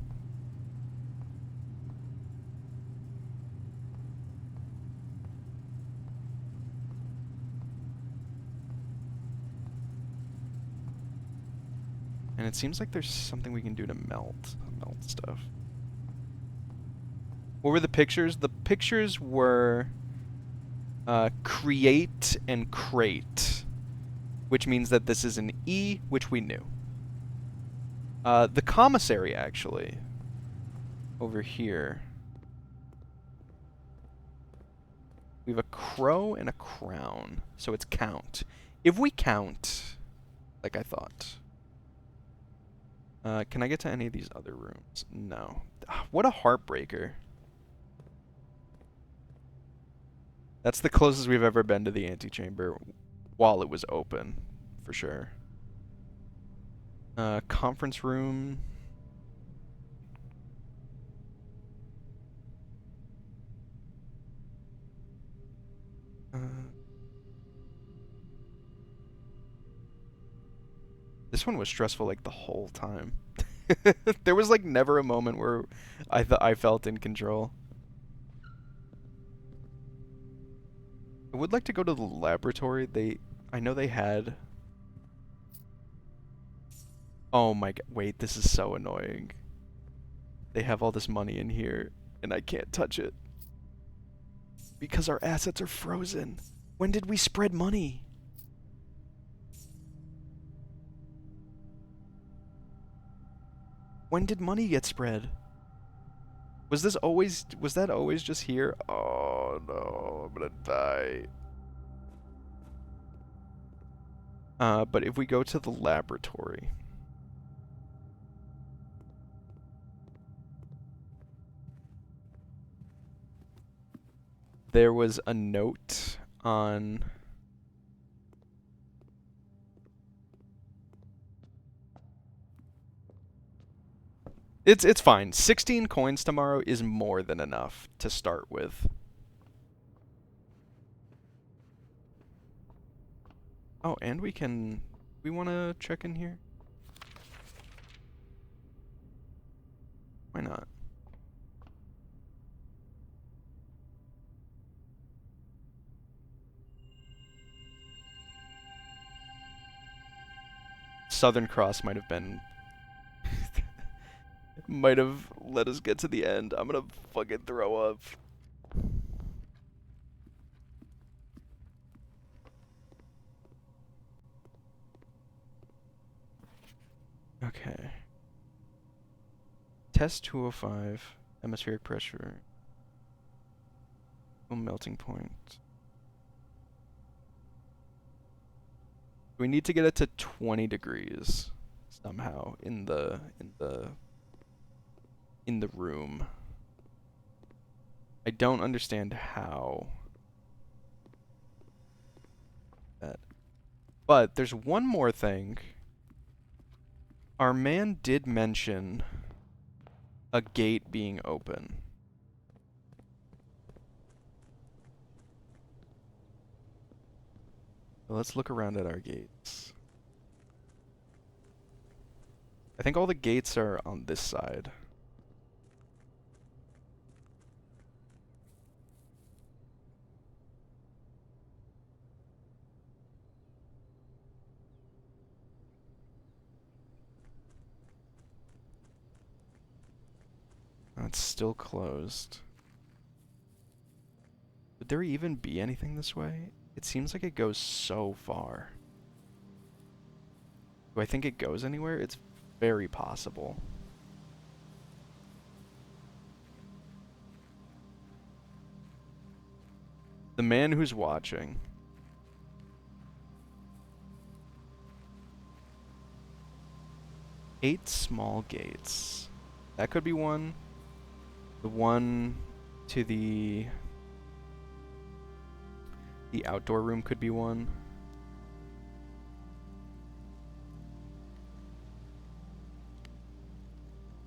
And it seems like there's something we can do to melt stuff. What were the pictures? The pictures were create and crate, which means that this is an E, which we knew. The commissary, actually, over here. We have a crow and a crown, so it's count. If we count, like I thought. Can I get to any of these other rooms? No. What a heartbreaker. That's the closest we've ever been to the antechamber while it was open, for sure. Conference room. This one was stressful like the whole time. There was like never a moment where I felt in control. I would like to go to the laboratory. I know they had. Oh my god, wait, this is so annoying. They have all this money in here and I can't touch it. Because our assets are frozen. When did we spread money? When did money get spread? Was that always just here? Oh no, I'm gonna die. But if we go to the laboratory. There was a note on... It's fine. 16 coins tomorrow is more than enough to start with. Oh, and we want to check in here? Why not? Southern Cross might have been... might have let us get to the end. I'm gonna fucking throw up. Okay. Test 205. Atmospheric pressure. Melting point. We need to get it to 20 degrees somehow in the room. I don't understand how that. But there's one more thing. Our man did mention a gate being open. Let's look around at our gates. I think all the gates are on this side. Oh, it's still closed. Would there even be anything this way? It seems like it goes so far. Do I think it goes anywhere? It's very possible. The man who's watching. Eight small gates. That could be one. The one to the outdoor room could be one.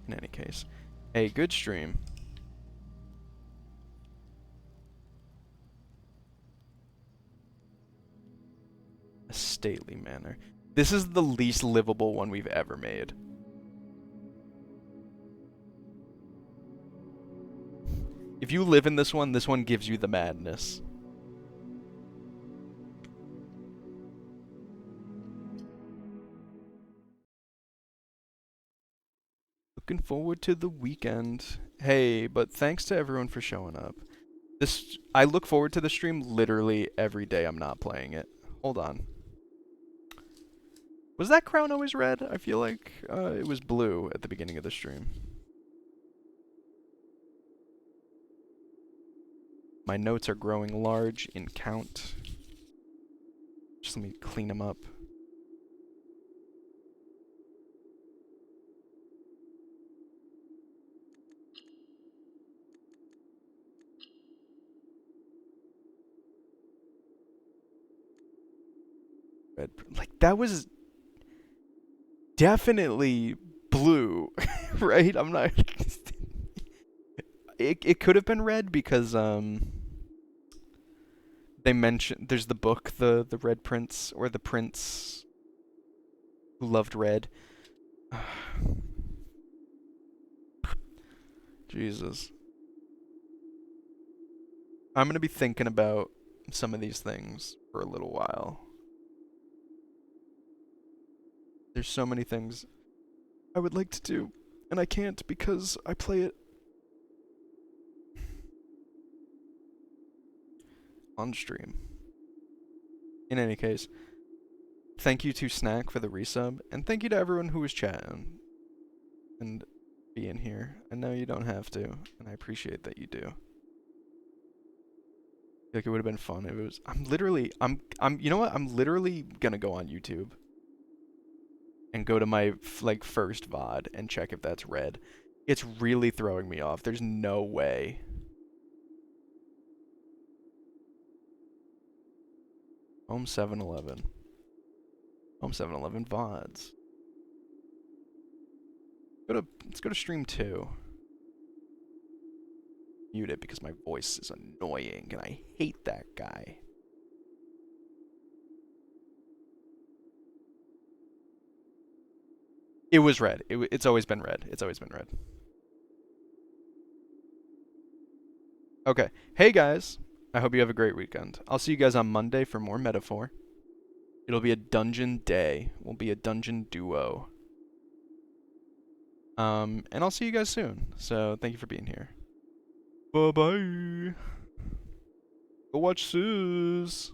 In any case. Hey, good stream. A stately manor. This is the least livable one we've ever made. If you live in this one gives you the madness. Looking forward to the weekend. Hey, but thanks to everyone for showing up. I look forward to the stream literally every day I'm not playing it. Hold on. Was that crown always red? I feel like it was blue at the beginning of the stream. My notes are growing large in count. Just let me clean them up. Red, like that was definitely blue, right? I'm not. It could have been red because they mentioned there's the book, the Red Prince, or the Prince who loved red. Jesus. I'm gonna be thinking about some of these things for a little while. There's so many things I would like to do, and I can't because I play it on stream. In any case, thank you to Snack for the resub, and thank you to everyone who was chatting. and being here. I know you don't have to, and I appreciate that you do. I feel like it would have been fun if it was. You know what? I'm literally gonna go on YouTube and go to my like first VOD and check if that's red. It's really throwing me off. There's no way. Home 7-Eleven. Home 7-Eleven VODs. Let's go to stream 2. Mute it because my voice is annoying and I hate that guy. It was red. It's always been red. It's always been red. Okay. Hey guys. I hope you have a great weekend. I'll see you guys on Monday for more Metaphor. It'll be a dungeon day. We'll be a dungeon duo. And I'll see you guys soon. So thank you for being here. Bye-bye. Go watch Suze.